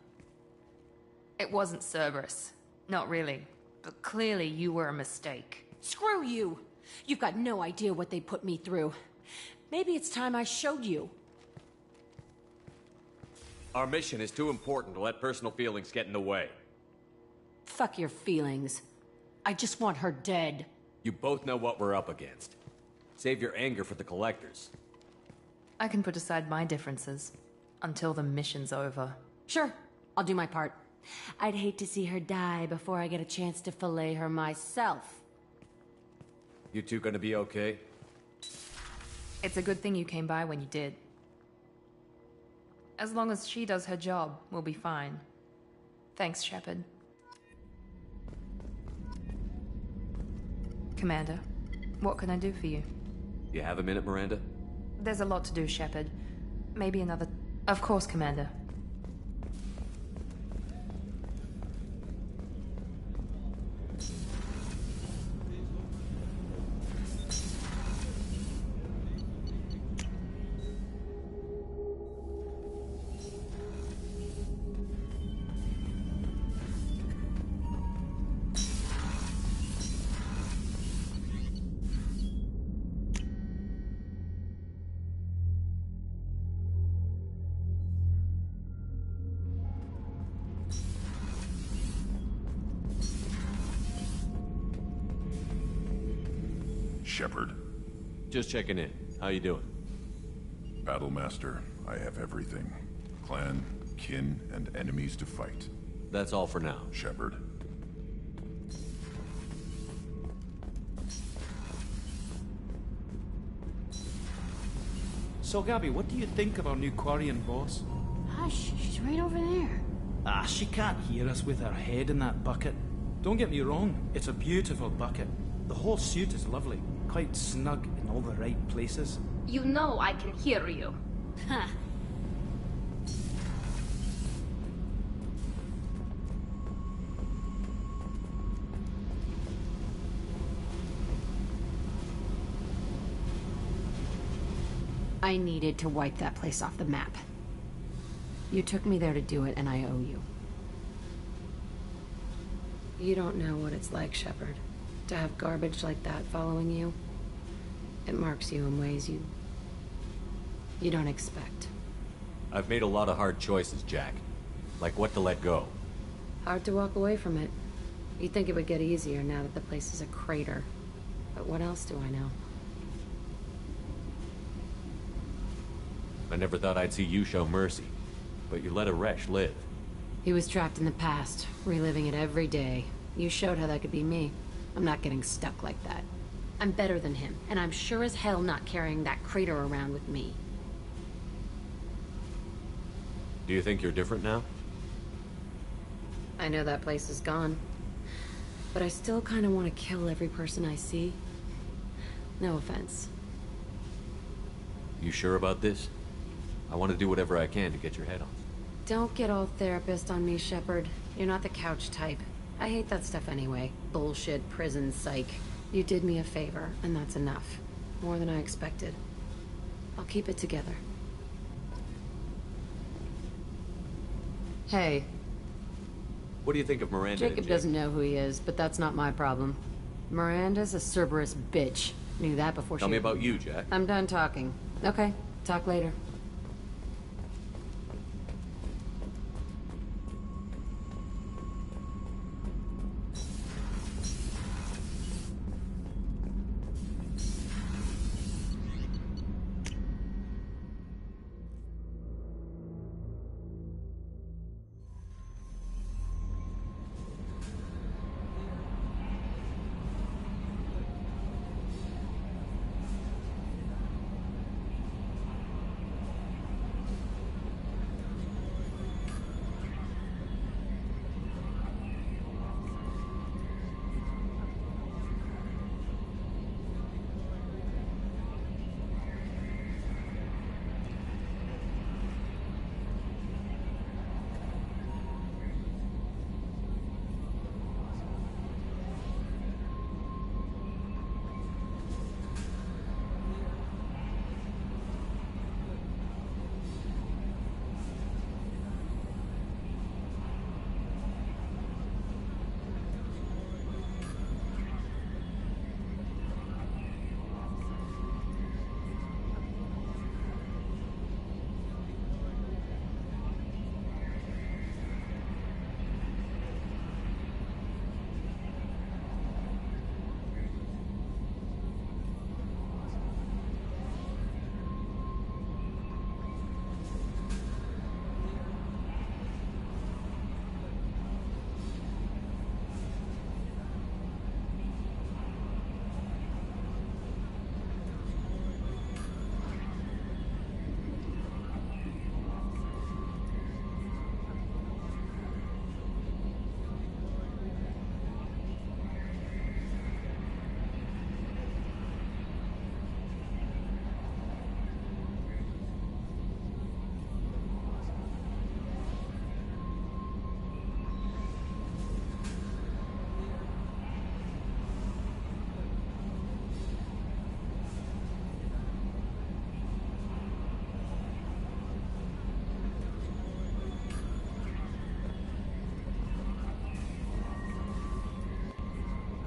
It wasn't Cerberus. Not really. But clearly you were a mistake. Screw you! You've got no idea what they put me through. Maybe it's time I showed you. Our mission is too important to let personal feelings get in the way. Fuck your feelings. I just want her dead. You both know what we're up against. Save your anger for the collectors. I can put aside my differences until the mission's over. Sure, I'll do my part. I'd hate to see her die before I get a chance to fillet her myself. You two gonna be okay? It's a good thing you came by when you did. As long as she does her job, we'll be fine. Thanks, Shepard. Commander, what can I do for you? You have a minute, Miranda? There's a lot to do, Shepard. Maybe another... Of course, Commander. Shepard. Just checking in. How you doing? Battlemaster, I have everything. Clan, kin, and enemies to fight. That's all for now. Shepard. So, Gabby, what do you think of our new Quarian boss? Hush, she's right over there. Ah, she can't hear us with her head in that bucket. Don't get me wrong, it's a beautiful bucket. The whole suit is lovely, quite snug in all the right places. You know I can hear you. Ha! I needed to wipe that place off the map. You took me there to do it, and I owe you. You don't know what it's like, Shepard. To have garbage like that following you. It marks you in ways you don't expect. I've made a lot of hard choices, Jack. Like what to let go. Hard to walk away from it. You'd think it would get easier now that the place is a crater. But what else do I know? I never thought I'd see you show mercy. But you let a wretch live. He was trapped in the past, reliving it every day. You showed how that could be me. I'm not getting stuck like that. I'm better than him, and I'm sure as hell not carrying that crater around with me. Do you think you're different now? I know that place is gone. But I still kind of want to kill every person I see. No offense. You sure about this? I want to do whatever I can to get your head off. Don't get all therapist on me, Shepard. You're not the couch type. I hate that stuff anyway. Bullshit, prison, psych. You did me a favor, and that's enough. More than I expected. I'll keep it together. Hey. What do you think of Miranda? Jacob doesn't know who he is, but that's not my problem. Miranda's a Cerberus bitch. Knew that before Tell she... me about you, Jack. I'm done talking. Okay, talk later.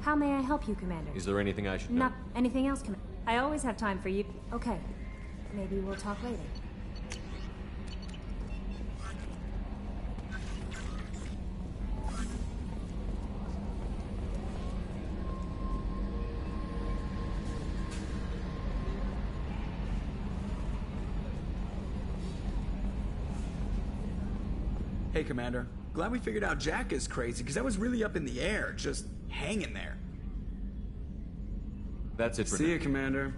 How may I help you, Commander? Is there anything I should know? Not anything else, Commander. I always have time for you. Okay. Maybe we'll talk later. Hey, Commander. Glad we figured out Jack is crazy, because I was really up in the air, just hanging there. That's it for See now. you, Commander.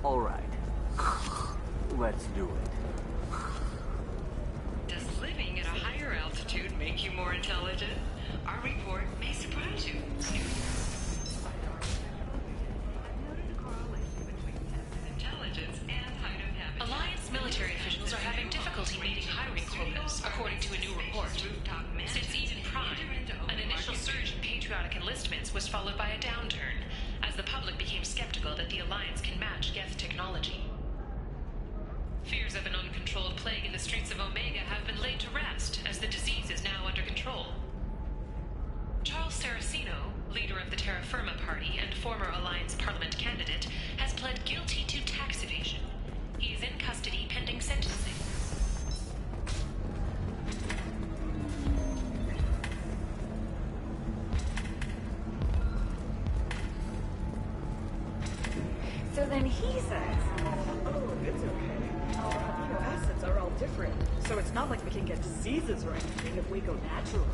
All right. Let's do it. Does living at a higher altitude make you more intelligent? Our report may surprise you. Intelligence and height of habit. Alliance military officials are having difficulty meeting hiring quotas, according to a new report. Since Eden Prime, an initial surge in patriotic enlistments was followed by a downturn, as the public became skeptical that the Alliance can match Geth technology. Fears of an uncontrolled plague in the streets of Omega have been laid to rest, as the disease is now under control. Charles Saraceno, leader of the Terra Firma Party and former Alliance Parliament candidate, has pled guilty to tax evasion. He is in custody pending sentencing. So then he says, oh, it's okay. Our amino acids are all different, so it's not like we can get diseases or anything if we go natural.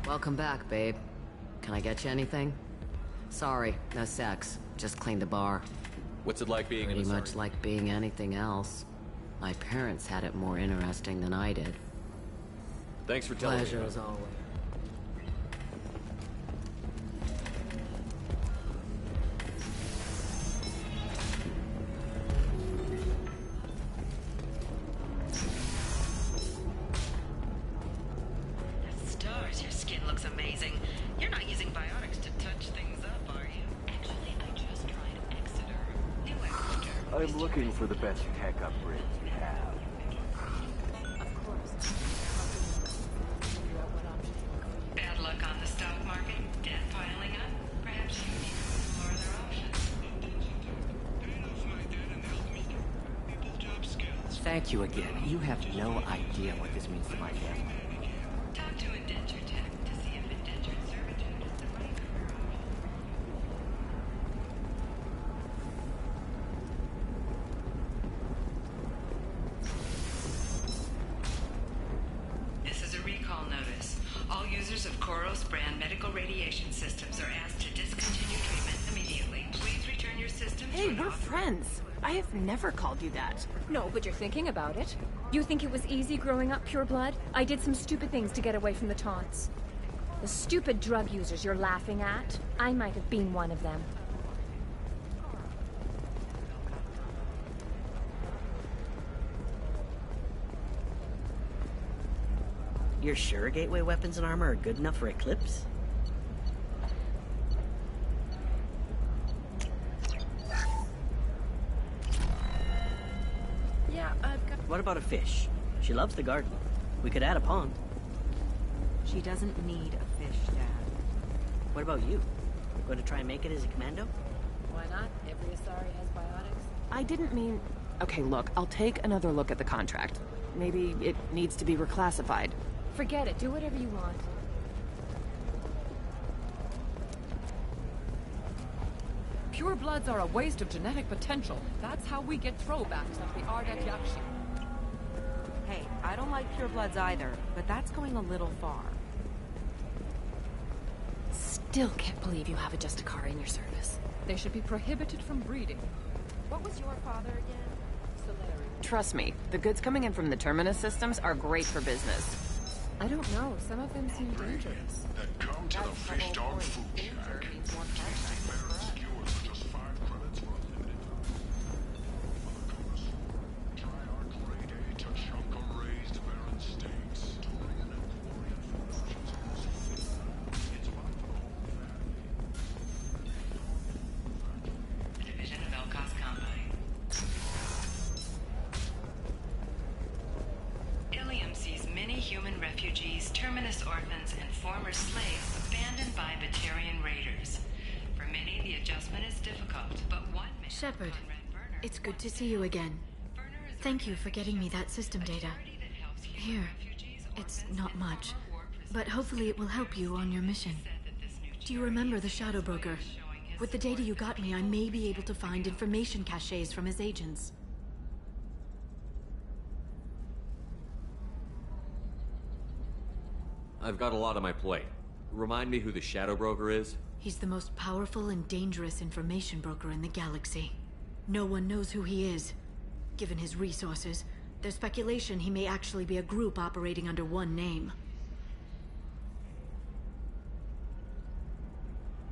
Welcome back, babe. Can I get you anything? Sorry, no sex. Just cleaned the bar. What's it like being Pretty in a much like being anything else. My parents had it more interesting than I did. Thanks for telling me. Pleasure as always. Stars, your skin looks amazing. You're not using biotics to touch things up, are you? Actually, I just tried Exeter. New Exeter. I'm looking for the best tech upgrades you have. Of course. Bad luck on the stock market? Debt piling up? Perhaps you need to explore other options. Thank you again. You have no idea what this means to my family. Talk to Indenture Tech to see if indentured servitude is the right career option. This is a recall notice. All users of Koros brand medical radiation systems are asked to discontinue treatment immediately. Please return your system Hey, we're friends. I have never called you that. No, but you're thinking about it. You think it was easy growing up pure blood? I did some stupid things to get away from the taunts. The stupid drug users you're laughing at, I might have been one of them. You're sure gateway weapons and armor are good enough for Eclipse? Yeah, I've got... What about a fish? She loves the garden. We could add a pond. She doesn't need a fish, Dad. What about you? Going to try and make it as a commando? Why not? Every Asari has biotics. I didn't mean... Okay, look, I'll take another look at the contract. Maybe it needs to be reclassified. Forget it. Do whatever you want. Pure bloods are a waste of genetic potential. That's how we get throwbacks like the Ardet Yakshi. Hey, I don't like pure bloods either, but that's going a little far. Still can't believe you have a Justicar in your service. They should be prohibited from breeding. What was your father again? Solari. Trust me, the goods coming in from the Terminus systems are great for business. I don't know. Some of them seem dangerous. Then come to the Fish Dog Food Shack. Tasty bear and skewers for just 5 credits for a limited time. Try our grade A Tachanka raised Baron steaks. Touring and Emporian food options across the fleet. It's one for the whole family. Division of Elkos Combine. Ilium sees many human refugees, terminus orphans, and former slaves abandoned by Batarian raiders. For many, the adjustment is difficult, but one man... Shepard, it's good to see you again. Thank you for getting me that system data. Here, it's not much, but hopefully it will help you on your mission. Do you remember the Shadow Broker? With the data you got me, I may be able to find information caches from his agents. I've got a lot on my plate. Remind me who the Shadow Broker is? He's the most powerful and dangerous information broker in the galaxy. No one knows who he is. Given his resources, there's speculation he may actually be a group operating under one name.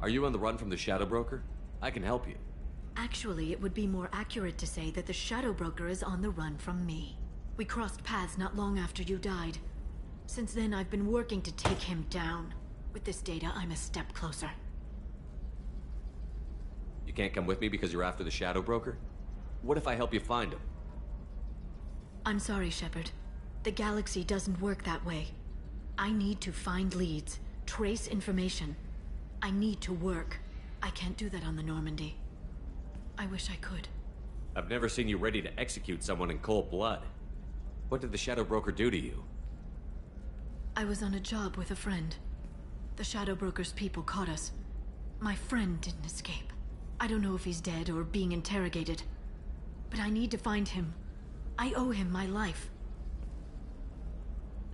Are you on the run from the Shadow Broker? I can help you. Actually, it would be more accurate to say that the Shadow Broker is on the run from me. We crossed paths not long after you died. Since then, I've been working to take him down. With this data, I'm a step closer. You can't come with me because you're after the Shadow Broker? What if I help you find him? I'm sorry, Shepard. The galaxy doesn't work that way. I need to find leads, trace information. I need to work. I can't do that on the Normandy. I wish I could. I've never seen you ready to execute someone in cold blood. What did the Shadow Broker do to you? I was on a job with a friend. The Shadow Broker's people caught us. My friend didn't escape. I don't know if he's dead or being interrogated. But I need to find him. I owe him my life.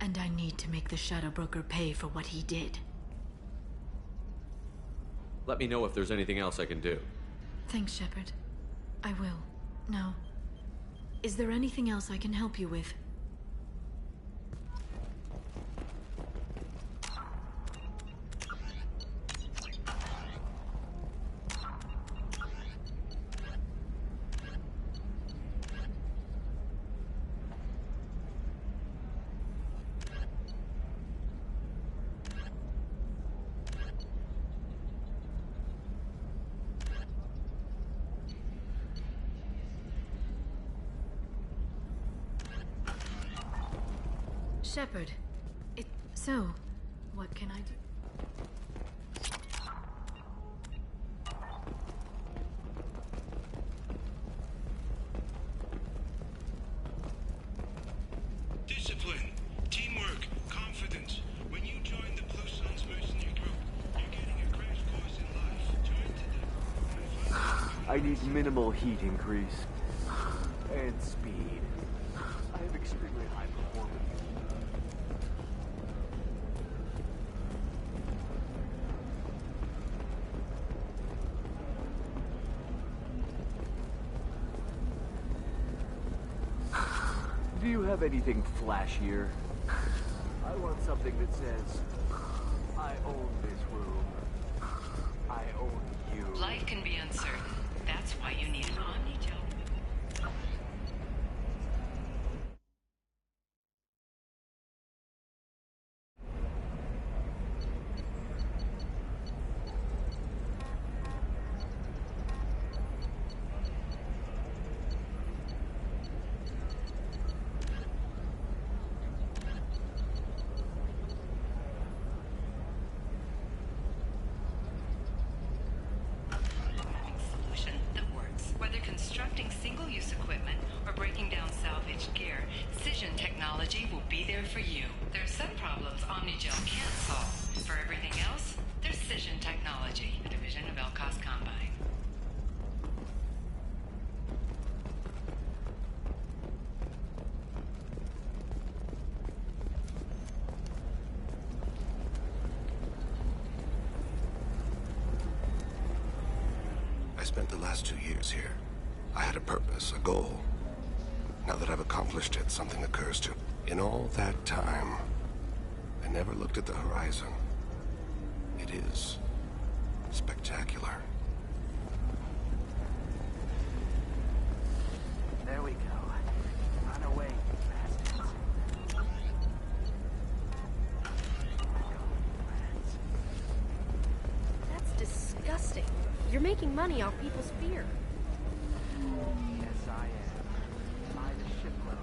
And I need to make the Shadow Broker pay for what he did. Let me know if there's anything else I can do. Thanks, Shepard. I will. Now, Is there anything else I can help you with? Shepard. So, what can I do? Discipline, teamwork, confidence. When you join the Blue Suns mercenary group, you're getting a crash course in life. Join today. I need minimal heat increase. And speed. I have extremely high performance. Do you have anything flashier? I want something that says, I own this room. I own you. Life can be uncertain. That's why you need an Omnigel. Constructing single-use equipment or breaking down salvaged gear, Cision technology will be there for you. There are some problems Omnigel can't solve. For everything else, there's Cision technology, a division of Elcos Combine. I spent the last 2 years here. I had a purpose, a goal. Now that I've accomplished it, something occurs to me. In all that time, I never looked at the horizon. It is spectacular. There we go. Run away, bastards. That's disgusting. You're making money off people's fear. Yes, I am. By the shipload.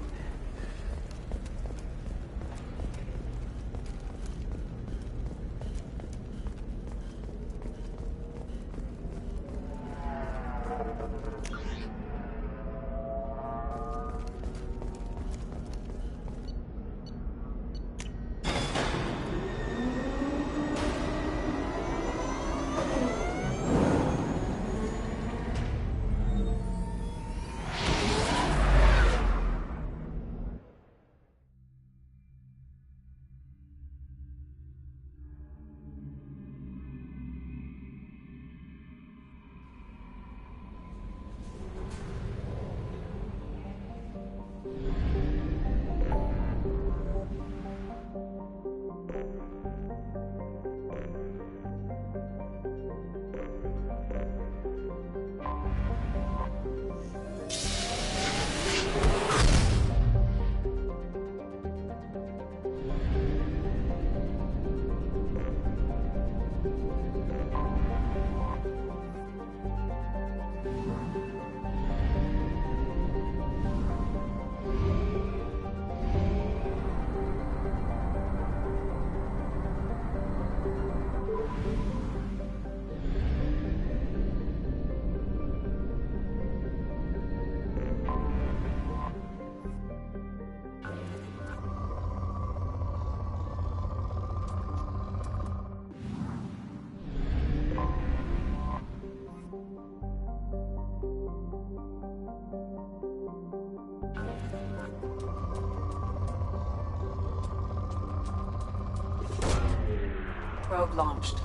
Probe launched.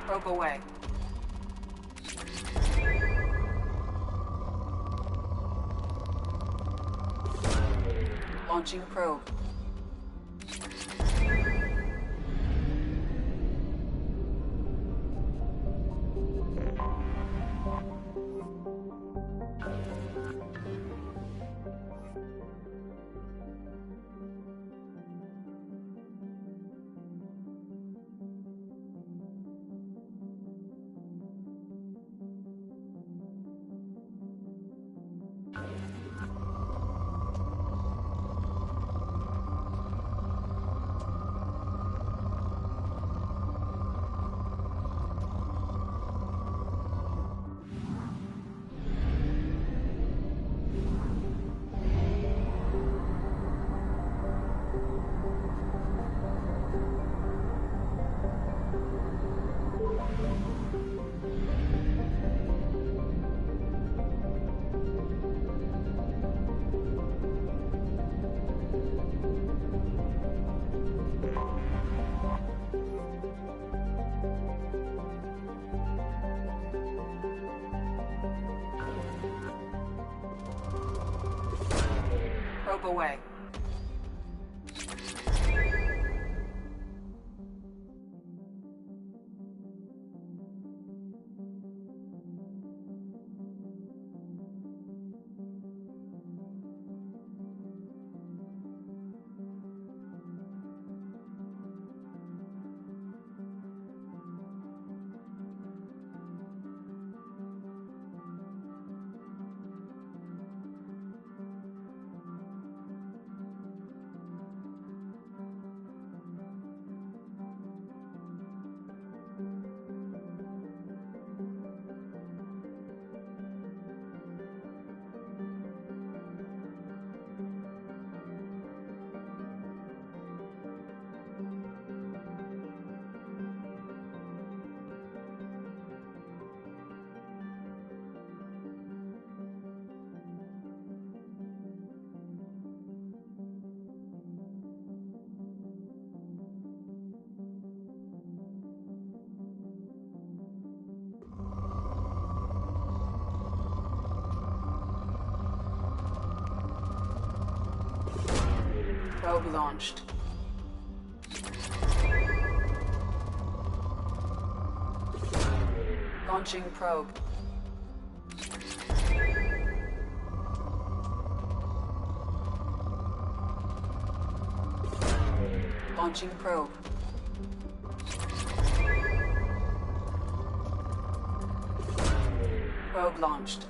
Probe away. Launching probe. Probe away. Probe launched. Launching probe. Launching probe. Probe launched.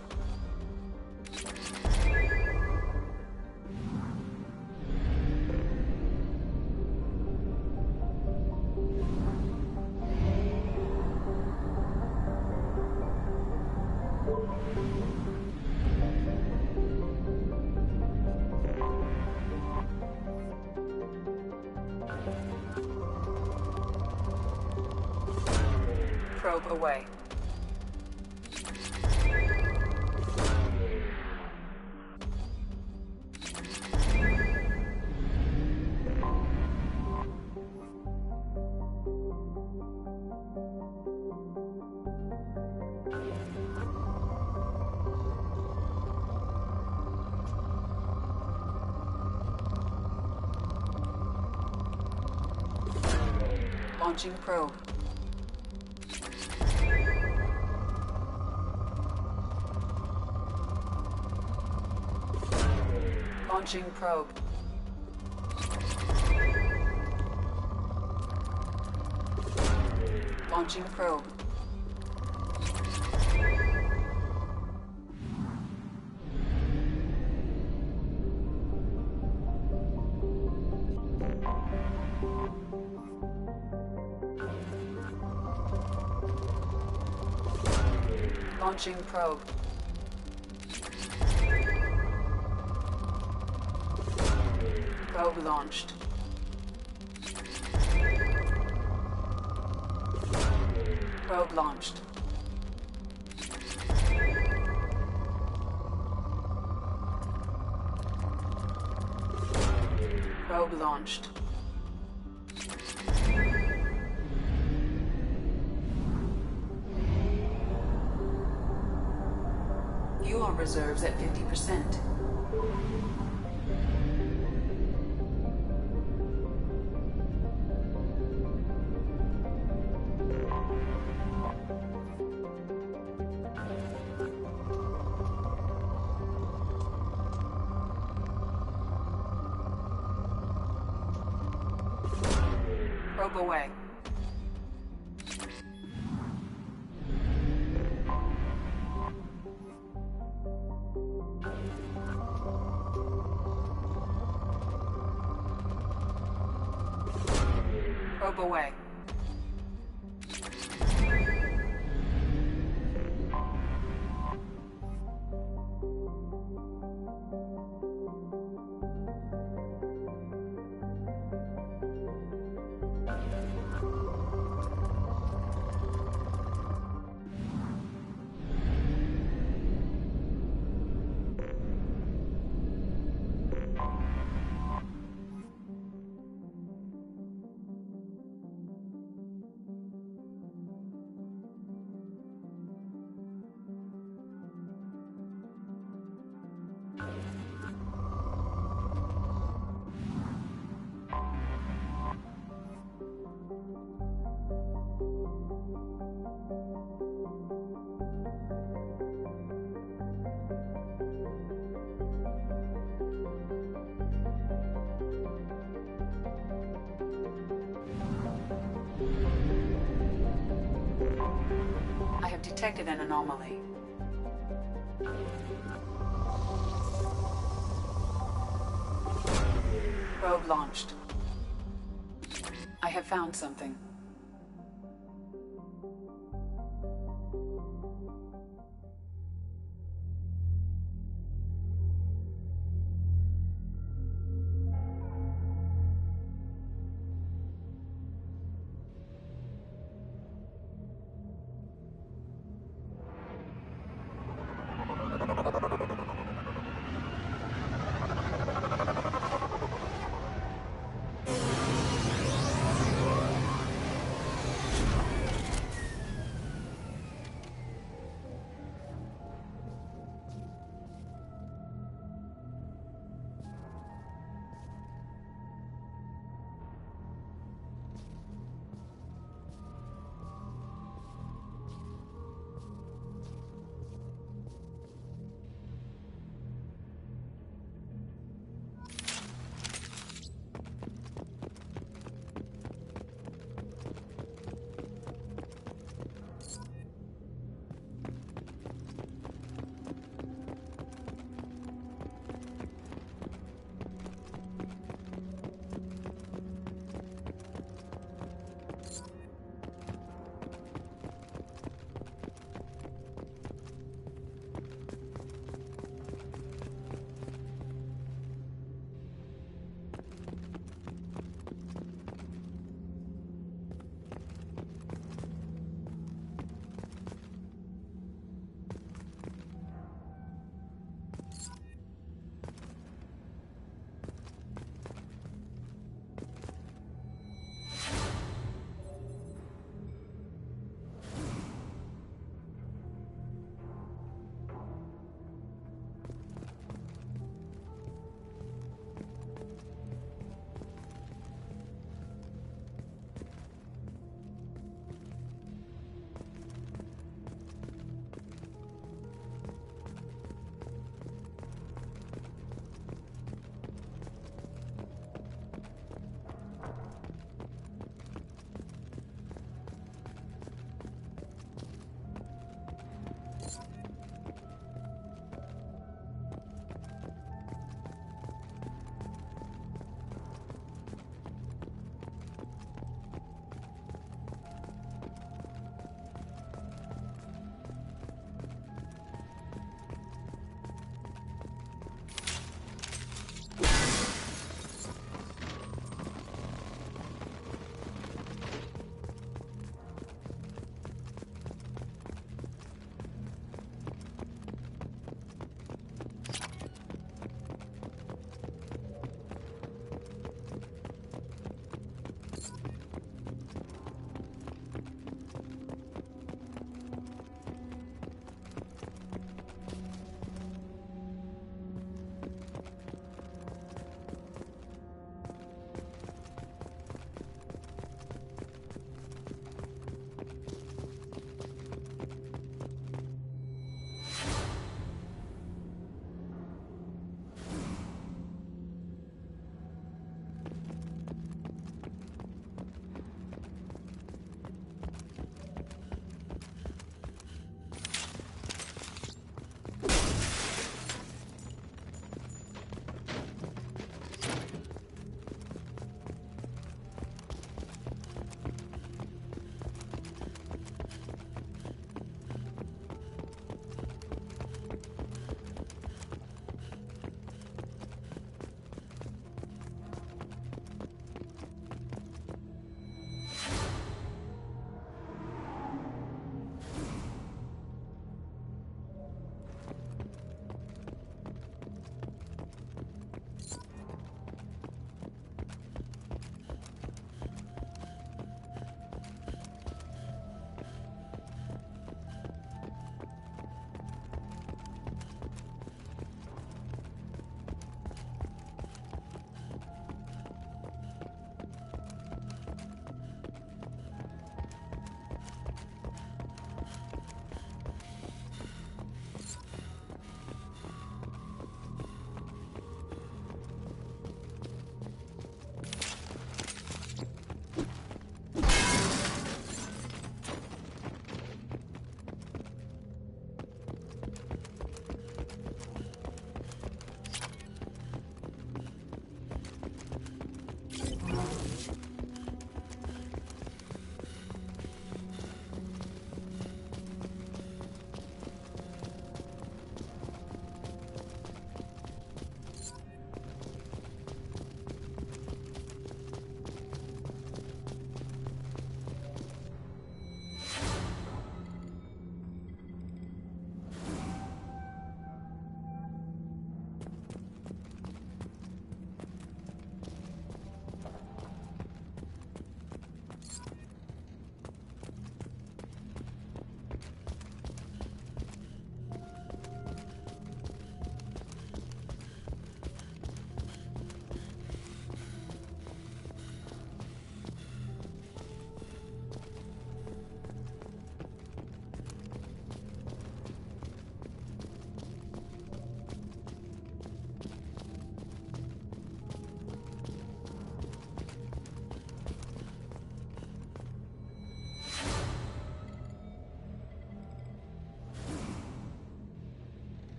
Probe away. Launching probe. Launching probe. Launching probe. Launching probe. Probe launched. Probe launched. Probe launched. Fuel reserves at 50%. Probe away. Probe away. I have detected an anomaly. Probe launched. I have found something.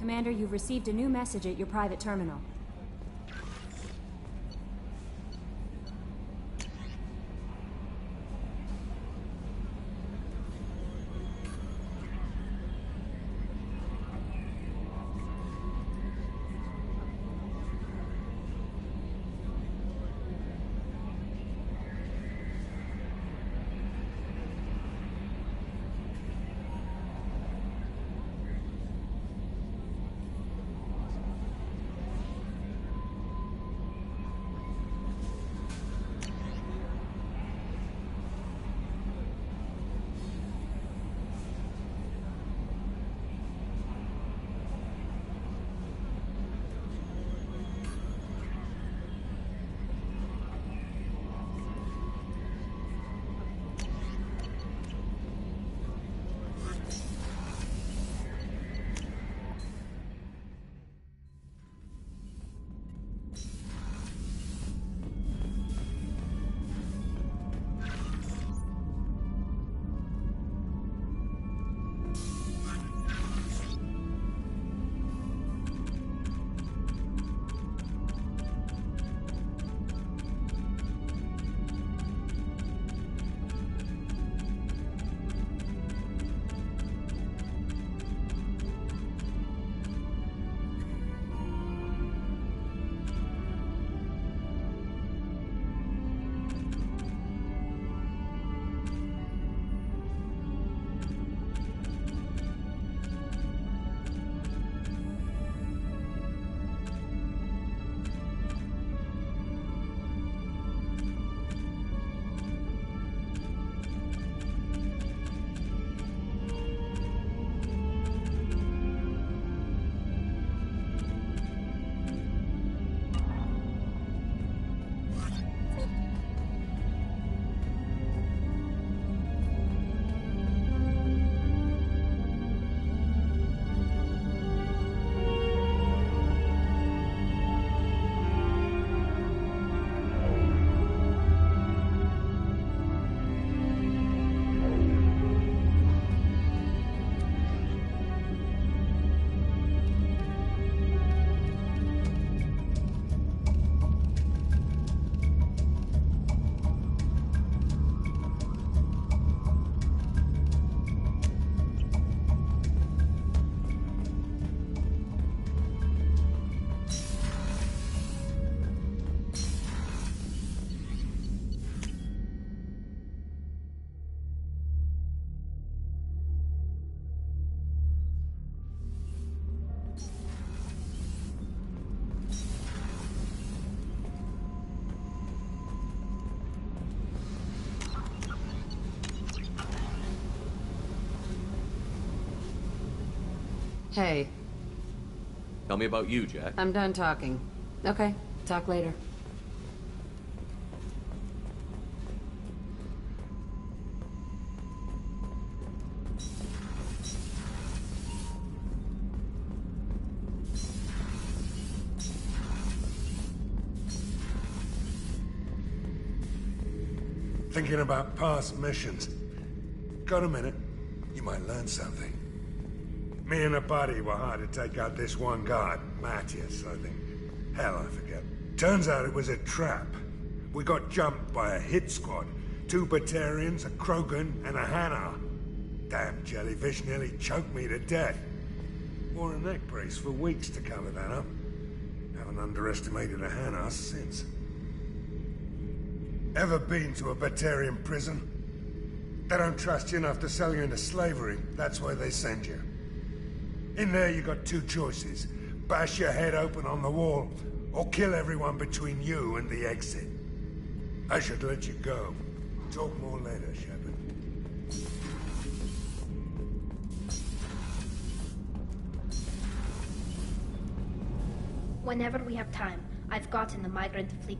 Commander, you've received a new message at your private terminal. Hey, Tell me about you, Jack. I'm done talking. Okay, talk later. Thinking about past missions. Got a minute? You might learn something. Me and a buddy were hired to take out this one guard, Matthias, I think. Hell, I forget. Turns out it was a trap. We got jumped by a hit squad. 2 Batarians, a Krogan, and a Hanar. Damn jellyfish nearly choked me to death. Wore a neck brace for weeks to cover that up. Haven't underestimated a Hanar since. Ever been to a Batarian prison? They don't trust you enough to sell you into slavery. That's why they send you. In there you got 2 choices. Bash your head open on the wall, or kill everyone between you and the exit. I should let you go. Talk more later, Shepard. Whenever we have time, I've gotten the migrant fleet.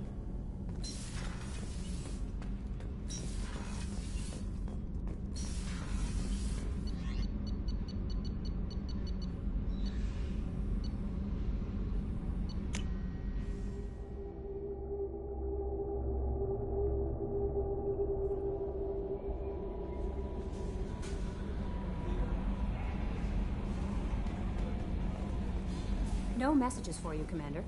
No messages for you, Commander.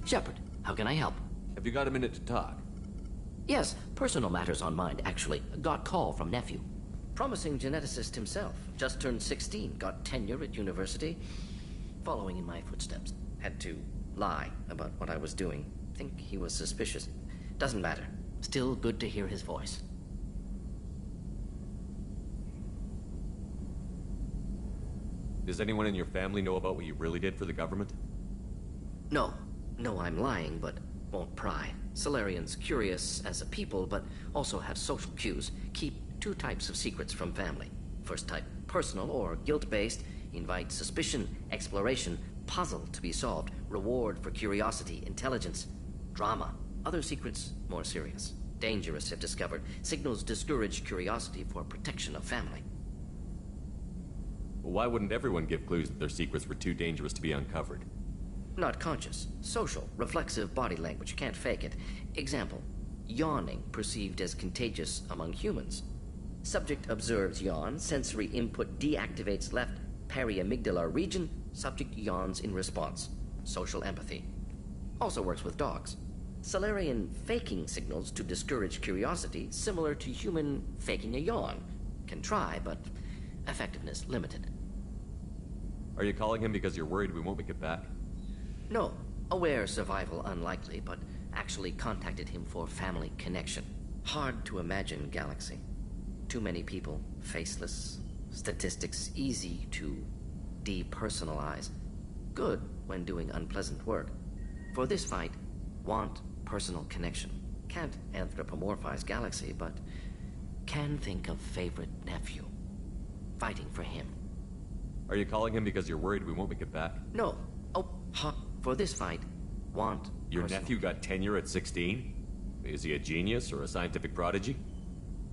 Shepard, how can I help? Have you got a minute to talk? Yes, personal matters on mind, actually. Got call from nephew. Promising geneticist himself. Just turned 16, got tenure at university. Following in my footsteps. Had to lie about what I was doing. Think he was suspicious. Doesn't matter. Still good to hear his voice. Does anyone in your family know about what you really did for the government? No. No, I'm lying, but won't pry. Solarians curious as a people, but also have social cues. Keep two types of secrets from family. First type, personal or guilt-based. Invite suspicion, exploration, puzzle to be solved, reward for curiosity, intelligence, drama. Other secrets, more serious. Dangerous if discovered. Signals discourage curiosity for protection of family. Well, why wouldn't everyone give clues that their secrets were too dangerous to be uncovered? Not conscious. Social, reflexive body language. Can't fake it. Example. Yawning perceived as contagious among humans. Subject observes yawn. Sensory input deactivates left periamygdalar region. Subject yawns in response. Social empathy. Also works with dogs. Solarian faking signals to discourage curiosity, similar to human faking a yawn. Can try, but effectiveness limited. Are you calling him because you're worried we won't make it back? No. Aware survival unlikely, but actually contacted him for family connection. Hard to imagine galaxy. Too many people, faceless. Statistics easy to depersonalize. Good when doing unpleasant work. For this fight, want personal connection. Can't anthropomorphize galaxy, but can think of favorite nephew. Fighting for him. Are you calling him because you're worried we won't make it back? No. Oh, for this fight, want Your personal... nephew got tenure at 16? Is he a genius or a scientific prodigy?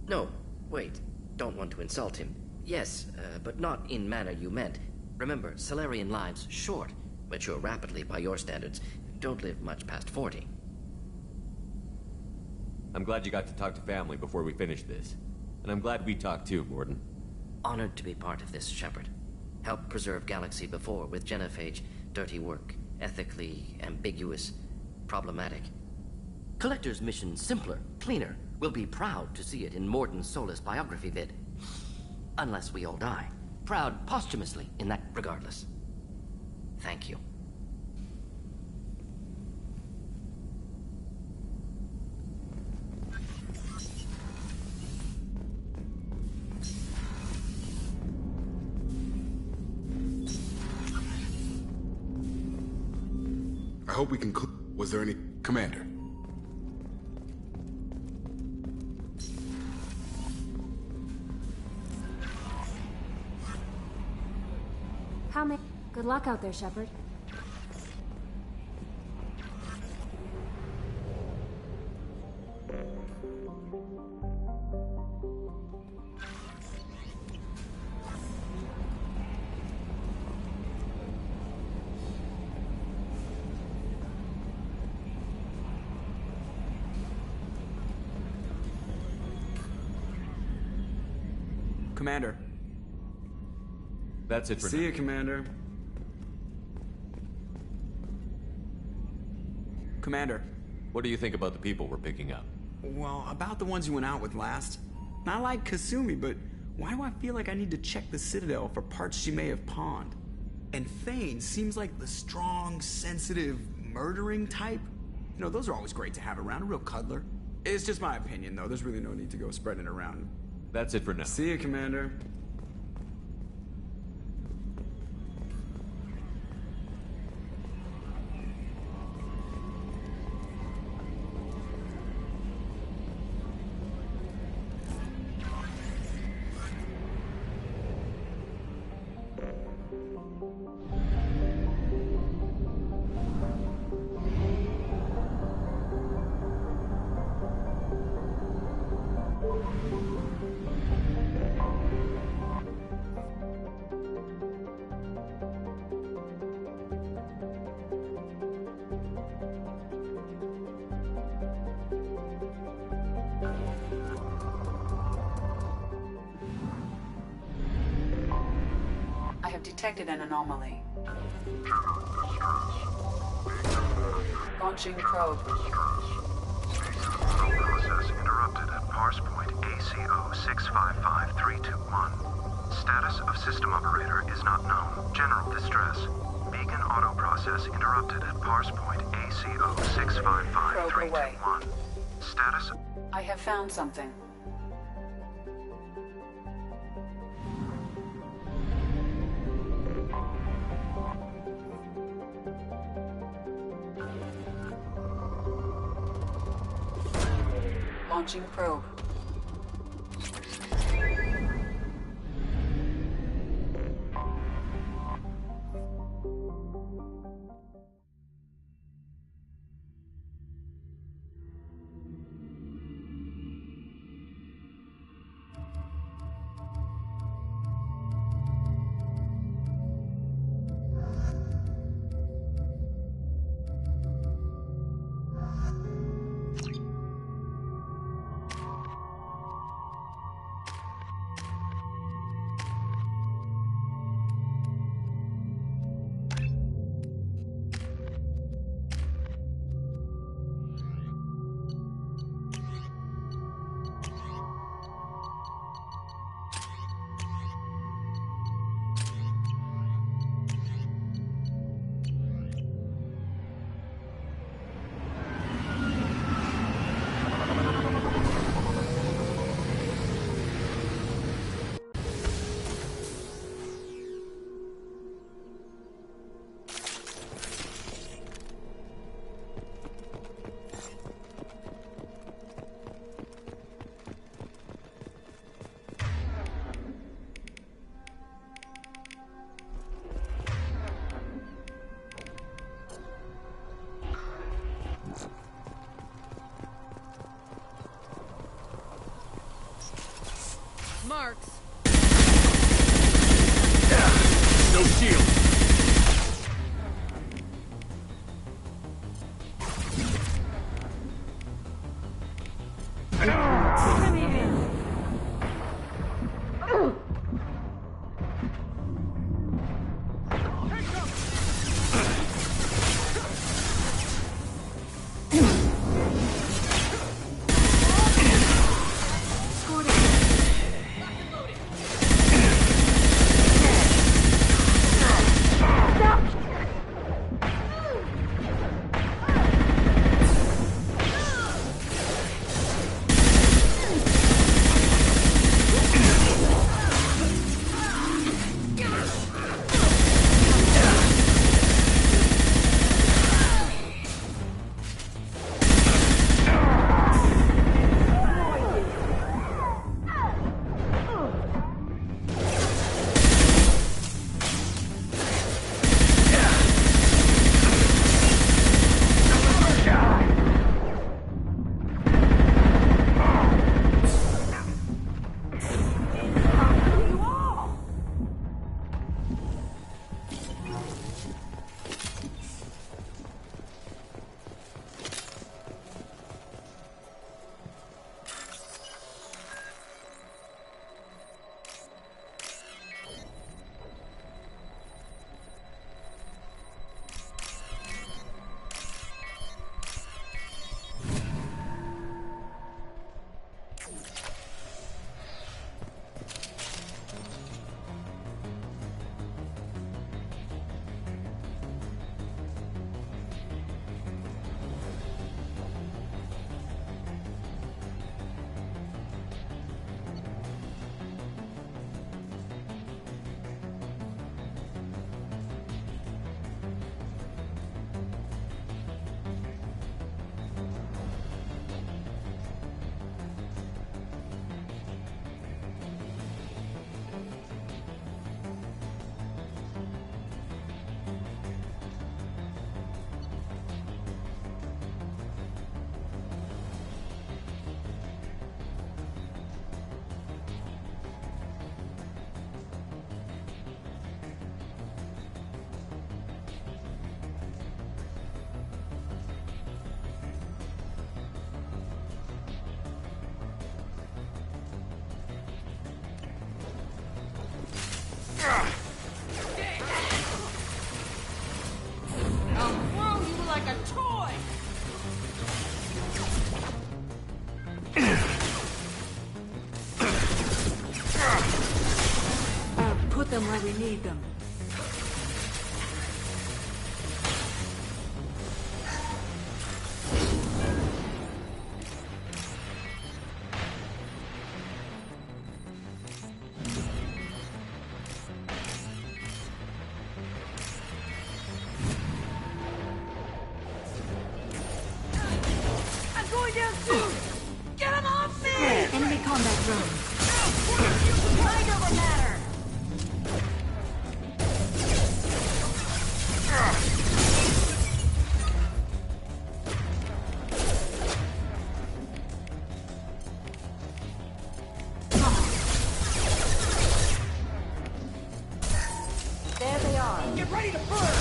No. Wait. Don't want to insult him. Yes, but not in manner you meant. Remember, Solarian lives short. Mature rapidly by your standards. Don't live much past 40. I'm glad you got to talk to family before we finish this. And I'm glad we talked too, Gordon. Honored to be part of this, Shepard. Helped preserve Galaxy before with genophage. Dirty work. Ethically ambiguous. Problematic. Collector's mission simpler, cleaner. We'll be proud to see it in Mordin Solus biography vid. Unless we all die. Proud posthumously in that regardless. Thank you. I hope we can was there any... Commander. How many... Good luck out there, Shepard. Commander. That's it for See you, Commander. Commander. What do you think about the people we're picking up? Well, about the ones you went out with last. I like Kasumi, but why do I feel like I need to check the Citadel for parts she may have pawned? And Thane seems like the strong, sensitive, murdering type. You know, those are always great to have around, a real cuddler. It's just my opinion, though. There's really no need to go spreading it around. That's it for now. See you, Commander. detected an anomaly. Launching probe. Process interrupted at parse point ACO 655321. Status of system operator is not known. General distress. Beacon auto process interrupted at parse point ACO 655321. Status. I have found something. Launching probe. Marks. No shield. where we need them. I'm going down too! Get him off me! Enemy combat drone. Mind over matter! There they are. Get ready to burn!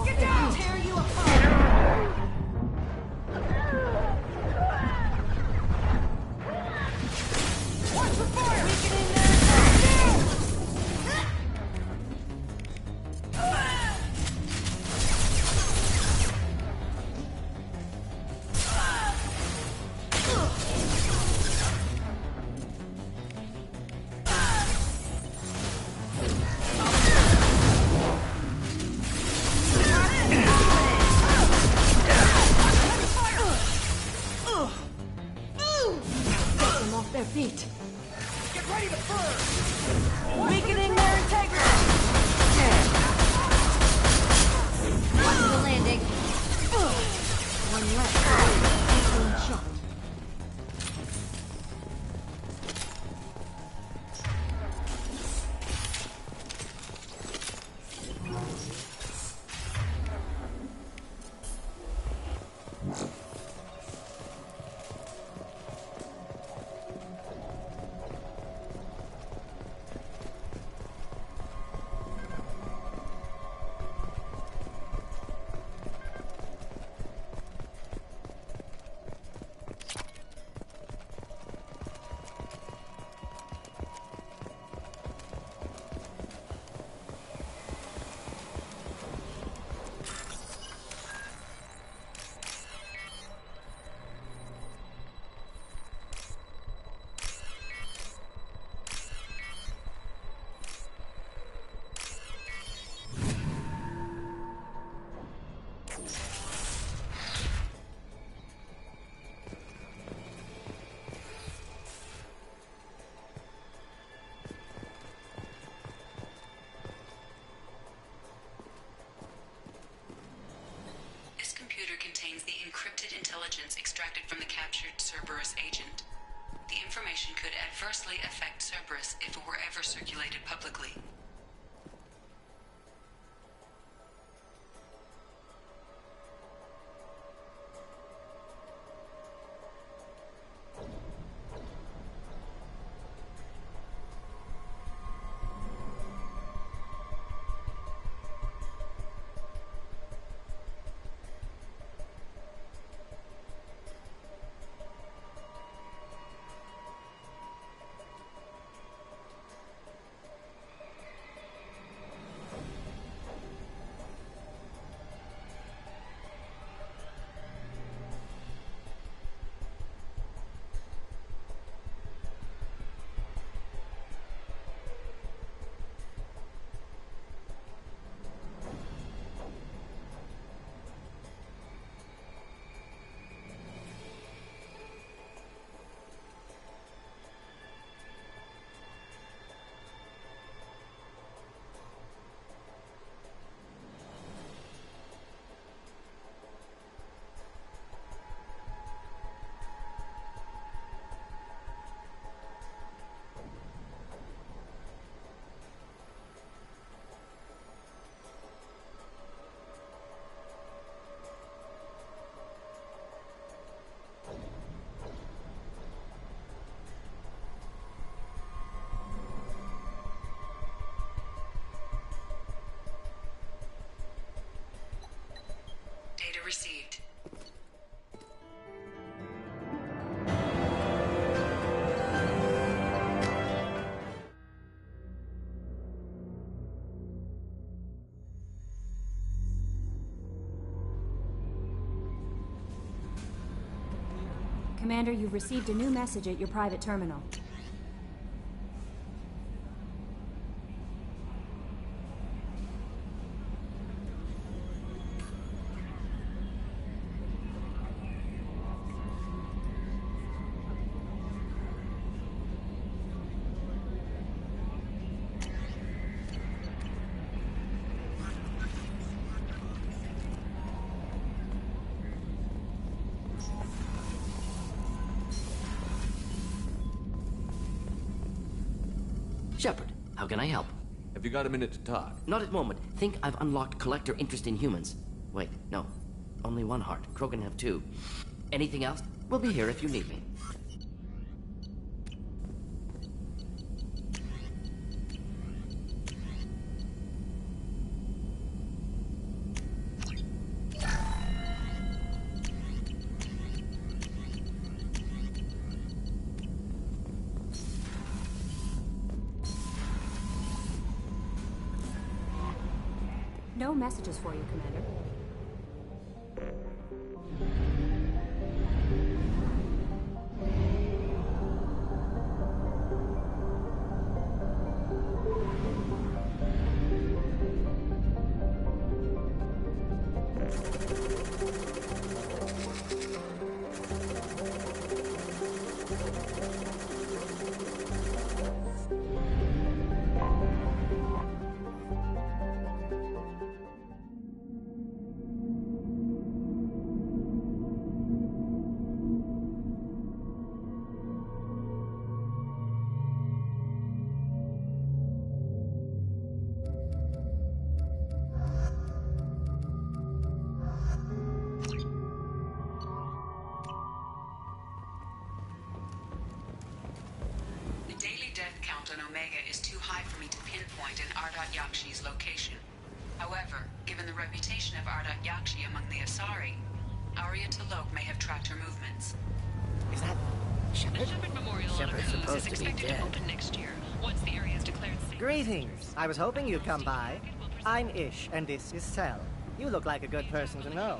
Get down! Tear you apart! Watch the fire! We get in there! Get them off their feet. Get ready to burn! Weakening their integrity. Watch the landing. One left. Excellent shot. This computer contains the encrypted intelligence extracted from the captured Cerberus agent. The information could adversely affect Cerberus if it were ever circulated publicly. Data received. Commander, you've received a new message at your private terminal. Shepard, how can I help? Have you got a minute to talk? Not at the moment. Think I've unlocked collector interest in humans. Wait, no. Only one heart. Krogan have two. Anything else? We'll be here if you need me. No messages for you, Commander. Yakshi's location. However, given the reputation of Yakshi among the Asari, Arya T'Loak may have tracked her movements. Is that Shepard? The Shepard Memorial Shepard's on a cruise supposed is to be expected dead. to open next year, once the area is declared safe. Greetings. I was hoping you'd come by. I'm Ish, and this is Cell. You look like a good person to know.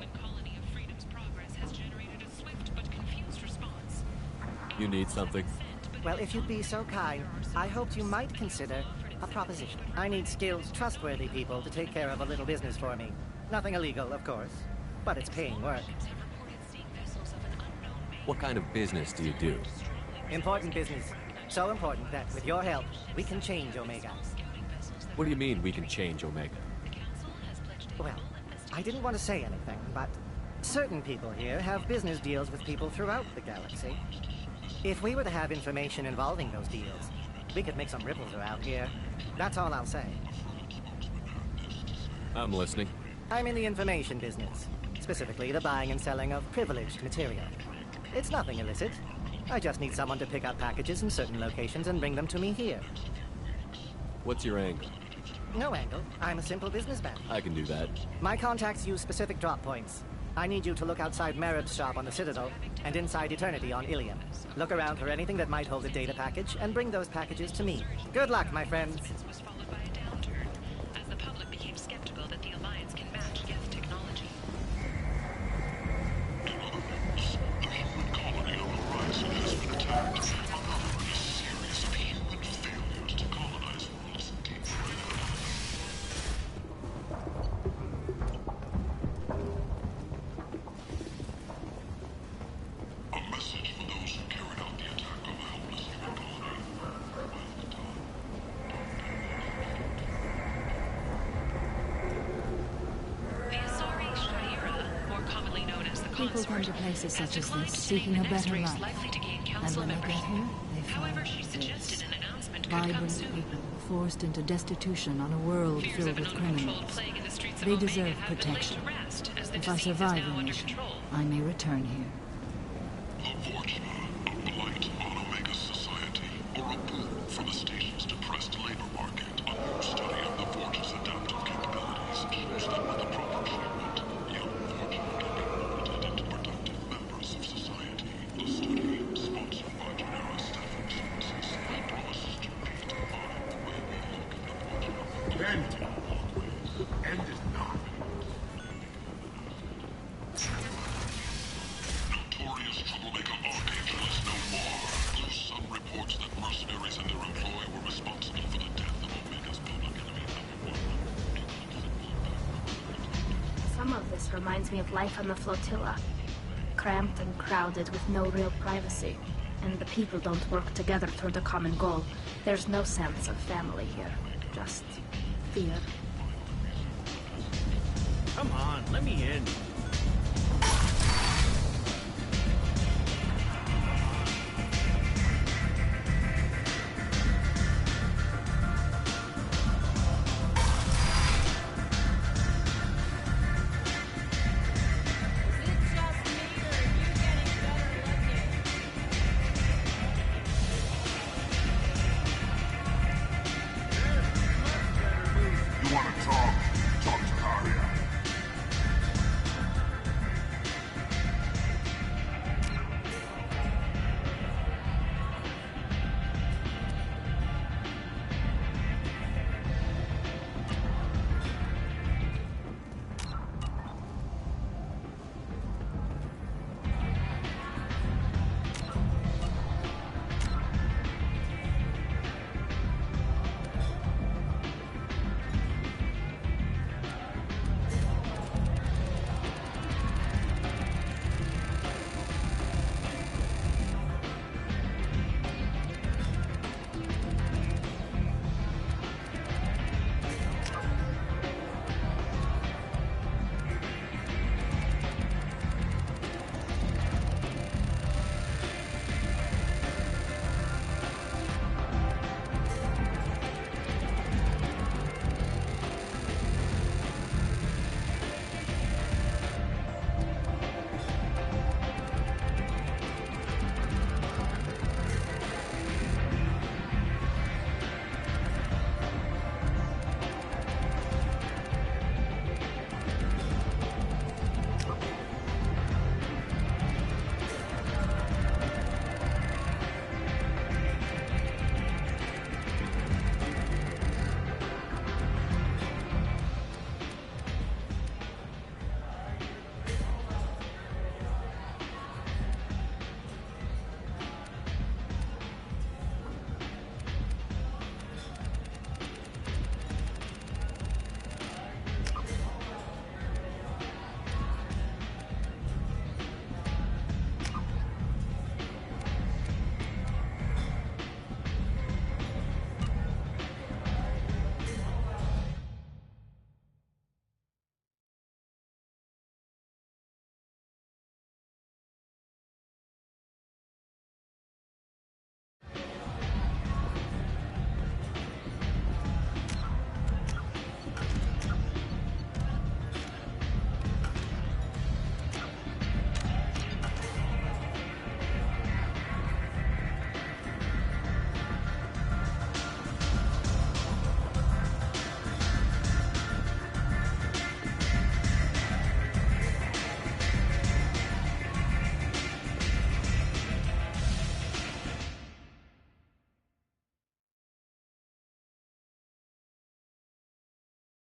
You need something? Well, if you'd be so kind, I hoped you might consider a proposition. I need skilled, trustworthy people to take care of a little business for me. Nothing illegal, of course, but it's paying work. What kind of business do you do? Important business. So important that, with your help, we can change Omega. What do you mean we can change Omega? Well, I didn't want to say anything, but certain people here have business deals with people throughout the galaxy. If we were to have information involving those deals, we could make some ripples around here. That's all I'll say. I'm listening. I'm in the information business, specifically the buying and selling of privileged material. It's nothing illicit. I just need someone to pick up packages in certain locations and bring them to me here. What's your angle? No angle. I'm a simple businessman. I can do that. My contacts use specific drop points. I need you to look outside Merib's shop on the Citadel and inside Eternity on Ilium. Look around for anything that might hold a data package and bring those packages to me. Good luck, my friends. Was followed by a downturn, as the public became skeptical that the Alliance can match Geth technology. The human colony on the horizon has been attacked. Another in a series of human failures to colonize worlds deep freedom. A message for those who carried out the attack on the helpless human colony. The Asari Shaira, more commonly known as the People come Consort, to places has such as declined this to seeking name a the next better race life. likely to gain And council when they membership. get here, they find However, she this. suggested an announcement could come Vibrant soon. people forced into destitution on a world Fears filled of an with uncontrolled criminals. plague in the streets of They Omega deserve have been laid protection. to rest, as the If I disease is survive now the under mission, control. I may return here. The fortune of blight on Omega society, or a boon for the station's depressed labor market. A new study of the Forge's adaptive capabilities shows that with the proper treatment, young Forge can be molded into productive members of society. The study, sponsored by Genera Staffing Services, promises to redefine the way we look at the Forge. End it. End it now. Notorious troublemaker Arcade This reminds me of life on the flotilla. Cramped and crowded with no real privacy. And the people don't work together toward a common goal. There's no sense of family here. Just fear. Come on, let me in.